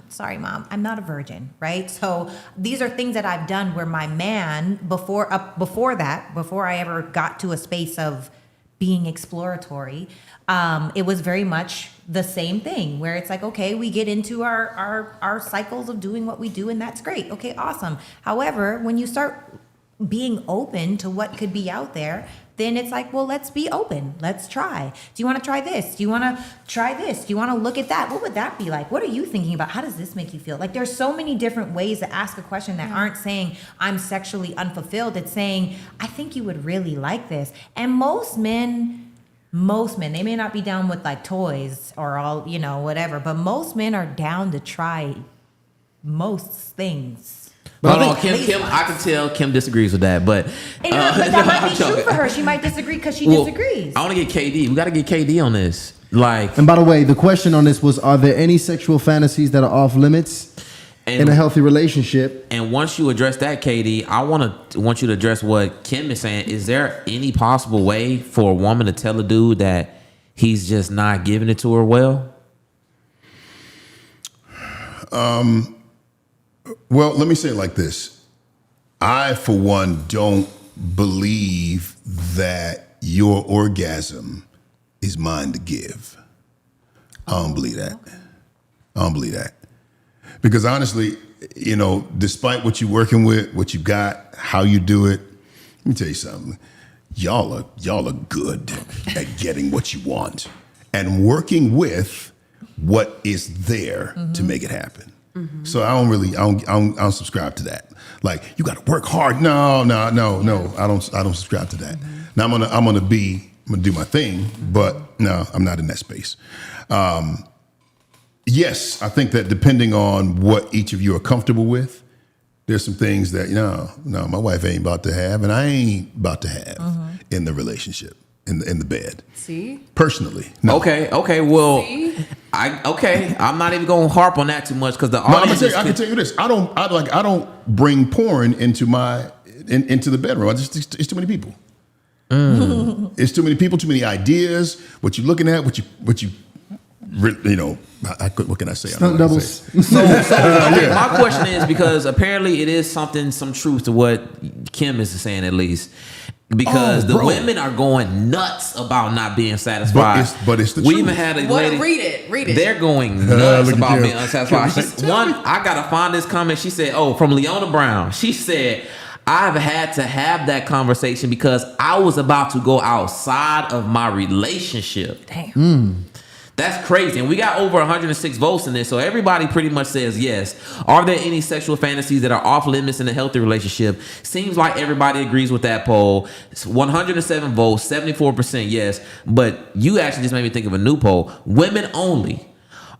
sorry, Mom, I'm not a virgin, right? So these are things that I've done where my man before I ever got to a space of being exploratory, it was very much the same thing where it's like, okay, we get into our cycles of doing what we do, and that's great. Okay, awesome. However, when you start being open to what could be out there, then it's like, well, let's be open. Let's try. Do you want to try this? Do you want to try this? Do you want to look at that? What would that be like? What are you thinking about? How does this make you feel? Like, there's so many different ways to ask a question that aren't saying I'm sexually unfulfilled. It's saying, I think you would really like this. And most men, they may not be down with like toys or all, whatever, but most men are down to try most things. Hold on, Kim, I can tell Kim disagrees with that, but but that might be true for her. She might disagree because she disagrees. I want to get KD. We got to get KD on this. And by the way, the question on this was: are there any sexual fantasies that are off limits in a healthy relationship? And once you address that, KD, I want you to address what Kim is saying. Is there any possible way for a woman to tell a dude that he's just not giving it to her well? Well, let me say it like this. I, for one, don't believe that your orgasm is mine to give. I don't believe that. Because honestly, despite what you're working with, what you got, how you do it, let me tell you something. Y'all are good at getting what you want and working with what is there to make it happen. Mm-hmm. So I don't subscribe to that. Like, you got to work hard. No. I don't subscribe to that. Mm-hmm. Now I'm gonna do my thing, but no, I'm not in that space. Yes, I think that depending on what each of you are comfortable with, there's some things that no, my wife ain't about to have, and I ain't about to have in the relationship, in the bed. See? Personally, no. Okay. Well, See? I'm not even gonna harp on that too much because the No, audience. I can tell you this. I don't bring porn into the bedroom. It's too many people. It's too many people, too many ideas. What you're looking at, what can I say? Stunt doubles. So my question is, because apparently it is some truth to what Kim is saying, at least. Because the women are going nuts about not being satisfied. But it's the we truth. even had a lady. Read it. They're going nuts Look at about Kim. being unsatisfied. I gotta find this comment. She said, from Leona Brown. She said, I've had to have that conversation because I was about to go outside of my relationship. Damn. That's crazy. And we got over 106 votes in this, so everybody pretty much says yes. Are there any sexual fantasies that are off limits in a healthy relationship? Seems like everybody agrees with that poll. It's 107 votes, 74% yes. But you actually just made me think of a new poll. Women only.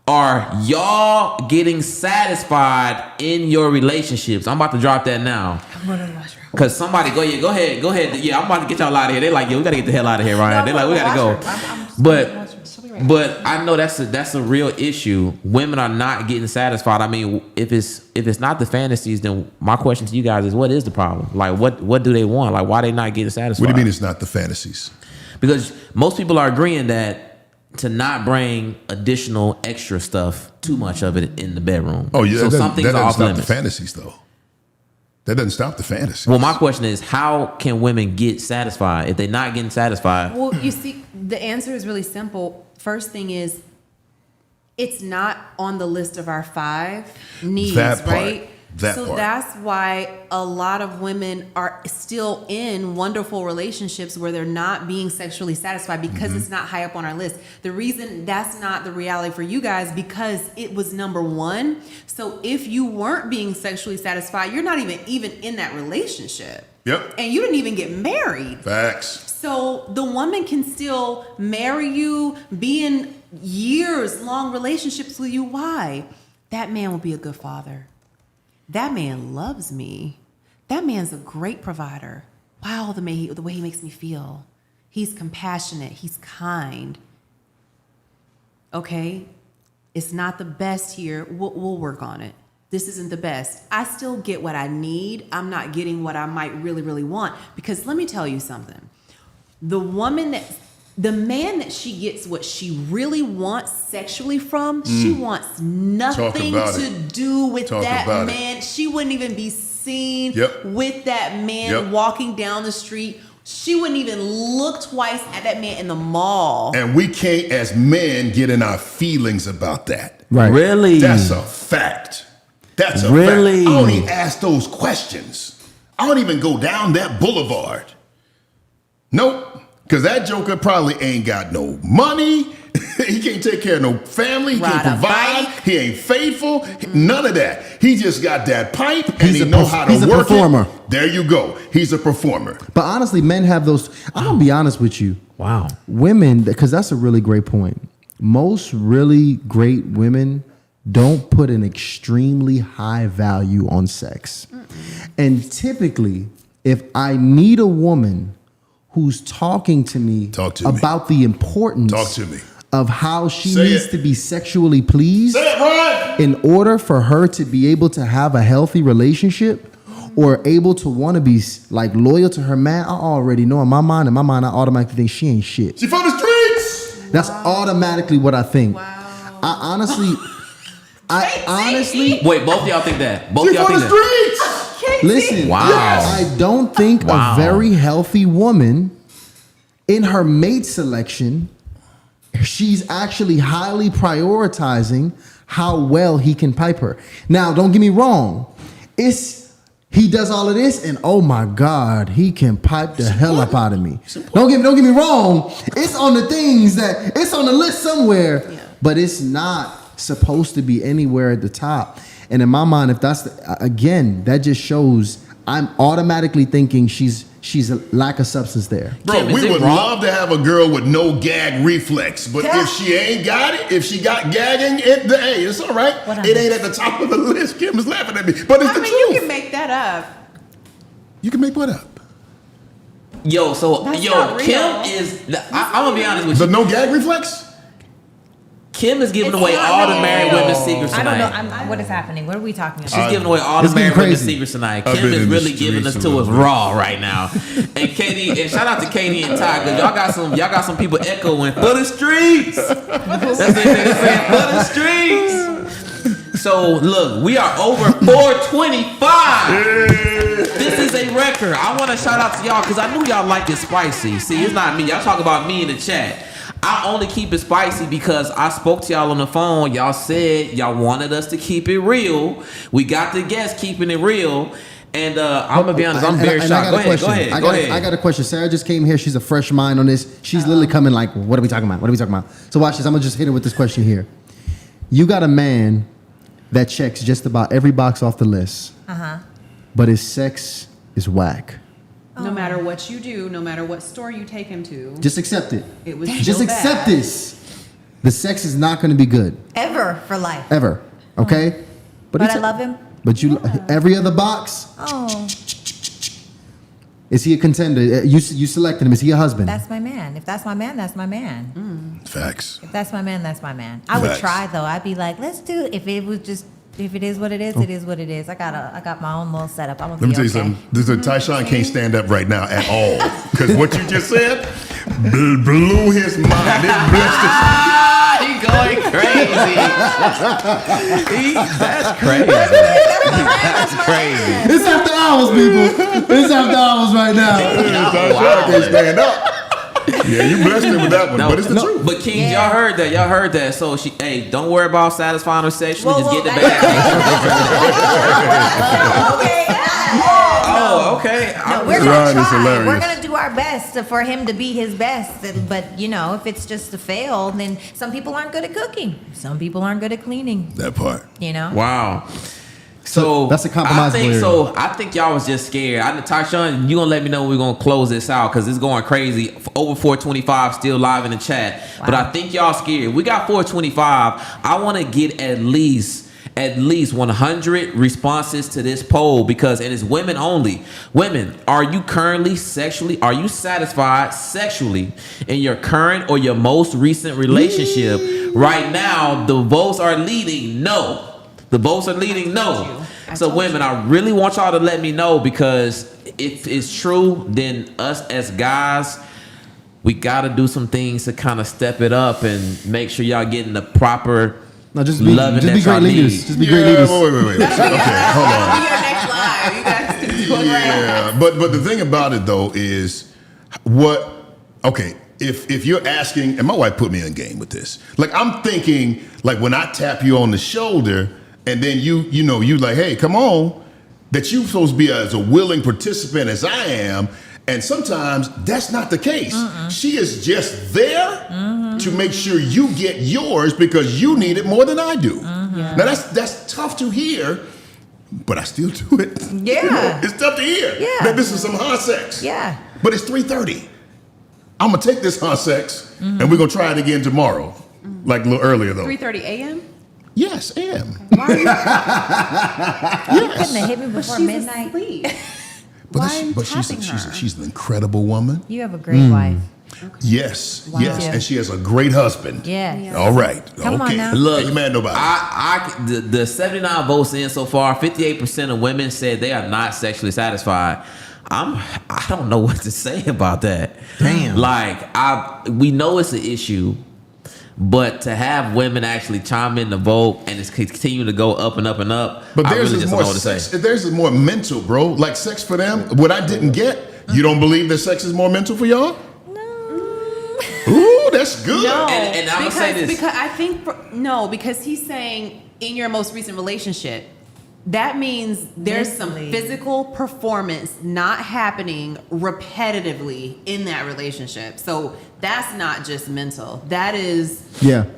Are y'all getting satisfied in your relationships? I'm about to drop that now. I'm going to the washroom. Because somebody, go ahead. Yeah, I'm about to get y'all out of here. They're like, we got to get the hell out of here, Ryan. They're like, we got to go. But I know that's a real issue. Women are not getting satisfied. I mean, if it's not the fantasies, then my question to you guys is, what is the problem? Like, what do they want? Like, why are they not getting satisfied? What do you mean it's not the fantasies? Because most people are agreeing that to not bring additional extra stuff, too much of it in the bedroom. Oh yeah, so some things that are doesn't off stop limits. the fantasies though. That doesn't stop the fantasies. Well, my question is, how can women get satisfied if they're not getting satisfied? Well, you see, the answer is really simple. First thing is, it's not on the list of our 5 needs, That part. right? So that's why a lot of women are still in wonderful relationships where they're not being sexually satisfied because it's not high up on our list. The reason that's not the reality for you guys, because it was number 1. So if you weren't being sexually satisfied, you're not even in that relationship. Yep. And you didn't even get married. Facts. So the woman can still marry you, be in years-long relationships with you. Why? That man will be a good father. That man loves me. That man's a great provider. Wow, the way he makes me feel. He's compassionate. He's kind. Okay? It's not the best here. We'll work on it. This isn't the best. I still get what I need. I'm not getting what I might really, really want. Because let me tell you something. The man that she gets what she really wants sexually from, she wants nothing to do with that man. She wouldn't even be seen with that man walking down the street. She wouldn't even look twice at that man in the mall. And we can't, as men, get in our feelings about that. Right. Really? That's a fact. That's a Really? fact. I don't even ask those questions. I don't even go down that boulevard. Nope. Because that joker probably ain't got no money. He can't take care of no family. He can't provide. He ain't faithful. None of that. He just got that pipe and he know how to work it. He's a performer. There you go. He's a performer. But honestly, men have those. I'm gonna be honest with you. Wow. Women, because that's a really great point. Most really great women don't put an extremely high value on sex. And typically, if I meet a woman who's talking to me about the importance of how she needs to be sexually pleased in order for her to be able to have a healthy relationship or able to want to be like loyal to her man, I already know in my mind, I automatically think she ain't shit. She from the streets. That's automatically what I think. I honestly Wait, both of y'all think that? Both She of y'all from think the that? streets. Listen, I don't think a very healthy woman in her mate selection, she's actually highly prioritizing how well he can pipe her. Now, don't get me wrong. He does all of this, and oh my God, he can pipe the hell up out of me. Don't get me wrong. It's on the things that it's on the list somewhere, but it's not supposed to be anywhere at the top. And in my mind, if that's again, that just shows I'm automatically thinking she's a lack of substance there. Bro, we would love to have a girl with no gag reflex, but if she ain't got it, if she got gagging, hey, it's all right. It ain't at the top of the list. Kim is laughing at me, but it's the truth. You can make that up. You can make what up? Kim is. I'm gonna be honest with you. The no gag reflex? Kim is giving away all the married women's secrets tonight. I don't know. What is happening? What are we talking about? She's giving away all the married women's secrets tonight. Kim is really giving us to us raw right now. And Katie, and shout out to Katie and Ty, because y'all got some people echoing for the streets. That's what they're saying, for the streets. So look, we are over 425. This is a record. I want to shout out to y'all because I knew y'all liked it spicy. See, it's not me. Y'all talk about me in the chat. I only keep it spicy because I spoke to y'all on the phone. Y'all said y'all wanted us to keep it real. We got the guests keeping it real. And I'm going to be honest, I'm very shocked. Go ahead. I got a question. Sarah just came here. She's a fresh mind on this. She's literally coming like, what are we talking about? So watch this. I'm going to just hit her with this question here. You got a man that checks just about every box off the list. But his sex is whack. No matter what you do, no matter what store you take him to, just accept it. It was just accept this. The sex is not going to be good ever for life. Ever, okay? But I love him. But every other box. Oh. Is he a contender? You selected him. Is he a husband? That's my man. If that's my man, that's my man. Facts. If that's my man, that's my man. I would try though. I'd be like, let's do it. If it is what it is, it is what it is. I got my own little setup. Let me tell you something. Tyshawn can't stand up right now at all because what you just said blew his mind. It blessed his. He going crazy. That's crazy. That's crazy. It's after hours, people. It's after hours right now. Tyshawn can't stand up. Yeah, you blessed him with that one, but it's the truth. But Kings, y'all heard that. So don't worry about satisfying her sexually. Just get the bag. Okay. No, we're gonna try. We're gonna do our best for him to be his best. But if it's just a fail, then some people aren't good at cooking. Some people aren't good at cleaning. That part. Wow. So that's a compromise. I think y'all was just scared. Tyshawn, you gonna let me know when we're gonna close this out because it's going crazy. Over 425 still live in the chat. Wow. But I think y'all scared. We got 425. I want to get at least at least 100 responses to this poll because it is women only. Women, are you satisfied sexually in your current or your most recent relationship? Right now, the votes are leading no. The votes are leading no. So women, I really want y'all to let me know, because if it's true, then us as guys, we got to do some things to kind of step it up and make sure y'all getting the proper Just be loving that great y'all leaders. need. Just be great leaders. Wait. Okay, hold on. That'll be your next live. You guys can do it right. Yeah, but the thing about it though is if you're asking, and my wife put me in game with this. Like I'm thinking, like when I tap you on the shoulder, and then you like, hey, come on, that you supposed to be as a willing participant as I am. And sometimes that's not the case. She is just there to make sure you get yours because you need it more than I do. Now that's tough to hear, but I still do it. Yeah. You know, it's tough to hear. Yeah. That this is some hot sex. Yeah. But it's 3:30. I'm gonna take this hot sex and we're gonna try it again tomorrow. Like a little earlier though. 3:30 a.m. Yes, am. Why are you You couldn't have hit me before midnight. asleep? But, Why are you she's tapping her? she's an incredible woman. You have a great wife. Yes, yes, Yeah. and she has a great husband. Yes. All right. Come on okay. now. Look, Ain't mad nobody. the 79 votes in so far, 58% of women said they are not sexually satisfied. I don't know what to say about that. Damn. Like we know it's an issue, but to have women actually chime in the vote and it's continue to go up and up and up, But I theirs really is just more don't know what to say. theirs is more mental, bro. Like sex for them, what I didn't get. You don't believe that sex is more mental for y'all? Ooh, that's good. No, And I'm gonna say this. because I think because he's saying in your most recent relationship, that means there's some Mentally. physical performance not happening repetitively in that relationship. So that's not just mental. That is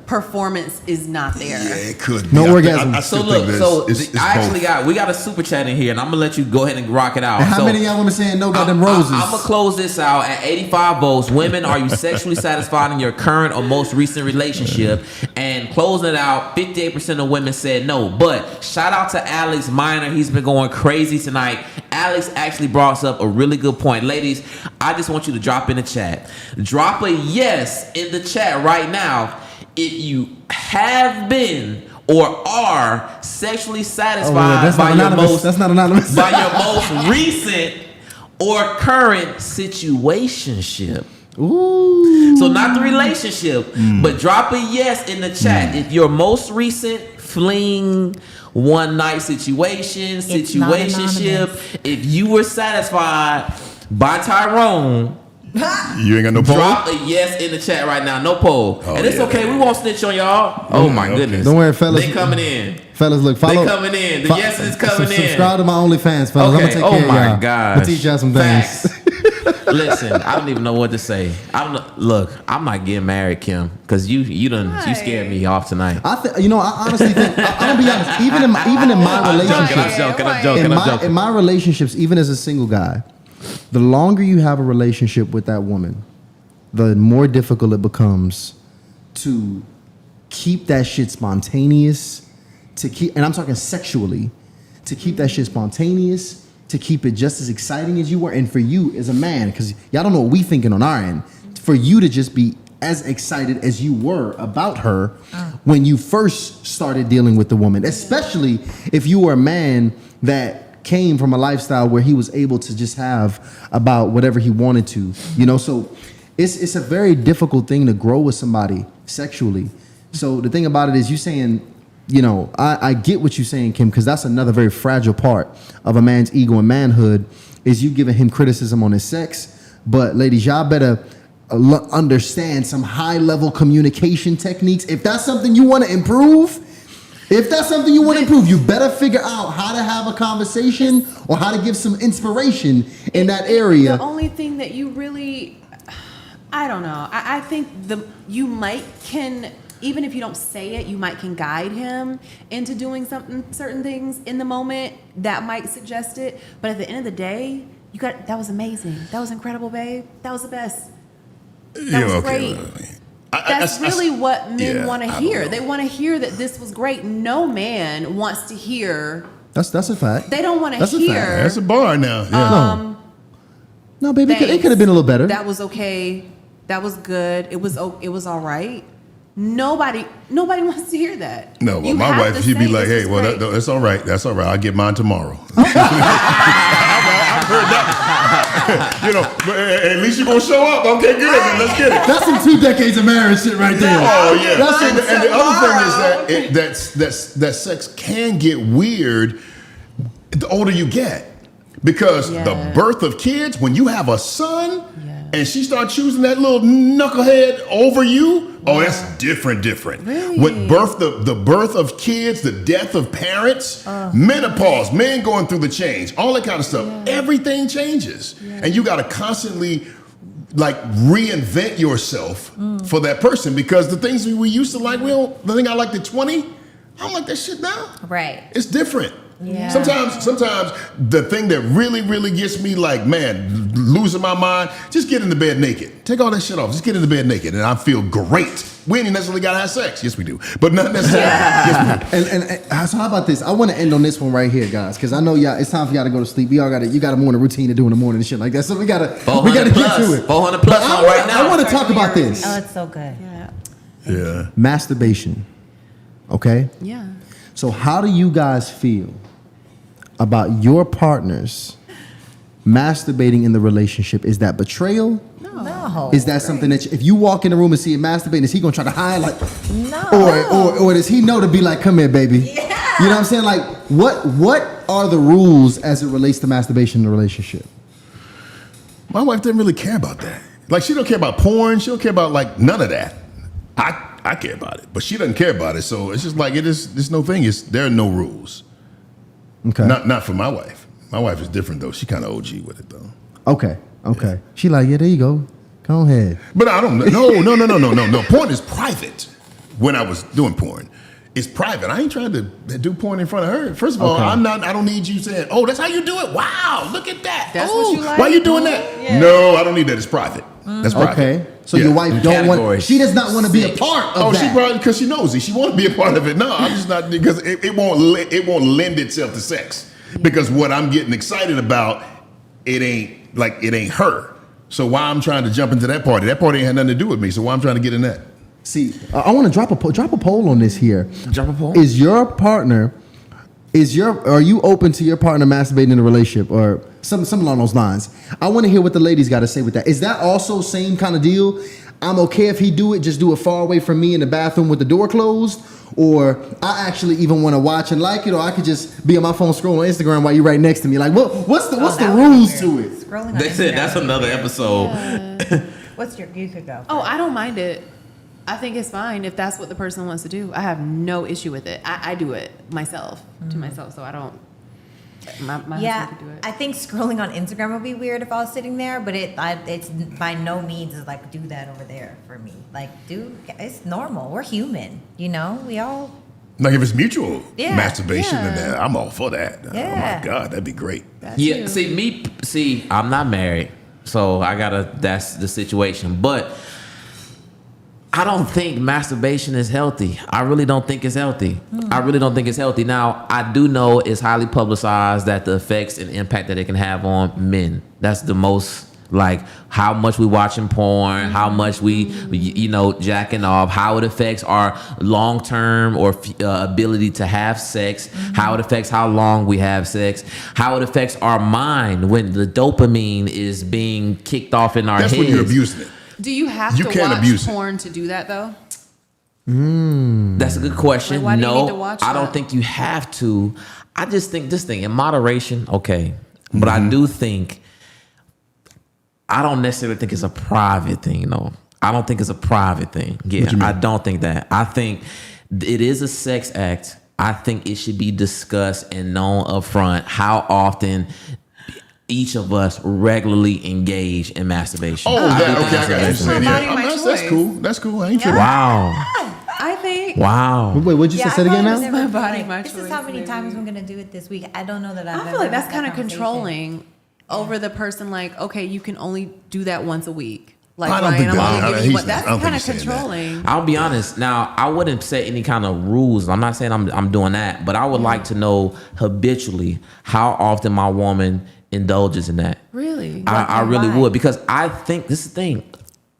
performance is not there. Yeah, it could. No be. orgasm. I So still look, think it's I actually both. we got a super chat in here, and I'm gonna let you go ahead and rock it out. And how So, many of y'all women saying no got them roses? I'm gonna close this out at 85 votes. Women, are you sexually satisfied in your current or most recent relationship? And closing it out, 58% of women said no. But shout out to Alex Minor. He's been going crazy tonight. Alex actually brought up a really good point. Ladies, I just want you to drop in the chat. Drop a yes in the chat right now if you have been or are sexually satisfied that's by not your anonymous. most That's not anonymous. by your most recent or current situationship. Ooh. So not the relationship, but drop a yes in the chat if your most recent fling, one night situation, It's not situationship, anonymous. if you were satisfied by Tyrone, You ain't got no poll? drop a yes in the chat right now. No poll. Oh, and it's yeah. okay. We won't snitch on y'all. Oh my okay. goodness. Don't worry, fellas. They coming in. Fellas, look, follow. They coming in. The yes is coming in. Subscribe to my OnlyFans, fellas. I'm Okay. gonna take Oh care of my y'all. gosh. I'll teach y'all some things. Facts. Listen, I don't even know what to say. Look, I'm not getting married, Kim, because you scared me off tonight. I honestly think I'm gonna be honest. Even in my relationship, in my relationships, even as a single guy, the longer you have a relationship with that woman, the more difficult it becomes to keep that shit spontaneous. And I'm talking sexually, to keep that shit spontaneous, to keep it just as exciting as you were, and for you as a man, because y'all don't know what we thinking on our end, for you to just be as excited as you were about her when you first started dealing with the woman, especially if you were a man that came from a lifestyle where he was able to just have about whatever he wanted to, so it's a very difficult thing to grow with somebody sexually. So the thing about it is, you saying, I get what you're saying, Kim, because that's another very fragile part of a man's ego and manhood, is you giving him criticism on his sex. But ladies, y'all better understand some high-level communication techniques. If that's something you want to improve, you better figure out how to have a conversation or how to give some inspiration in that area. The only thing that you really, I don't know. I think even if you don't say it, you might can guide him into doing certain things in the moment that might suggest it. But at the end of the day, that was amazing. That was incredible, babe. That was the best. That was great. I that's really what men want to I don't hear. know. They want to hear that this was great. No man wants to hear. That's a fact. They don't want to That's a fact. hear. That's a bar now. Yeah. No, baby, it Thanks. could have been a little better. That was okay. That was good. It was all right. Nobody wants to hear that. No, but You my have wife, to she'd be say like, this "Hey, was well, great. that's all right. That's all right. I'll get mine tomorrow." I've heard that. But at least you're gonna show up. Okay, good. Then let's get it. That's some 2 decades of marriage shit right there. Oh yeah. That's And the other thing is that sex can get weird the older you get, because Yeah. the birth of kids, when you have a son, Yeah. and she starts choosing that little knucklehead over you, oh, that's different. Really? With the birth of kids, the death of parents, menopause, men going through the change, all that kind of stuff. Everything changes, and you got to constantly like reinvent yourself for that person, because the things we used to like, the thing I liked at 20, I don't like that shit now. Right. It's different. Yeah. Sometimes the thing that really, really gets me like, man, losing my mind, just get in the bed naked. Take all that shit off. Just get in the bed naked, and I feel great. We ain't necessarily gotta have sex. Yes, we do, but not necessarily. Yes, we do. And so how about this? I want to end on this one right here, guys, because I know y'all. It's time for y'all to go to sleep. You got a morning routine to do in the morning and shit like that. So we gotta get to it. 400 plus But on right now. I want to talk about this. Oh, it's so good. Yeah. Masturbation. Okay. Yeah. So how do you guys feel about your partners masturbating in the relationship? Is that betrayal? No. Is that something that if you walk in the room and see him masturbating, is he gonna try to hide like, No. or does he know to be like, come here, baby? Yeah. You know what I'm saying? Like, what are the rules as it relates to masturbation in a relationship? My wife didn't really care about that. Like, she don't care about porn. She don't care about like none of that. I care about it, but she doesn't care about it. So it's just like there's no thing. There are no rules. Okay. Not for my wife. My wife is different though. She kind of OG with it though. Okay. Okay. She like, yeah, there you go. Go ahead. But I don't. No. Porn is private. When I was doing porn, it's private. I ain't trying to do porn in front of her. First of all, Okay. I don't need you saying, "Oh, that's how you do it." Wow, look at that. That's oh, what you like? Why you doing that? Yeah. No, I don't need that. It's private. That's private. Okay. So Yeah. your wife don't want. Categories. She does not want to be a part of Oh, that. she probably because she nosy. She want to be a part of it. No, I'm just not, because it won't lend itself to sex. Because what I'm getting excited about, it ain't her. So why I'm trying to jump into that party? That party ain't had nothing to do with me. So why I'm trying to get in that? See, I want to drop a poll on this here. Drop a poll? Is your partner? Are you open to your partner masturbating in a relationship or something along those lines? I want to hear what the ladies got to say with that. Is that also same kind of deal? I'm okay if he do it, just do it far away from me in the bathroom with the door closed, or I actually even want to watch and like it, or I could just be on my phone scrolling on Instagram while you're right next to me. Like, what's the rules to it? Scrolling on They said that's Instagram. another episode. You could go. Oh, I don't mind it. I think it's fine if that's what the person wants to do. I have no issue with it. I do it myself to myself, so I don't. My Yeah, husband could do it. I think scrolling on Instagram would be weird if I was sitting there, but it's by no means is like do that over there for me. Like, it's normal. We're human, you know. We all. Like if it's mutual Yeah, masturbation, yeah. then I'm all for that. Oh Yeah. my God, that'd be great. That's Yeah, you. see, I'm not married, so that's the situation. But I don't think masturbation is healthy. I really don't think it's healthy. I really don't think it's healthy. Now, I do know it's highly publicized that the effects and impact that it can have on men. That's the most, like, how much we watching porn, how much we, jacking off, how it affects our long-term or ability to have sex, how it affects how long we have sex, how it affects our mind when the dopamine is being kicked off in our That's heads. when you're abusing it. Do you have You to can't watch abuse it. porn to do that though? That's a good question. Like, why do you No, need to watch I don't that? think you have to. I just think this thing in moderation, okay. But I do think, I don't necessarily think it's a private thing, though. I don't think it's a private thing. Yeah, What you mean? I don't think that. I think it is a sex act. I think it should be discussed and known up front how often each of us regularly engage in masturbation. Oh, I do think okay. I that's got a what you're sex saying. act. my Yeah, body, my that's choice. cool. That's cool. I ain't tripping. Wow. I think. Wow. Wait, what'd you Yeah, say? Say it again I thought now? it was My body, like, my this is choice, how many maybe. times I'm gonna do it this week. I don't know that I've I feel ever like that's had kind that of conversation. controlling over the person. Like, okay, you can only do that once a week. Like, I don't Ryan, think I'm that- only I- giving you he's what. not- I That's don't think kind of he's saying that. controlling. I'll be honest. Now, I wouldn't set any kind of rules. I'm not saying I'm doing that, but I would like to know habitually how often my woman indulges in that. Really? I and really why? would, because I think this is the thing.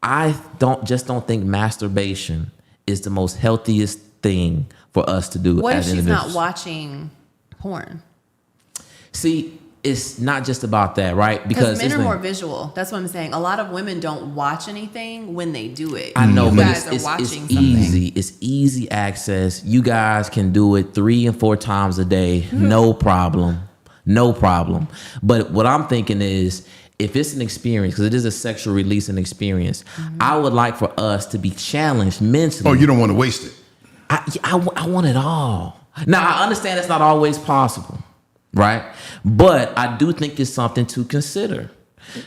I don't think masturbation is the most healthiest thing for us to do What if as she's individuals. not watching porn? See, it's not just about that, right? Because men it's are the- more visual. That's what I'm saying. A lot of women don't watch anything when they do it. I know, you but guys are it's watching something. easy. It's easy access. You guys can do it 3 and 4 times a day, no problem, no problem. But what I'm thinking is, if it's an experience, because it is a sexual releasing experience, I would like for us to be challenged mentally. Oh, you don't want to waste it. I want it all. Now, I understand it's not always possible, right? But I do think it's something to consider.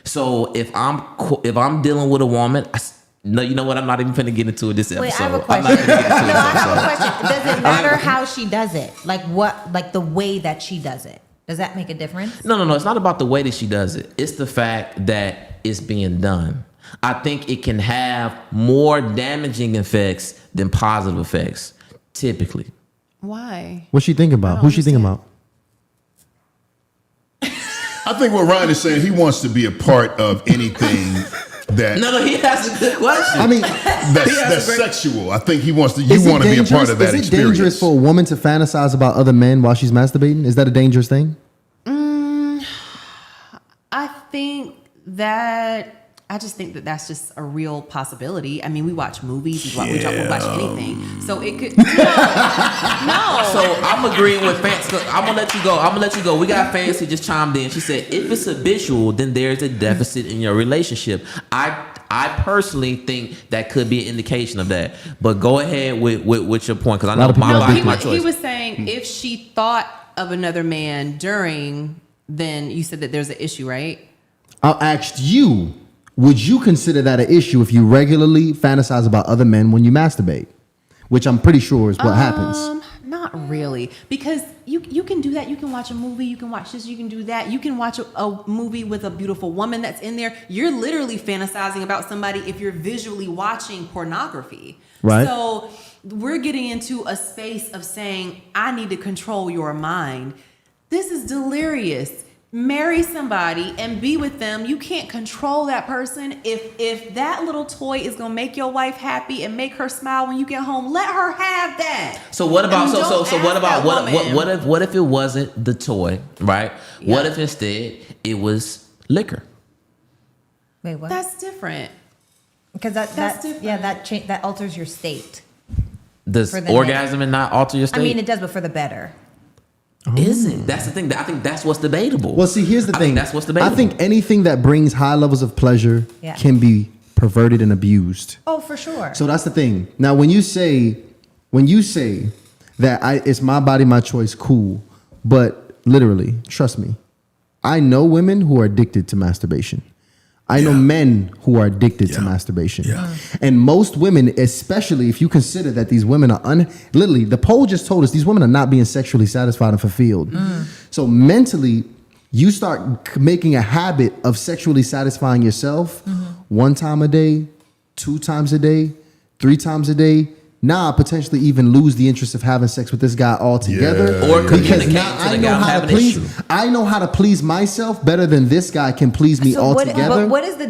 So if I'm dealing with a woman, no, you know what? I'm not even finna get into it this episode. Wait, I have a I'm not question. gonna get into No, this I have a episode. question. Does it matter how she does it? Like the way that she does it? Does that make a difference? No. It's not about the way that she does it. It's the fact that it's being done. I think it can have more damaging effects than positive effects, typically. Why? What's she thinking about? Who's she thinking about? I think what Ryan is saying, he wants to be a part of anything that No, he has a good question. I mean, that's sexual. I think he wants to. You is it want to be a part dangerous? of that Is it experience. dangerous for a woman to fantasize about other men while she's masturbating? Is that a dangerous thing? I just think that that's just a real possibility. I mean, we watch movies, we watch anything. So it could. No. So I'm agreeing with Fancy. I'm gonna let you go. We got Fancy just chimed in. She said, if it's habitual, then there's a deficit in your relationship. I personally think that could be an indication of that. But go ahead with your point, because I know of people my are body, he, my was, choice. he was saying if she thought of another man during, then you said that there's an issue, right? I asked you, would you consider that an issue if you regularly fantasize about other men when you masturbate? Which I'm pretty sure is what happens. Not really, because you can do that. You can watch a movie, you can watch this, you can do that. You can watch a movie with a beautiful woman that's in there. You're literally fantasizing about somebody if you're visually watching pornography. Right. So we're getting into a space of saying, I need to control your mind. This is delirious. Marry somebody and be with them. You can't control that person. If that little toy is gonna make your wife happy and make her smile when you get home, let her have that. So what about And so don't what ask about that woman. what if it wasn't the toy, right? Yeah. What if instead it was liquor? Wait, what? That's different. Because that's that alters your state. Does For the orgasm and not alter your state? I mean, it does, but for the better. Is it? That's the thing. I think that's what's debatable. Well, see, here's the I thing. think that's what's debatable. I think anything that brings high levels of pleasure Yeah. can be perverted and abused. Oh, for sure. So that's the thing. Now, when you say that it's my body, my choice, cool, but literally, trust me, I know women who are addicted to masturbation. I know men who are addicted to masturbation. Yeah. And most women, especially if you consider that these women are literally, the poll just told us these women are not being sexually satisfied and fulfilled. So mentally, you start making a habit of sexually satisfying yourself 1 time a day, 2 times a day, 3 times a day. Now I potentially even lose the interest of having sex with this guy altogether. Yeah, Or yeah, because communicate now to I the know guy I'm how to having an please. issue. I know how to please myself better than this guy can please me So altogether. but what is the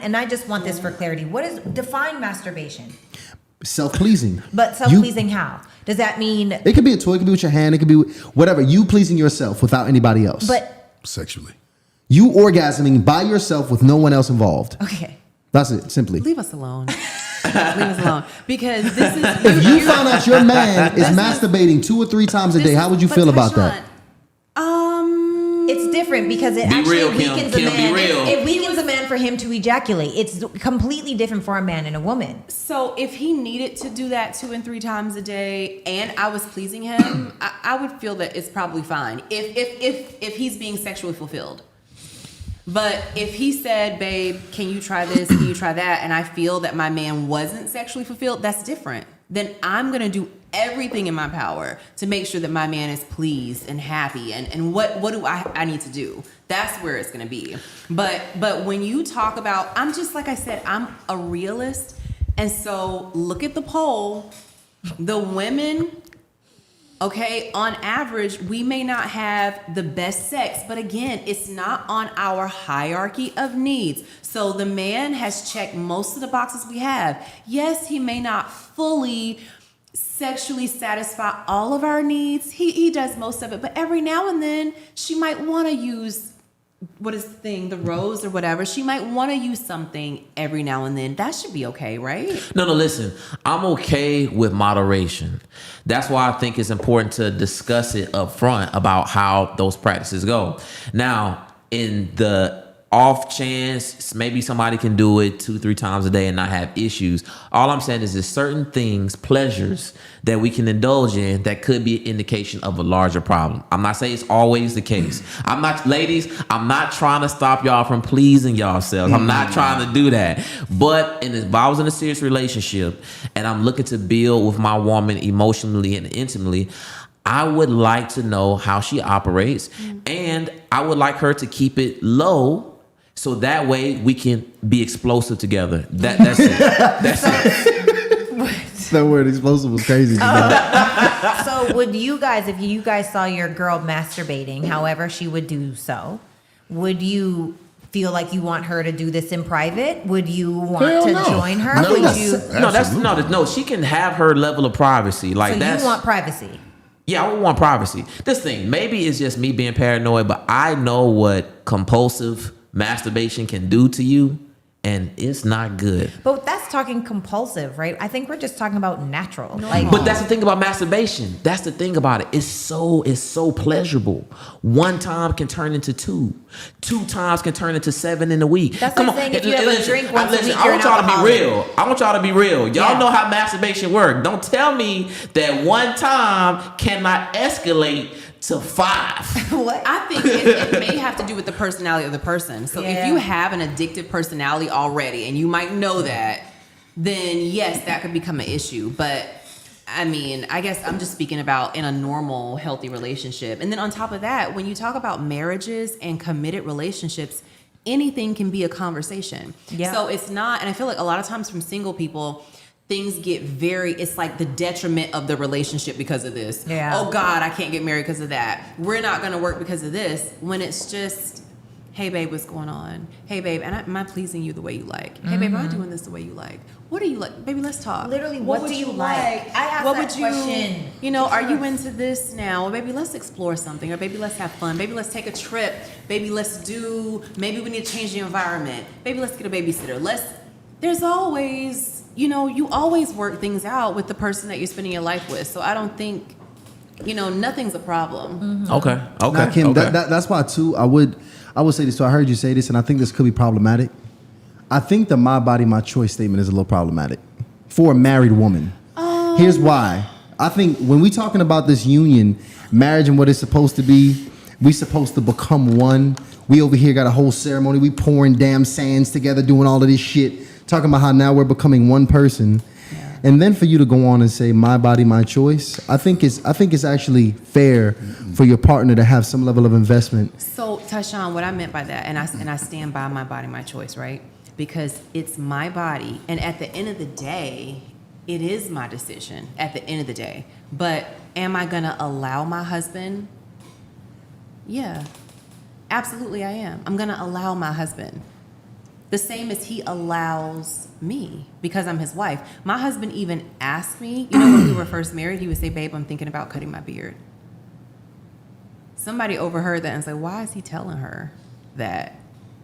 and I just want this for clarity. What is define masturbation? Self-pleasing. But self-pleasing how? Does that mean? It could be a toy. It could be with your hand. It could be whatever. You pleasing yourself without anybody else. But Sexually. You orgasming by yourself with no one else involved. okay. That's it. Simply. Leave us alone. Leave us alone. Because this is If you found out your man is masturbating 2 or 3 times a day, how would you feel about that? It's different because it Be actually real, Kim. weakens a Kim, be man. real. It weakens a man for him to ejaculate. It's completely different for a man and a woman. So if he needed to do that 2 and 3 times a day, and I was pleasing him, I would feel that it's probably fine if he's being sexually fulfilled. But if he said, "Babe, can you try this? Can you try that?" and I feel that my man wasn't sexually fulfilled, that's different. Then I'm gonna do everything in my power to make sure that my man is pleased and happy. And what do I need to do? That's where it's going to be. But when you talk about, I'm just, like I said, I'm a realist. And so look at the poll. The women, okay, on average, we may not have the best sex, but again, it's not on our hierarchy of needs. So the man has checked most of the boxes we have. Yes, he may not fully sexually satisfy all of our needs. He does most of it, but every now and then she might want to use, what is the thing, the rose or whatever. She might want to use something every now and then. That should be okay, right? No, listen. I'm okay with moderation. That's why I think it's important to discuss it up front about how those practices go. Now, in the off chance, maybe somebody can do it 2-3 times a day and not have issues. All I'm saying is there's certain things, pleasures that we can indulge in that could be an indication of a larger problem. I'm not saying it's always the case. Ladies, I'm not trying to stop y'all from pleasing yourselves. I'm not trying to do that. But if I was in a serious relationship and I'm looking to build with my woman emotionally and intimately, I would like to know how she operates, and I would like her to keep it low so that way we can be explosive together. That's it. That's it. That word explosive was crazy. So would you guys, if you guys saw your girl masturbating, however she would do so, would you feel like you want her to do this in private? Would you want to join her? No, Would you? No, she can have her level of privacy. Like, So you want privacy? Yeah, I would want privacy. This thing, maybe it's just me being paranoid, but I know what compulsive masturbation can do to you, and it's not good. But that's talking compulsive, right? I think we're just talking about natural. But that's the thing about masturbation. That's the thing about it. It's so pleasurable. One time can turn into 2. 2 times can turn into 7 in a week. That's like saying if you have a drink once a week, I you're want an y'all to be alcoholic. real. I want y'all to be real. Y'all Yeah. know how masturbation works. Don't tell me that one time cannot escalate to 5. What? I think it may have to do with the personality of the person. So if Yeah. you have an addictive personality already, and you might know that, then yes, that could become an issue. But I mean, I guess I'm just speaking about in a normal, healthy relationship. And then on top of that, when you talk about marriages and committed relationships, anything can be a conversation. Yeah. So it's not, and I feel like a lot of times from single people, things get it's like the detriment of the relationship because of this. Yeah. Oh God, I can't get married because of that. We're not going to work because of this. When it's just, hey babe, what's going on? Hey babe, am I pleasing you the way you like? Hey babe, am I doing this the way you like? What do you like? Baby, let's talk. Literally, what would do you like? I asked what that would you, question. you know, are you into this now? Or baby, let's explore something. Or baby, let's have fun. Baby, let's take a trip. Baby, maybe we need to change the environment. Baby, let's get a babysitter. There's always, you always work things out with the person that you're spending your life with. So I don't think, nothing's a problem. Okay. Now, Kim, that's why too. I would say this. So I heard you say this, and I think this could be problematic. I think the "my body, my choice" statement is a little problematic for a married woman. Here's why. I think when we talking about this union, marriage, and what it's supposed to be, we supposed to become one. We over here got a whole ceremony. We pouring damn sands together, doing all of this shit, talking about how now we're becoming one person. And then for you to go on and say "my body, my choice," I think it's actually fair for your partner to have some level of investment. So, Tyshawn, what I meant by that, and I stand by my body, my choice, right? Because it's my body, and at the end of the day, it is my decision. At the end of the day, but am I gonna allow my husband? Yeah, absolutely, I am. I'm gonna allow my husband. The same as he allows me because I'm his wife. My husband even asked me, when we were first married, he would say, babe, I'm thinking about cutting my beard. Somebody overheard that and said, why is he telling her that?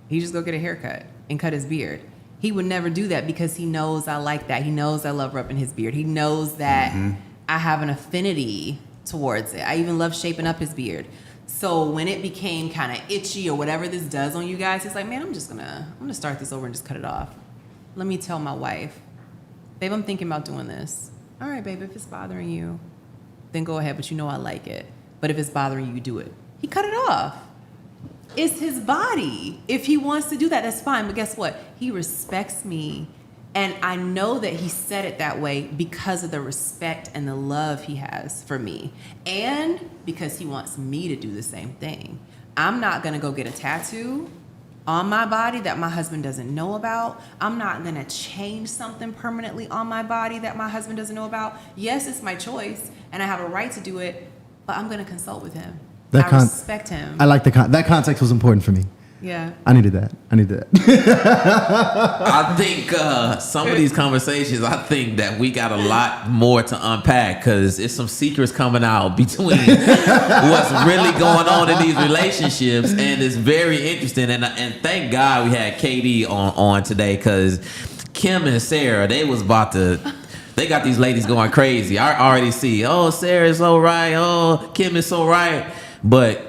He just go get a haircut and cut his beard. He would never do that because he knows I like that. He knows I love rubbing his beard. He knows that I have an affinity towards it. I even love shaping up his beard. So when it became kind of itchy or whatever this does on you guys, it's like, man, I'm gonna start this over and just cut it off. Let me tell my wife, babe, I'm thinking about doing this. All right, babe, if it's bothering you, then go ahead, but I like it. But if it's bothering you, do it. He cut it off. It's his body. If he wants to do that, that's fine. But guess what? He respects me And I know that he said it that way because of the respect and the love he has for me, and because he wants me to do the same thing. I'm not gonna go get a tattoo on my body that my husband doesn't know about. I'm not gonna change something permanently on my body that my husband doesn't know about. Yes, it's my choice, and I have a right to do it, but I'm gonna consult with him. I respect him. I like that context was important for me. Yeah. I needed that. I think some of these conversations, I think that we got a lot more to unpack because it's some secrets coming out between what's really going on in these relationships, and it's very interesting. And thank God we had KD on today, because Kim and Sarah, they got these ladies going crazy. I already see, oh, Sarah's so right, oh, Kim is so right, but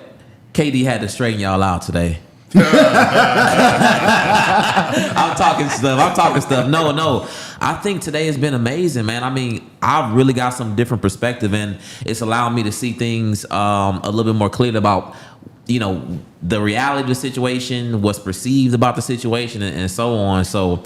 KD had to straighten y'all out today. I'm talking stuff. No. I think today has been amazing, man. I mean, I've really got some different perspective, and it's allowing me to see things a little bit more clearly about, the reality of the situation, what's perceived about the situation, and so on. So,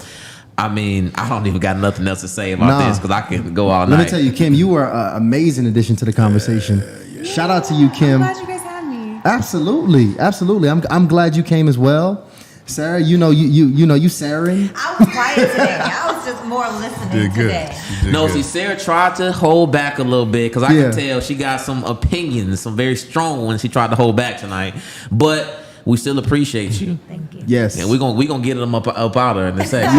I mean, I don't even got nothing else to say about this because I can go all night. Let me tell you, Kim, you were an amazing addition to the conversation. Shout out to you, Kim. I'm glad you guys had me. Absolutely. I'm glad you came as well. Sarah, you Sarahing. I was quiet today. I was just more listening today. No, see, Sarah tried to hold back a little bit because I can tell she got some opinions, some very strong ones she tried to hold back tonight. But we still appreciate you. Thank you. Yes. And we're gonna get them up out of her in a second.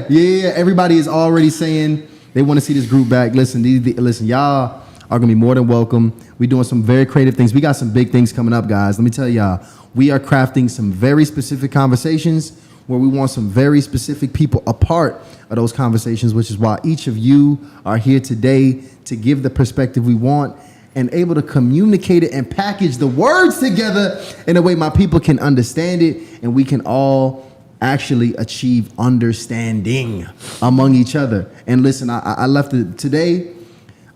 Yeah. Everybody is already saying they want to see this group back. Listen, y'all are gonna be more than welcome. We're doing some very creative things. We got some big things coming up, guys. Let me tell y'all, we are crafting some very specific conversations where we want some very specific people a part of those conversations, which is why each of you are here today to give the perspective we want and able to communicate it and package the words together in a way my people can understand it, and we can all actually achieve understanding among each other. And listen, I left it today.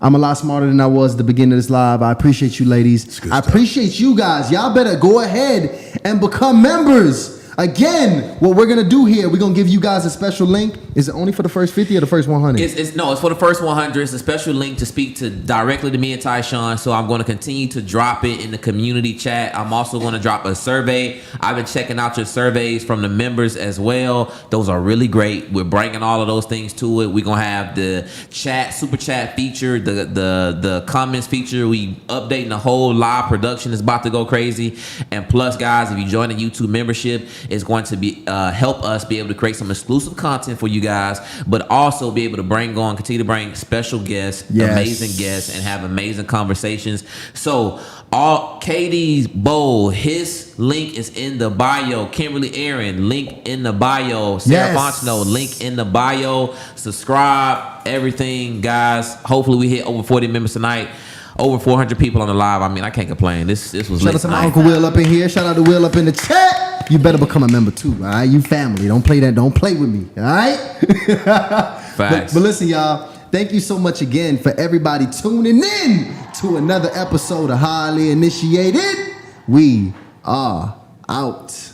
I'm a lot smarter than I was at the beginning of this live. I appreciate you, ladies. I appreciate you guys. Y'all better go ahead and become members. Again, what we're going to do here, we're going to give you guys a special link. Is it only for the first 50 or the first 100? It's for the first 100. It's a special link to speak directly to me and Tyshawn. So I'm going to continue to drop it in the community chat. I'm also going to drop a survey. I've been checking out your surveys from the members as well. Those are really great. We're bringing all of those things to it. We're going to have the super chat feature, the comments feature. We updating the whole live production. Is about to go crazy. And plus, guys, if you join the YouTube membership, it's going to be help us be able to create some exclusive content for you guys, but also be able to continue to bring special guests, amazing guests, and have amazing conversations. So all KD's Bowl, his link is in the bio. Kimberly Aaron, link in the bio. Sarah Fontenot, link in the bio. Subscribe, everything, guys. Hopefully we hit over 40 members tonight. Over 400 people on the live. I mean, I can't complain. This was lit. Shout out to my Uncle Will up in here. Shout out to Will up in the chat. You better become a member too, all right? You family. Don't play that. Don't play with me, all right? Facts. But listen, y'all. Thank you so much again for everybody tuning in to another episode of Highly Initiated. We are out.